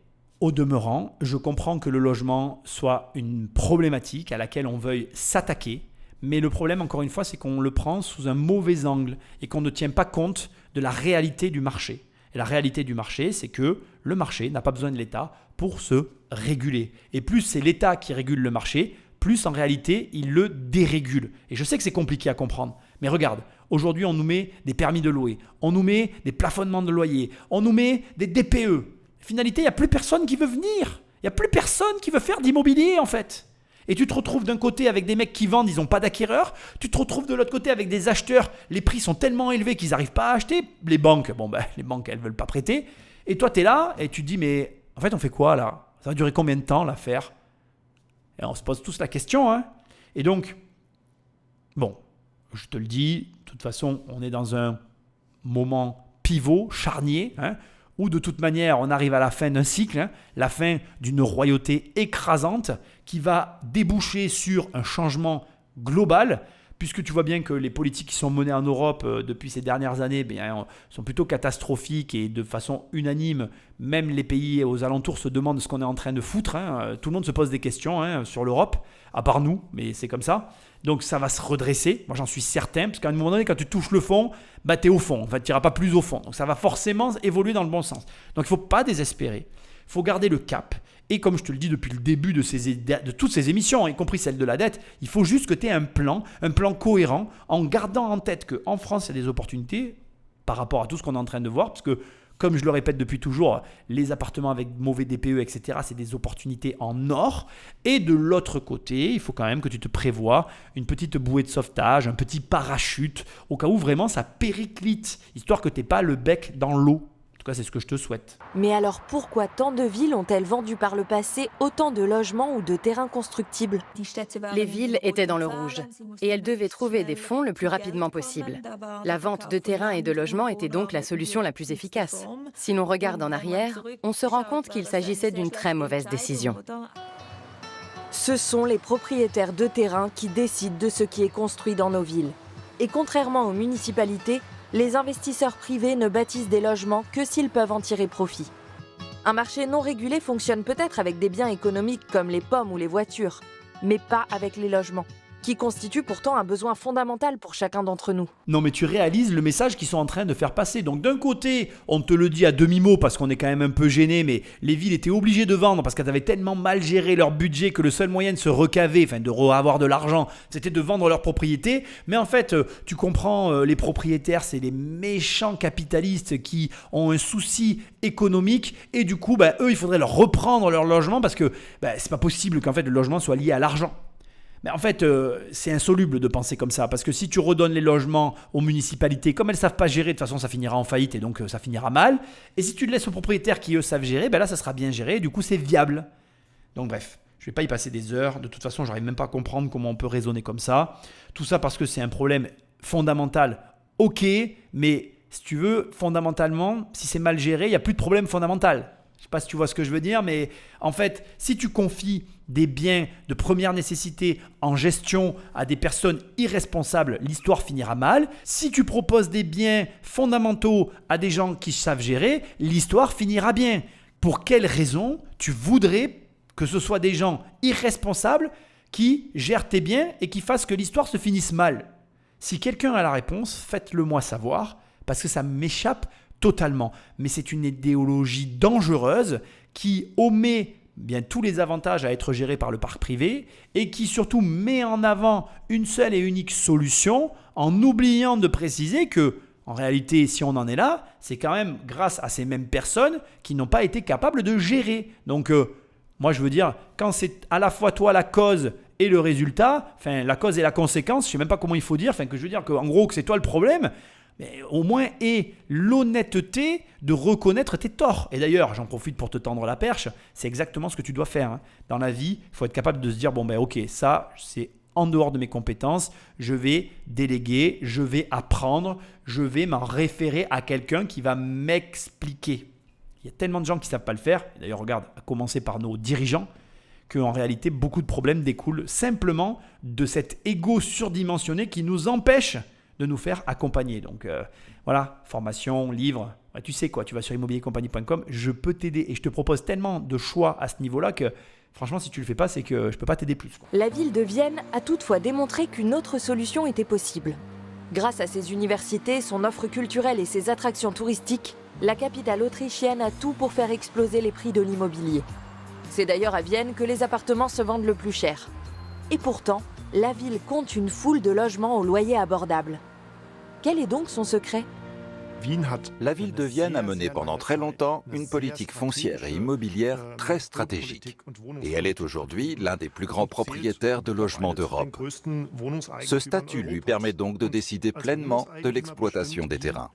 au demeurant, je comprends que le logement soit une problématique à laquelle on veuille s'attaquer, mais le problème encore une fois c'est qu'on le prend sous un mauvais angle et qu'on ne tient pas compte de la réalité du marché. Et la réalité du marché, c'est que le marché n'a pas besoin de l'État pour se réguler. Et plus c'est l'État qui régule le marché, plus en réalité, il le dérégule. Et je sais que c'est compliqué à comprendre. Mais regarde, aujourd'hui, on nous met des permis de louer, on nous met des plafonnements de loyer, on nous met des DPE. Finalité, il n'y a plus personne qui veut venir. Il n'y a plus personne qui veut faire d'immobilier, en fait. Et tu te retrouves d'un côté avec des mecs qui vendent, ils n'ont pas d'acquéreurs. Tu te retrouves de l'autre côté avec des acheteurs. Les prix sont tellement élevés qu'ils n'arrivent pas à acheter. Les banques, les banques, elles ne veulent pas prêter. Et toi, tu es là et tu te dis, mais en fait, on fait quoi là? Ça va durer combien de temps l'affaire? Et on se pose tous la question. Et donc, bon, je te le dis, de toute façon, on est dans un moment pivot, charnier, où de toute manière, on arrive à la fin d'un cycle, la fin d'une royauté écrasante qui va déboucher sur un changement global, puisque tu vois bien que les politiques qui sont menées en Europe depuis ces dernières années sont plutôt catastrophiques et de façon unanime, même les pays aux alentours se demandent ce qu'on est en train de foutre. Tout le monde se pose des questions sur l'Europe, à part nous, mais c'est comme ça. Donc ça va se redresser, moi j'en suis certain, parce qu'à un moment donné, quand tu touches le fond, tu es au fond, en fait, tu n'iras pas plus au fond. Donc ça va forcément évoluer dans le bon sens. Donc il ne faut pas désespérer, il faut garder le cap. Et comme je te le dis depuis le début de toutes ces émissions, y compris celle de la dette, il faut juste que tu aies un plan cohérent, en gardant en tête qu'en France, il y a des opportunités par rapport à tout ce qu'on est en train de voir, parce que comme je le répète depuis toujours, les appartements avec mauvais DPE, etc., c'est des opportunités en or. Et de l'autre côté, il faut quand même que tu te prévois une petite bouée de sauvetage, un petit parachute, au cas où vraiment ça périclite, histoire que tu n'aies pas le bec dans l'eau. En tout cas, c'est ce que je te souhaite. Mais alors pourquoi tant de villes ont-elles vendu par le passé autant de logements ou de terrains constructibles? Les villes étaient dans le rouge et elles devaient trouver des fonds le plus rapidement possible. La vente de terrains et de logements était donc la solution la plus efficace. Si l'on regarde en arrière, on se rend compte qu'il s'agissait d'une très mauvaise décision. Ce sont les propriétaires de terrains qui décident de ce qui est construit dans nos villes. Et contrairement aux municipalités, les investisseurs privés ne bâtissent des logements que s'ils peuvent en tirer profit. Un marché non régulé fonctionne peut-être avec des biens économiques comme les pommes ou les voitures, mais pas avec les logements. qui constitue pourtant un besoin fondamental pour chacun d'entre nous. Non mais tu réalises le message qu'ils sont en train de faire passer. Donc d'un côté, on te le dit à demi-mot parce qu'on est quand même un peu gêné, mais les villes étaient obligées de vendre parce qu'elles avaient tellement mal géré leur budget que le seul moyen de se recaver, enfin de avoir de l'argent, c'était de vendre leurs propriétés. Mais en fait, tu comprends, les propriétaires, c'est les méchants capitalistes qui ont un souci économique et du coup, eux, il faudrait leur reprendre leur logement parce que c'est pas possible qu'en fait le logement soit lié à l'argent. Mais en fait, c'est insoluble de penser comme ça, parce que si tu redonnes les logements aux municipalités, comme elles ne savent pas gérer, de toute façon ça finira en faillite et donc ça finira mal. Et si tu le laisses aux propriétaires qui eux savent gérer, là ça sera bien géré et du coup c'est viable. Donc bref, je ne vais pas y passer des heures, de toute façon j'arrive même pas à comprendre comment on peut raisonner comme ça. Tout ça parce que c'est un problème fondamental, ok, mais si tu veux, fondamentalement, si c'est mal géré, il n'y a plus de problème fondamental. Je ne sais pas si tu vois ce que je veux dire, mais en fait, si tu confies des biens de première nécessité en gestion à des personnes irresponsables, l'histoire finira mal. Si tu proposes des biens fondamentaux à des gens qui savent gérer, l'histoire finira bien. Pour quelle raison tu voudrais que ce soit des gens irresponsables qui gèrent tes biens et qui fassent que l'histoire se finisse mal? Si quelqu'un a la réponse, faites-le moi savoir, parce que ça m'échappe totalement. Mais c'est une idéologie dangereuse qui omet tous les avantages à être gérés par le parc privé et qui surtout met en avant une seule et unique solution en oubliant de préciser que, en réalité, si on en est là, c'est quand même grâce à ces mêmes personnes qui n'ont pas été capables de gérer. Donc, moi je veux dire, quand c'est à la fois toi la cause et le résultat, enfin la cause et la conséquence, je ne sais même pas comment il faut dire, enfin que je veux dire qu'en gros que c'est toi le problème, mais au moins aie l'honnêteté de reconnaître tes torts. Et d'ailleurs, j'en profite pour te tendre la perche, c'est exactement ce que tu dois faire. Dans la vie, il faut être capable de se dire, ok, ça c'est en dehors de mes compétences, je vais déléguer, je vais apprendre, je vais m'en référer à quelqu'un qui va m'expliquer. Il y a tellement de gens qui ne savent pas le faire, d'ailleurs regarde, à commencer par nos dirigeants, qu'en réalité beaucoup de problèmes découlent simplement de cet ego surdimensionné qui nous empêche de nous faire accompagner. Donc voilà, formation, livre, tu sais quoi, tu vas sur immobiliercompagnie.com, je peux t'aider et je te propose tellement de choix à ce niveau-là que franchement si tu le fais pas, c'est que je peux pas t'aider plus. La ville de Vienne a toutefois démontré qu'une autre solution était possible. Grâce à ses universités, son offre culturelle et ses attractions touristiques, la capitale autrichienne a tout pour faire exploser les prix de l'immobilier. C'est d'ailleurs à Vienne que les appartements se vendent le plus cher. Et pourtant, la ville compte une foule de logements au loyer abordable. Quel est donc son secret ? La ville de Vienne a mené pendant très longtemps une politique foncière et immobilière très stratégique. Et elle est aujourd'hui l'un des plus grands propriétaires de logements d'Europe. Ce statut lui permet donc de décider pleinement de l'exploitation des terrains.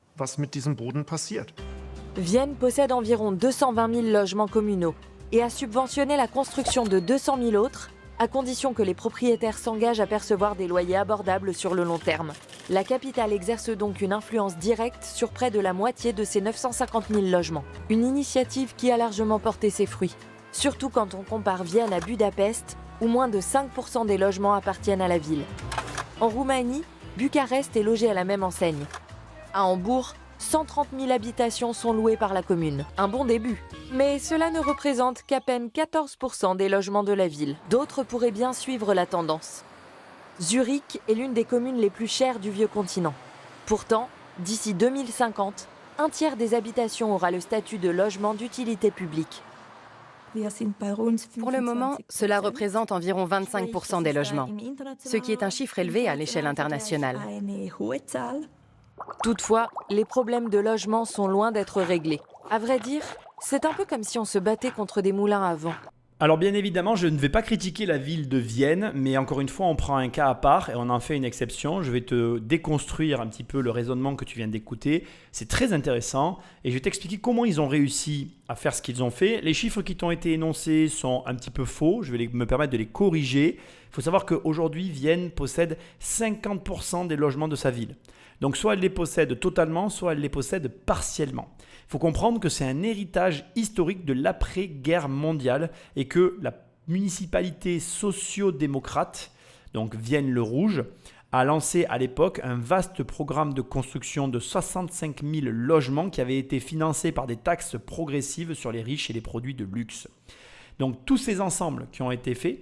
Vienne possède environ 220 000 logements communaux et a subventionné la construction de 200 000 autres, à condition que les propriétaires s'engagent à percevoir des loyers abordables sur le long terme. La capitale exerce donc une influence directe sur près de la moitié de ses 950 000 logements. Une initiative qui a largement porté ses fruits, surtout quand on compare Vienne à Budapest, où moins de 5% des logements appartiennent à la ville. En Roumanie, Bucarest est logé à la même enseigne. À Hambourg, 130 000 habitations sont louées par la commune. Un bon début. Mais cela ne représente qu'à peine 14% des logements de la ville. D'autres pourraient bien suivre la tendance. Zurich est l'une des communes les plus chères du vieux continent. Pourtant, d'ici 2050, un tiers des habitations aura le statut de logement d'utilité publique. Pour le moment, cela représente environ 25% des logements, ce qui est un chiffre élevé à l'échelle internationale. Toutefois, les problèmes de logement sont loin d'être réglés. À vrai dire, c'est un peu comme si on se battait contre des moulins à vent. Alors bien évidemment, je ne vais pas critiquer la ville de Vienne, mais encore une fois, on prend un cas à part et on en fait une exception. Je vais te déconstruire un petit peu le raisonnement que tu viens d'écouter. C'est très intéressant et je vais t'expliquer comment ils ont réussi à faire ce qu'ils ont fait. Les chiffres qui t'ont été énoncés sont un petit peu faux. Je vais me permettre de les corriger. Il faut savoir qu'aujourd'hui, Vienne possède 50% des logements de sa ville. Donc soit elle les possède totalement, soit elle les possède partiellement. Il faut comprendre que c'est un héritage historique de l'après-guerre mondiale et que la municipalité socio-démocrate, donc Vienne-le-Rouge, a lancé à l'époque un vaste programme de construction de 65 000 logements qui avait été financé par des taxes progressives sur les riches et les produits de luxe. Donc tous ces ensembles qui ont été faits,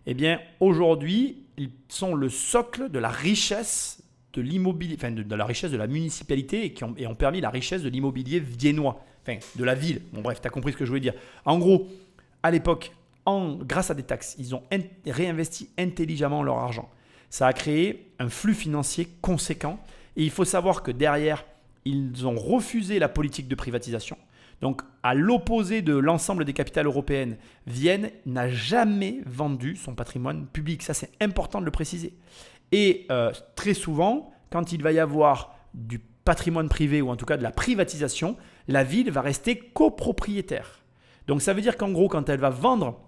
eh bien aujourd'hui, ils sont le socle de la richesse de l'immobilier, enfin de la richesse de la municipalité et ont permis la richesse de l'immobilier viennois, enfin de la ville. Bon bref, tu as compris ce que je voulais dire. En gros, à l'époque, grâce à des taxes, ils ont réinvesti intelligemment leur argent. Ça a créé un flux financier conséquent et il faut savoir que derrière, ils ont refusé la politique de privatisation. Donc, à l'opposé de l'ensemble des capitales européennes, Vienne n'a jamais vendu son patrimoine public. Ça, c'est important de le préciser. Et très souvent, quand il va y avoir du patrimoine privé ou en tout cas de la privatisation, la ville va rester copropriétaire. Donc, ça veut dire qu'en gros, quand elle va vendre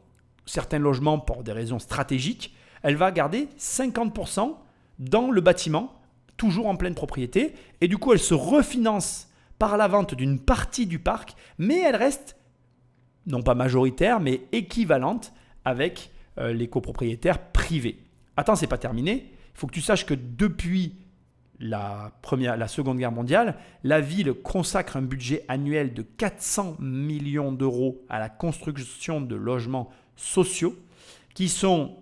certains logements pour des raisons stratégiques, elle va garder 50% dans le bâtiment, toujours en pleine propriété. Et du coup, elle se refinance par la vente d'une partie du parc, mais elle reste, non pas majoritaire, mais équivalente avec les copropriétaires privés. Attends, c'est pas terminé. Il faut que tu saches que depuis la Seconde Guerre mondiale, la ville consacre un budget annuel de 400 millions d'euros à la construction de logements sociaux qui sont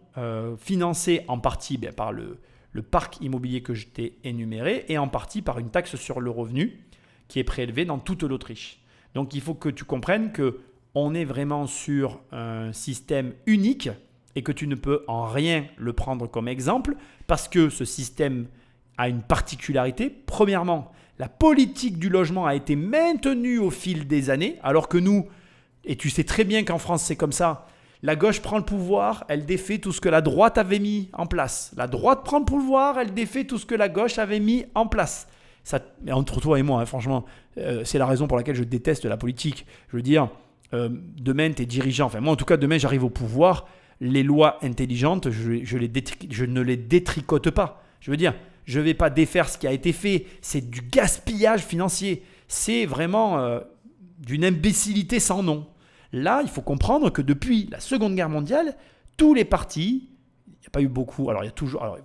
financés en partie par le parc immobilier que je t'ai énuméré et en partie par une taxe sur le revenu qui est prélevée dans toute l'Autriche. Donc il faut que tu comprennes qu'on est vraiment sur un système unique et que tu ne peux en rien le prendre comme exemple parce que ce système a une particularité. Premièrement, la politique du logement a été maintenue au fil des années alors que nous, et tu sais très bien qu'en France c'est comme ça, la gauche prend le pouvoir, elle défait tout ce que la droite avait mis en place. La droite prend le pouvoir, elle défait tout ce que la gauche avait mis en place. Ça, mais entre toi et moi, franchement, c'est la raison pour laquelle je déteste la politique. Je veux dire, demain, tu es dirigeant. Enfin, moi, en tout cas, demain, j'arrive au pouvoir. Les lois intelligentes, je ne les détricote pas. Je veux dire, je ne vais pas défaire ce qui a été fait. C'est du gaspillage financier. C'est vraiment d'une imbécilité sans nom. Là, il faut comprendre que depuis la Seconde Guerre mondiale, tous les partis, il n'y a pas eu beaucoup, alors il y a toujours... Alors,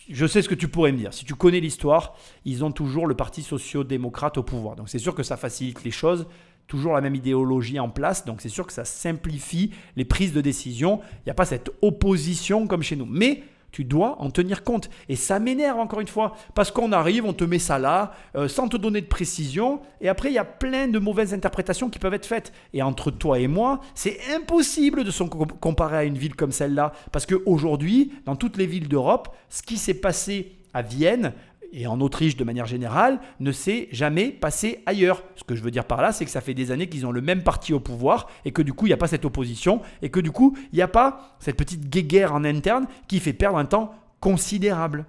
je sais ce que tu pourrais me dire. Si tu connais l'histoire, ils ont toujours le parti socio-démocrate au pouvoir. Donc c'est sûr que ça facilite les choses, toujours la même idéologie en place. Donc c'est sûr que ça simplifie les prises de décision. Il n'y a pas cette opposition comme chez nous. Mais tu dois en tenir compte. Et ça m'énerve encore une fois, parce qu'on arrive, on te met ça là, sans te donner de précision. Et après, il y a plein de mauvaises interprétations qui peuvent être faites. Et entre toi et moi, c'est impossible de se comparer à une ville comme celle-là. Parce qu'aujourd'hui, dans toutes les villes d'Europe, ce qui s'est passé à Vienne et en Autriche de manière générale, ne s'est jamais passé ailleurs. Ce que je veux dire par là, c'est que ça fait des années qu'ils ont le même parti au pouvoir et que du coup, il n'y a pas cette opposition et que du coup, il n'y a pas cette petite guéguerre en interne qui fait perdre un temps considérable.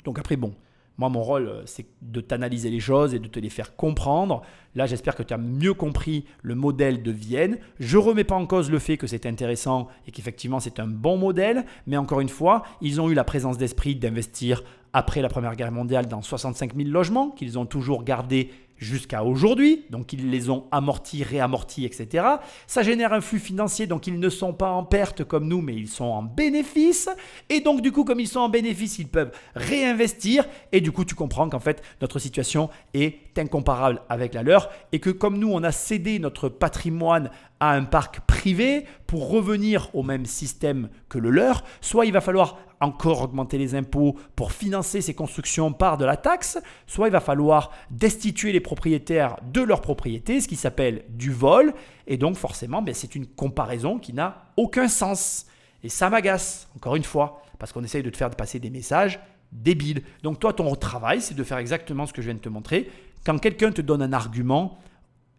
Donc après, bon, moi, mon rôle, c'est de t'analyser les choses et de te les faire comprendre. Là, j'espère que tu as mieux compris le modèle de Vienne. Je ne remets pas en cause le fait que c'est intéressant et qu'effectivement, c'est un bon modèle. Mais encore une fois, ils ont eu la présence d'esprit d'investir après la Première Guerre mondiale dans 65 000 logements qu'ils ont toujours gardés jusqu'à aujourd'hui. Donc, ils les ont amortis, réamortis, etc. Ça génère un flux financier, donc ils ne sont pas en perte comme nous, mais ils sont en bénéfice. Et donc, du coup, comme ils sont en bénéfice, ils peuvent réinvestir. Et du coup, tu comprends qu'en fait, notre situation est incomparable avec la leur. Et que comme nous, on a cédé notre patrimoine à un parc privé pour revenir au même système que le leur, soit il va falloir encore augmenter les impôts pour financer ces constructions par de la taxe, soit il va falloir destituer les propriétaires de leur propriété, ce qui s'appelle du vol. Et donc forcément, c'est une comparaison qui n'a aucun sens. Et ça m'agace, encore une fois, parce qu'on essaye de te faire passer des messages débiles. Donc toi, ton travail, c'est de faire exactement ce que je viens de te montrer. Quand quelqu'un te donne un argument,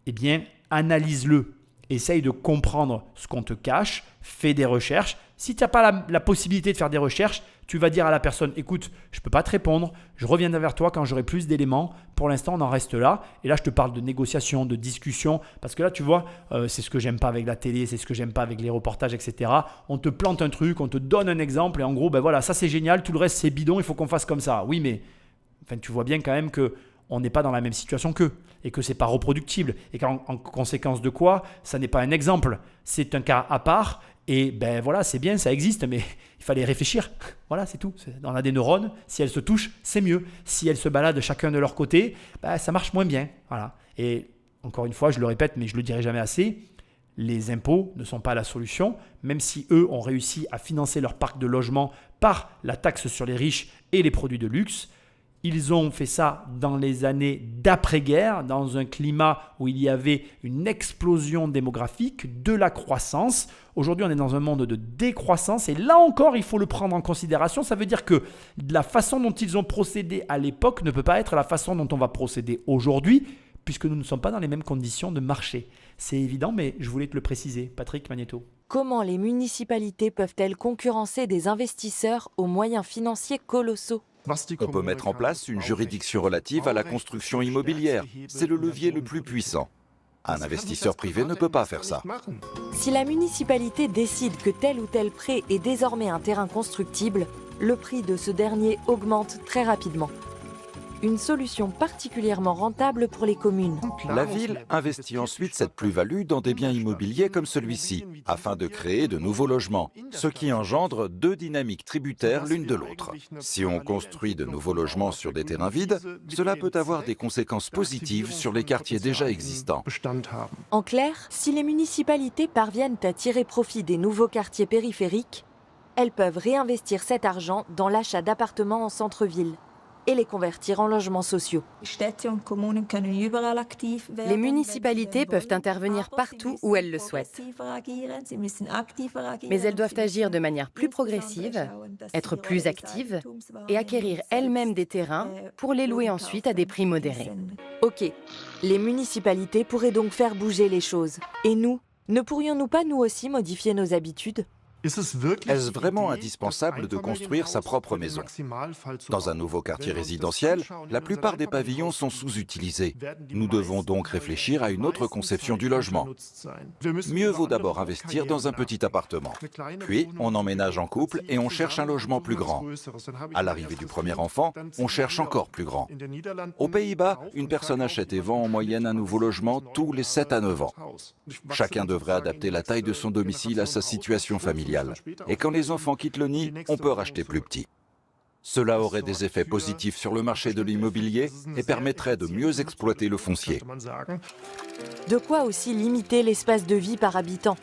eh bien, analyse-le. Essaye de comprendre ce qu'on te cache, fais des recherches. Si tu n'as pas la possibilité de faire des recherches, tu vas dire à la personne, écoute, je ne peux pas te répondre, je reviendrai vers toi quand j'aurai plus d'éléments. Pour l'instant, on en reste là. Et là, je te parle de négociation, de discussion. Parce que là, tu vois, c'est ce que j'aime pas avec la télé, c'est ce que j'aime pas avec les reportages, etc. On te plante un truc, on te donne un exemple et en gros, voilà, ça c'est génial, tout le reste c'est bidon, il faut qu'on fasse comme ça. Oui, mais tu vois bien quand même que on n'est pas dans la même situation qu'eux et que ce n'est pas reproductible et qu'en conséquence de quoi, ça n'est pas un exemple. C'est un cas à part et voilà, c'est bien, ça existe, mais il fallait réfléchir. Voilà, c'est tout. On a des neurones, si elles se touchent, c'est mieux. Si elles se baladent chacun de leur côté, ça marche moins bien. Voilà. Et encore une fois, je le répète, mais je ne le dirai jamais assez, Les impôts ne sont pas la solution, même si eux ont réussi à financer leur parc de logements par la taxe sur les riches et les produits de luxe. Ils ont fait ça dans les années d'après-guerre, dans un climat où il y avait une explosion démographique, de la croissance. Aujourd'hui, on est dans un monde de décroissance et là encore, il faut le prendre en considération. Ça veut dire que la façon dont ils ont procédé à l'époque ne peut pas être la façon dont on va procéder aujourd'hui, puisque nous ne sommes pas dans les mêmes conditions de marché. C'est évident, mais je voulais te le préciser. Patrick Magnéto. Comment les municipalités peuvent-elles concurrencer des investisseurs aux moyens financiers colossaux ? On peut mettre en place une juridiction relative à la construction immobilière. C'est le levier le plus puissant. Un investisseur privé ne peut pas faire ça. Si la municipalité décide que tel ou tel prêt est désormais un terrain constructible, le prix de ce dernier augmente très rapidement. Une solution particulièrement rentable pour les communes. La ville investit ensuite cette plus-value dans des biens immobiliers comme celui-ci, afin de créer de nouveaux logements, ce qui engendre deux dynamiques tributaires l'une de l'autre. Si on construit de nouveaux logements sur des terrains vides, cela peut avoir des conséquences positives sur les quartiers déjà existants. En clair, si les municipalités parviennent à tirer profit des nouveaux quartiers périphériques, elles peuvent réinvestir cet argent dans l'achat d'appartements en centre-ville et les convertir en logements sociaux. Les municipalités peuvent intervenir partout où elles le souhaitent. Mais elles doivent agir de manière plus progressive, être plus actives et acquérir elles-mêmes des terrains pour les louer ensuite à des prix modérés. Ok, les municipalités pourraient donc faire bouger les choses. Et nous, ne pourrions-nous pas nous aussi modifier nos habitudes ? Est-ce vraiment indispensable de construire sa propre maison? Dans un nouveau quartier résidentiel, la plupart des pavillons sont sous-utilisés. Nous devons donc réfléchir à une autre conception du logement. Mieux vaut d'abord investir dans un petit appartement. Puis, on emménage en couple et on cherche un logement plus grand. À l'arrivée du premier enfant, on cherche encore plus grand. Aux Pays-Bas, une personne achète et vend en moyenne un nouveau logement tous les 7 à 9 ans. Chacun devrait adapter la taille de son domicile à sa situation familiale. Et quand les enfants quittent le nid, on peut racheter plus petit. Cela aurait des effets positifs sur le marché de l'immobilier et permettrait de mieux exploiter le foncier. De quoi aussi limiter l'espace de vie par habitant.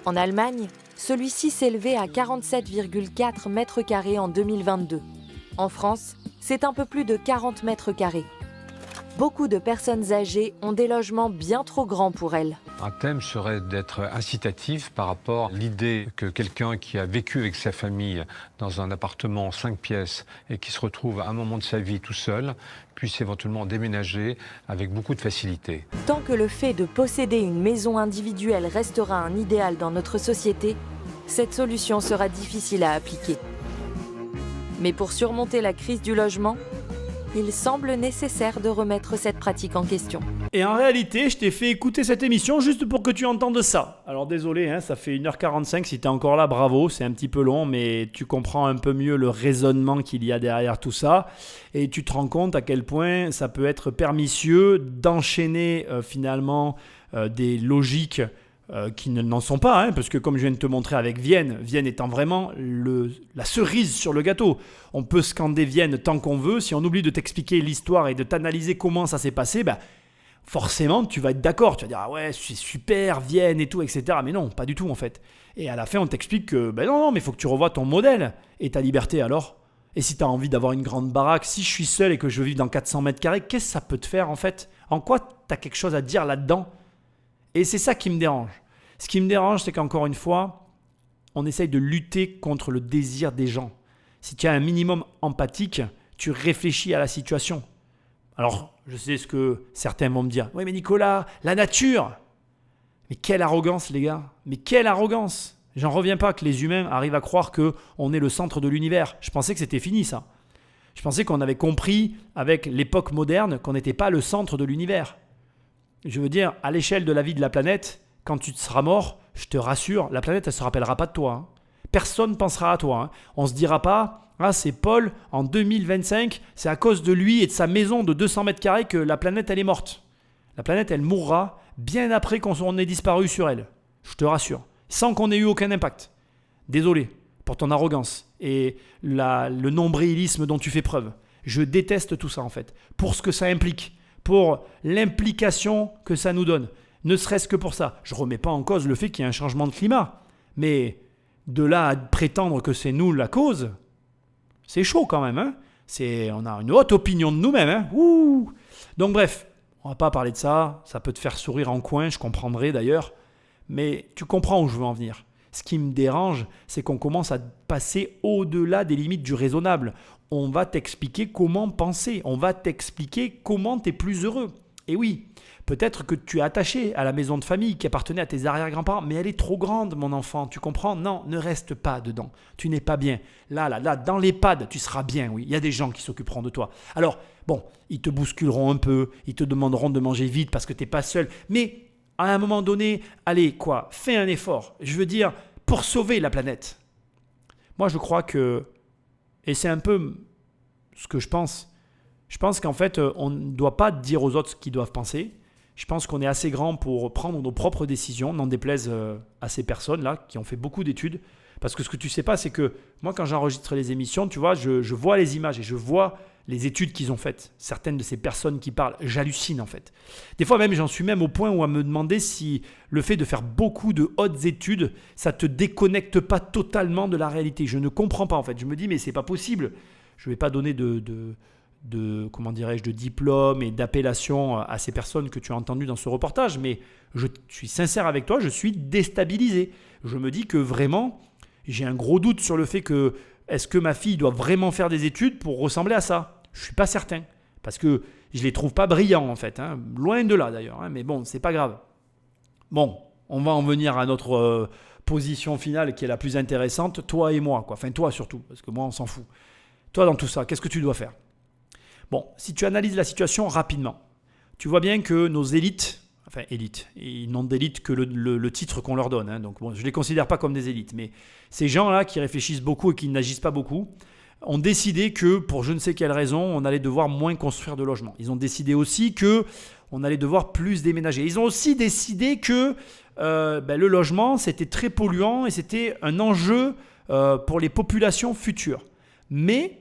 En Allemagne, celui-ci s'élevait à 47,4 mètres carrés en 2022. En France, c'est un peu plus de 40 mètres carrés. Beaucoup de personnes âgées ont des logements bien trop grands pour elles. Un thème serait d'être incitatif par rapport à l'idée que quelqu'un qui a vécu avec sa famille dans un appartement 5 pièces et qui se retrouve à un moment de sa vie tout seul, puisse éventuellement déménager avec beaucoup de facilité. Tant que le fait de posséder une maison individuelle restera un idéal dans notre société, cette solution sera difficile à appliquer. Mais pour surmonter la crise du logement, il semble nécessaire de remettre cette pratique en question. Et en réalité, je t'ai fait écouter cette émission juste pour que tu entendes ça. Alors désolé, hein, ça fait 1h45, si t'es encore là, bravo, c'est un petit peu long, mais tu comprends un peu mieux le raisonnement qu'il y a derrière tout ça. Et tu te rends compte à quel point ça peut être pernicieux d'enchaîner finalement des logiques qui n'en sont pas, hein, parce que comme je viens de te montrer avec Vienne étant vraiment la cerise sur le gâteau. On peut scander Vienne tant qu'on veut, si on oublie de t'expliquer l'histoire et de t'analyser comment ça s'est passé, forcément tu vas être d'accord, tu vas dire ah ouais c'est super Vienne et tout, etc. Mais non, pas du tout en fait. Et à la fin on t'explique que non, mais il faut que tu revoies ton modèle et ta liberté alors. Et si tu as envie d'avoir une grande baraque, si je suis seul et que je veux vivre dans 400 mètres carrés, qu'est-ce que ça peut te faire en fait? En quoi tu as quelque chose à dire là-dedans? Et c'est ça qui me dérange. Ce qui me dérange, c'est qu'encore une fois, on essaye de lutter contre le désir des gens. Si tu es un minimum empathique, tu réfléchis à la situation. Alors, je sais ce que certains vont me dire. Oui, mais Nicolas, la nature! Mais quelle arrogance, les gars! Mais quelle arrogance! J'en reviens pas que les humains arrivent à croire qu'on est le centre de l'univers. Je pensais que c'était fini, ça. Je pensais qu'on avait compris, avec l'époque moderne, qu'on n'était pas le centre de l'univers. Je veux dire, à l'échelle de la vie de la planète, quand tu seras mort, je te rassure, la planète, elle ne se rappellera pas de toi. Hein. Personne ne pensera à toi. Hein. On ne se dira pas, c'est Paul, en 2025, c'est à cause de lui et de sa maison de 200 mètres carrés que la planète, elle est morte. La planète, elle mourra bien après qu'on ait disparu sur elle. Je te rassure. Sans qu'on ait eu aucun impact. Désolé pour ton arrogance et le nombrilisme dont tu fais preuve. Je déteste tout ça, en fait. Pour ce que ça implique. Pour l'implication que ça nous donne. Ne serait-ce que pour ça. Je ne remets pas en cause le fait qu'il y ait un changement de climat. Mais de là à prétendre que c'est nous la cause, c'est chaud quand même. Hein. On a une haute opinion de nous-mêmes. Hein. Ouh. Donc bref, on ne va pas parler de ça. Ça peut te faire sourire en coin, je comprendrai d'ailleurs. Mais tu comprends où je veux en venir. Ce qui me dérange, c'est qu'on commence à passer au-delà des limites du raisonnable. On va t'expliquer comment penser. On va t'expliquer comment tu es plus heureux. Et oui, peut-être que tu es attaché à la maison de famille qui appartenait à tes arrière-grands-parents, mais elle est trop grande, mon enfant. Tu comprends ? Non, ne reste pas dedans. Tu n'es pas bien. Là, dans l'EHPAD, tu seras bien, oui. Il y a des gens qui s'occuperont de toi. Alors, bon, ils te bousculeront un peu. Ils te demanderont de manger vite parce que tu n'es pas seul. Mais à un moment donné, allez, fais un effort. Je veux dire, pour sauver la planète. Moi, je crois que, et c'est un peu ce que je pense qu'en fait, on ne doit pas dire aux autres ce qu'ils doivent penser. Je pense qu'on est assez grand pour prendre nos propres décisions, n'en déplaise à ces personnes-là qui ont fait beaucoup d'études. Parce que ce que tu ne sais pas, c'est que moi, quand j'enregistre les émissions, tu vois, je vois les images et je vois les études qu'ils ont faites. Certaines de ces personnes qui parlent, j'hallucine en fait. Des fois même, j'en suis même au point où à me demander si le fait de faire beaucoup de hautes études, ça ne te déconnecte pas totalement de la réalité. Je ne comprends pas en fait. Je me dis, mais c'est pas possible. Je ne vais pas donner de diplôme et d'appellation à ces personnes que tu as entendues dans ce reportage, mais je suis sincère avec toi, je suis déstabilisé. Je me dis que vraiment, j'ai un gros doute sur le fait que est-ce que ma fille doit vraiment faire des études pour ressembler à ça ? Je ne suis pas certain, parce que je ne les trouve pas brillants en fait, hein. Loin de là d'ailleurs, hein. Mais bon, c'est pas grave. Bon, on va en venir à notre position finale qui est la plus intéressante, toi et moi, quoi. Enfin toi surtout, parce que moi on s'en fout. Toi dans tout ça, qu'est-ce que tu dois faire ? Bon, si tu analyses la situation rapidement, tu vois bien que nos élites, ils n'ont d'élite que le titre qu'on leur donne. Hein, donc bon, je ne les considère pas comme des élites, mais ces gens-là qui réfléchissent beaucoup et qui n'agissent pas beaucoup, ont décidé que, pour je ne sais quelle raison, on allait devoir moins construire de logements. Ils ont décidé aussi qu'on allait devoir plus déménager. Ils ont aussi décidé que le logement, c'était très polluant et c'était un enjeu pour les populations futures. Mais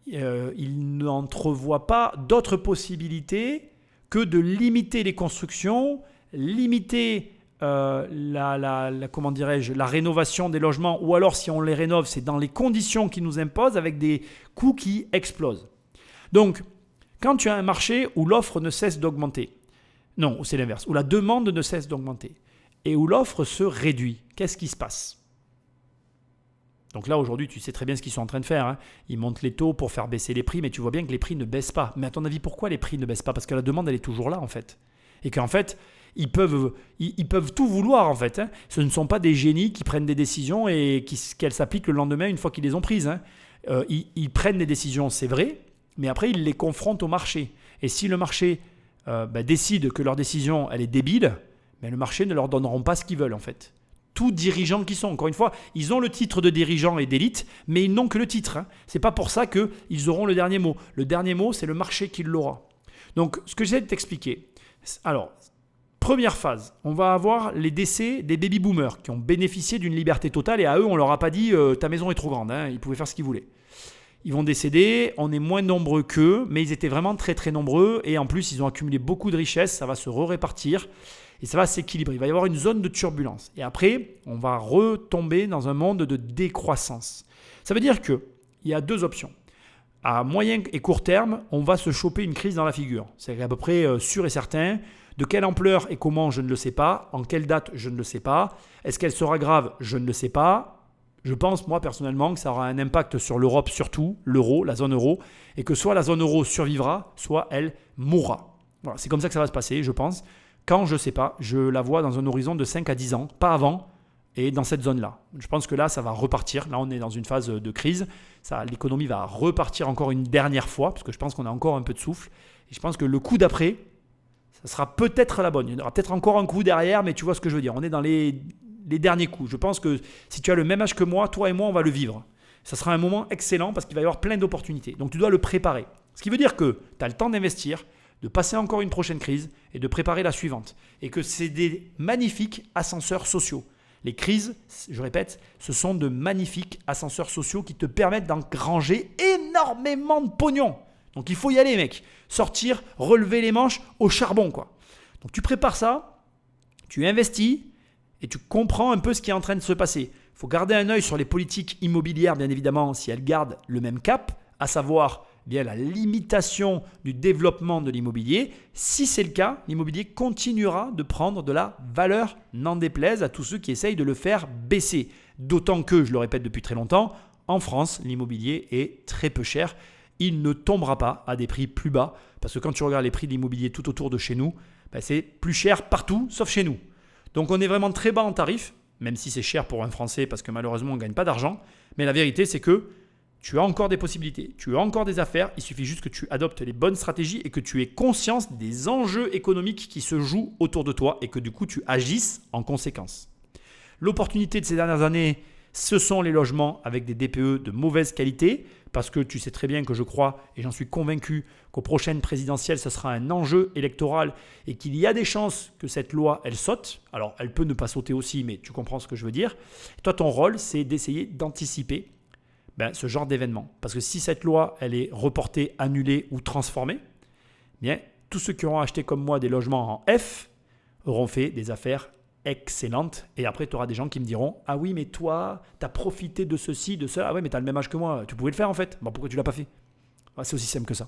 ils n'entrevoient pas d'autres possibilités que de limiter les constructions, limiter la rénovation des logements, ou alors si on les rénove, c'est dans les conditions qu'ils nous imposent avec des coûts qui explosent. Donc, quand tu as un marché où l'offre ne cesse d'augmenter, non, c'est l'inverse, où la demande ne cesse d'augmenter et où l'offre se réduit, qu'est-ce qui se passe ? Donc là, aujourd'hui, tu sais très bien ce qu'ils sont en train de faire. Hein. Ils montent les taux pour faire baisser les prix, mais tu vois bien que les prix ne baissent pas. Mais à ton avis, pourquoi les prix ne baissent pas ? Parce que la demande, elle est toujours là, en fait. Et qu'en fait, ils peuvent tout vouloir, en fait. Hein. Ce ne sont pas des génies qui prennent des décisions et qu'elles s'appliquent le lendemain une fois qu'ils les ont prises. Hein. Ils prennent des décisions, c'est vrai, mais après, ils les confrontent au marché. Et si le marché décide que leur décision, elle est débile, le marché ne leur donneront pas ce qu'ils veulent, en fait. Tous dirigeants qui sont, encore une fois, ils ont le titre de dirigeant et d'élite, mais ils n'ont que le titre. Hein. Ce n'est pas pour ça qu'ils auront le dernier mot. Le dernier mot, c'est le marché qui l'aura. Donc, ce que j'essaie de t'expliquer. Alors, première phase, on va avoir les décès des baby-boomers qui ont bénéficié d'une liberté totale et à eux, on ne leur a pas dit « ta maison est trop grande hein. ». Ils pouvaient faire ce qu'ils voulaient. Ils vont décéder, on est moins nombreux qu'eux, mais ils étaient vraiment très très nombreux et en plus, ils ont accumulé beaucoup de richesses, ça va se répartir. Et ça va s'équilibrer. Il va y avoir une zone de turbulence. Et après, on va retomber dans un monde de décroissance. Ça veut dire qu'il y a deux options. À moyen et court terme, on va se choper une crise dans la figure. C'est à peu près sûr et certain. De quelle ampleur et comment, je ne le sais pas. En quelle date, je ne le sais pas. Est-ce qu'elle sera grave ? Je ne le sais pas. Je pense, moi, personnellement, que ça aura un impact sur l'Europe, surtout l'euro, la zone euro, et que soit la zone euro survivra, soit elle mourra. Voilà, c'est comme ça que ça va se passer, je pense. Quand, je ne sais pas, je la vois dans un horizon de 5 à 10 ans, pas avant, et dans cette zone-là. Je pense que là, ça va repartir. Là, on est dans une phase de crise. L'économie va repartir encore une dernière fois, parce que je pense qu'on a encore un peu de souffle. Et je pense que le coup d'après, ça sera peut-être la bonne. Il y aura peut-être encore un coup derrière, mais tu vois ce que je veux dire. On est dans les derniers coups. Je pense que si tu as le même âge que moi, toi et moi, on va le vivre. Ça sera un moment excellent parce qu'il va y avoir plein d'opportunités. Donc, tu dois le préparer. Ce qui veut dire que tu as le temps d'investir, de passer encore une prochaine crise et de préparer la suivante. Et que c'est des magnifiques ascenseurs sociaux. Les crises, je répète, ce sont de magnifiques ascenseurs sociaux qui te permettent d'engranger énormément de pognon. Donc il faut y aller, mec. Sortir, relever les manches au charbon, quoi. Donc tu prépares ça tu investis et tu comprends un peu ce qui est en train de se passer. Il faut garder un œil sur les politiques immobilières, bien évidemment, si elles gardent le même cap, à savoir bien la limitation du développement de l'immobilier. Si c'est le cas, l'immobilier continuera de prendre de la valeur, n'en déplaise à tous ceux qui essayent de le faire baisser. D'autant que, je le répète depuis très longtemps, en France, l'immobilier est très peu cher. Il ne tombera pas à des prix plus bas parce que quand tu regardes les prix de l'immobilier tout autour de chez nous, c'est plus cher partout sauf chez nous. Donc on est vraiment très bas en tarif, même si c'est cher pour un Français parce que malheureusement on ne gagne pas d'argent. Mais la vérité c'est que tu as encore des possibilités, tu as encore des affaires, il suffit juste que tu adoptes les bonnes stratégies et que tu aies conscience des enjeux économiques qui se jouent autour de toi et que du coup tu agisses en conséquence. L'opportunité de ces dernières années, ce sont les logements avec des DPE de mauvaise qualité parce que tu sais très bien que je crois et j'en suis convaincu qu'aux prochaines présidentielles, ce sera un enjeu électoral et qu'il y a des chances que cette loi, elle saute. Alors, elle peut ne pas sauter aussi, mais tu comprends ce que je veux dire. Et toi, ton rôle, c'est d'essayer d'anticiper ce genre d'événement. Parce que si cette loi, elle est reportée, annulée ou transformée, bien, tous ceux qui auront acheté comme moi des logements en F auront fait des affaires excellentes. Et après, tu auras des gens qui me diront « Ah oui, mais toi, tu as profité de ceci, de cela. Ah oui, mais tu as le même âge que moi. Tu pouvais le faire en fait. Bon, pourquoi tu ne l'as pas fait ?» C'est aussi simple que ça.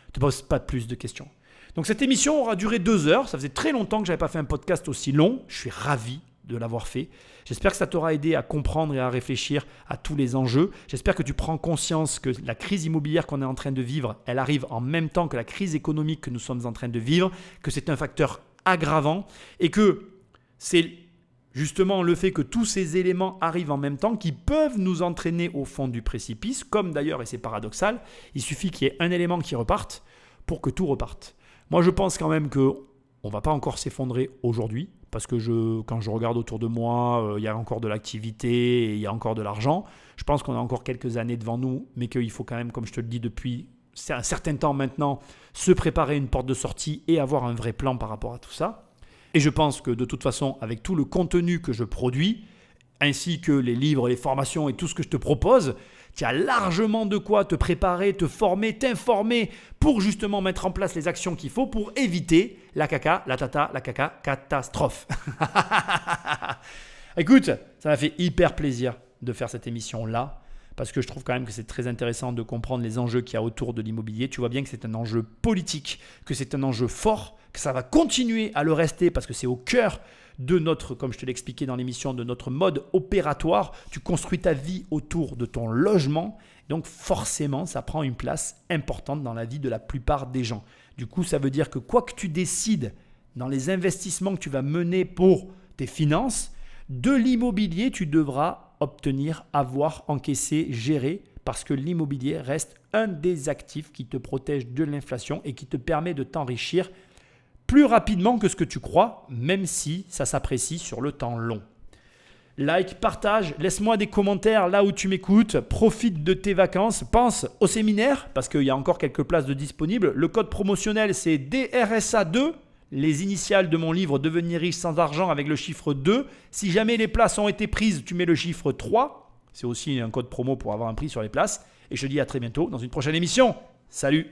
Ne te pose pas plus de questions. Donc cette émission aura duré 2 heures. Ça faisait très longtemps que je n'avais pas fait un podcast aussi long. Je suis ravi de l'avoir fait. J'espère que ça t'aura aidé à comprendre et à réfléchir à tous les enjeux. J'espère que tu prends conscience que la crise immobilière qu'on est en train de vivre, elle arrive en même temps que la crise économique que nous sommes en train de vivre, que c'est un facteur aggravant et que c'est justement le fait que tous ces éléments arrivent en même temps qui peuvent nous entraîner au fond du précipice, comme d'ailleurs, et c'est paradoxal, il suffit qu'il y ait un élément qui reparte pour que tout reparte. Moi, je pense quand même qu'on ne va pas encore s'effondrer aujourd'hui, parce que quand je regarde autour de moi, il y a encore de l'activité et il y a encore de l'argent. Je pense qu'on a encore quelques années devant nous, mais qu'il faut quand même, comme je te le dis depuis un certain temps maintenant, se préparer une porte de sortie et avoir un vrai plan par rapport à tout ça. Et je pense que de toute façon, avec tout le contenu que je produis, ainsi que les livres, les formations et tout ce que je te propose, tu as largement de quoi te préparer, te former, t'informer pour justement mettre en place les actions qu'il faut pour éviter la caca, la tata, la caca, catastrophe. Écoute, ça m'a fait hyper plaisir de faire cette émission-là parce que je trouve quand même que c'est très intéressant de comprendre les enjeux qu'il y a autour de l'immobilier. Tu vois bien que c'est un enjeu politique, que c'est un enjeu fort, que ça va continuer à le rester parce que c'est au cœur de notre, comme je te l'ai expliqué dans l'émission, de notre mode opératoire. Tu construis ta vie autour de ton logement. Donc forcément, ça prend une place importante dans la vie de la plupart des gens. Du coup, ça veut dire que quoi que tu décides dans les investissements que tu vas mener pour tes finances, de l'immobilier, tu devras obtenir, avoir, encaisser, gérer parce que l'immobilier reste un des actifs qui te protège de l'inflation et qui te permet de t'enrichir plus rapidement que ce que tu crois, même si ça s'apprécie sur le temps long. Like, partage, laisse-moi des commentaires là où tu m'écoutes, profite de tes vacances, pense au séminaire parce qu'il y a encore quelques places de disponibles. Le code promotionnel c'est DRSA2, les initiales de mon livre Devenir riche sans argent avec le chiffre 2. Si jamais les places ont été prises, tu mets le chiffre 3. C'est aussi un code promo pour avoir un prix sur les places. Et je te dis à très bientôt dans une prochaine émission. Salut!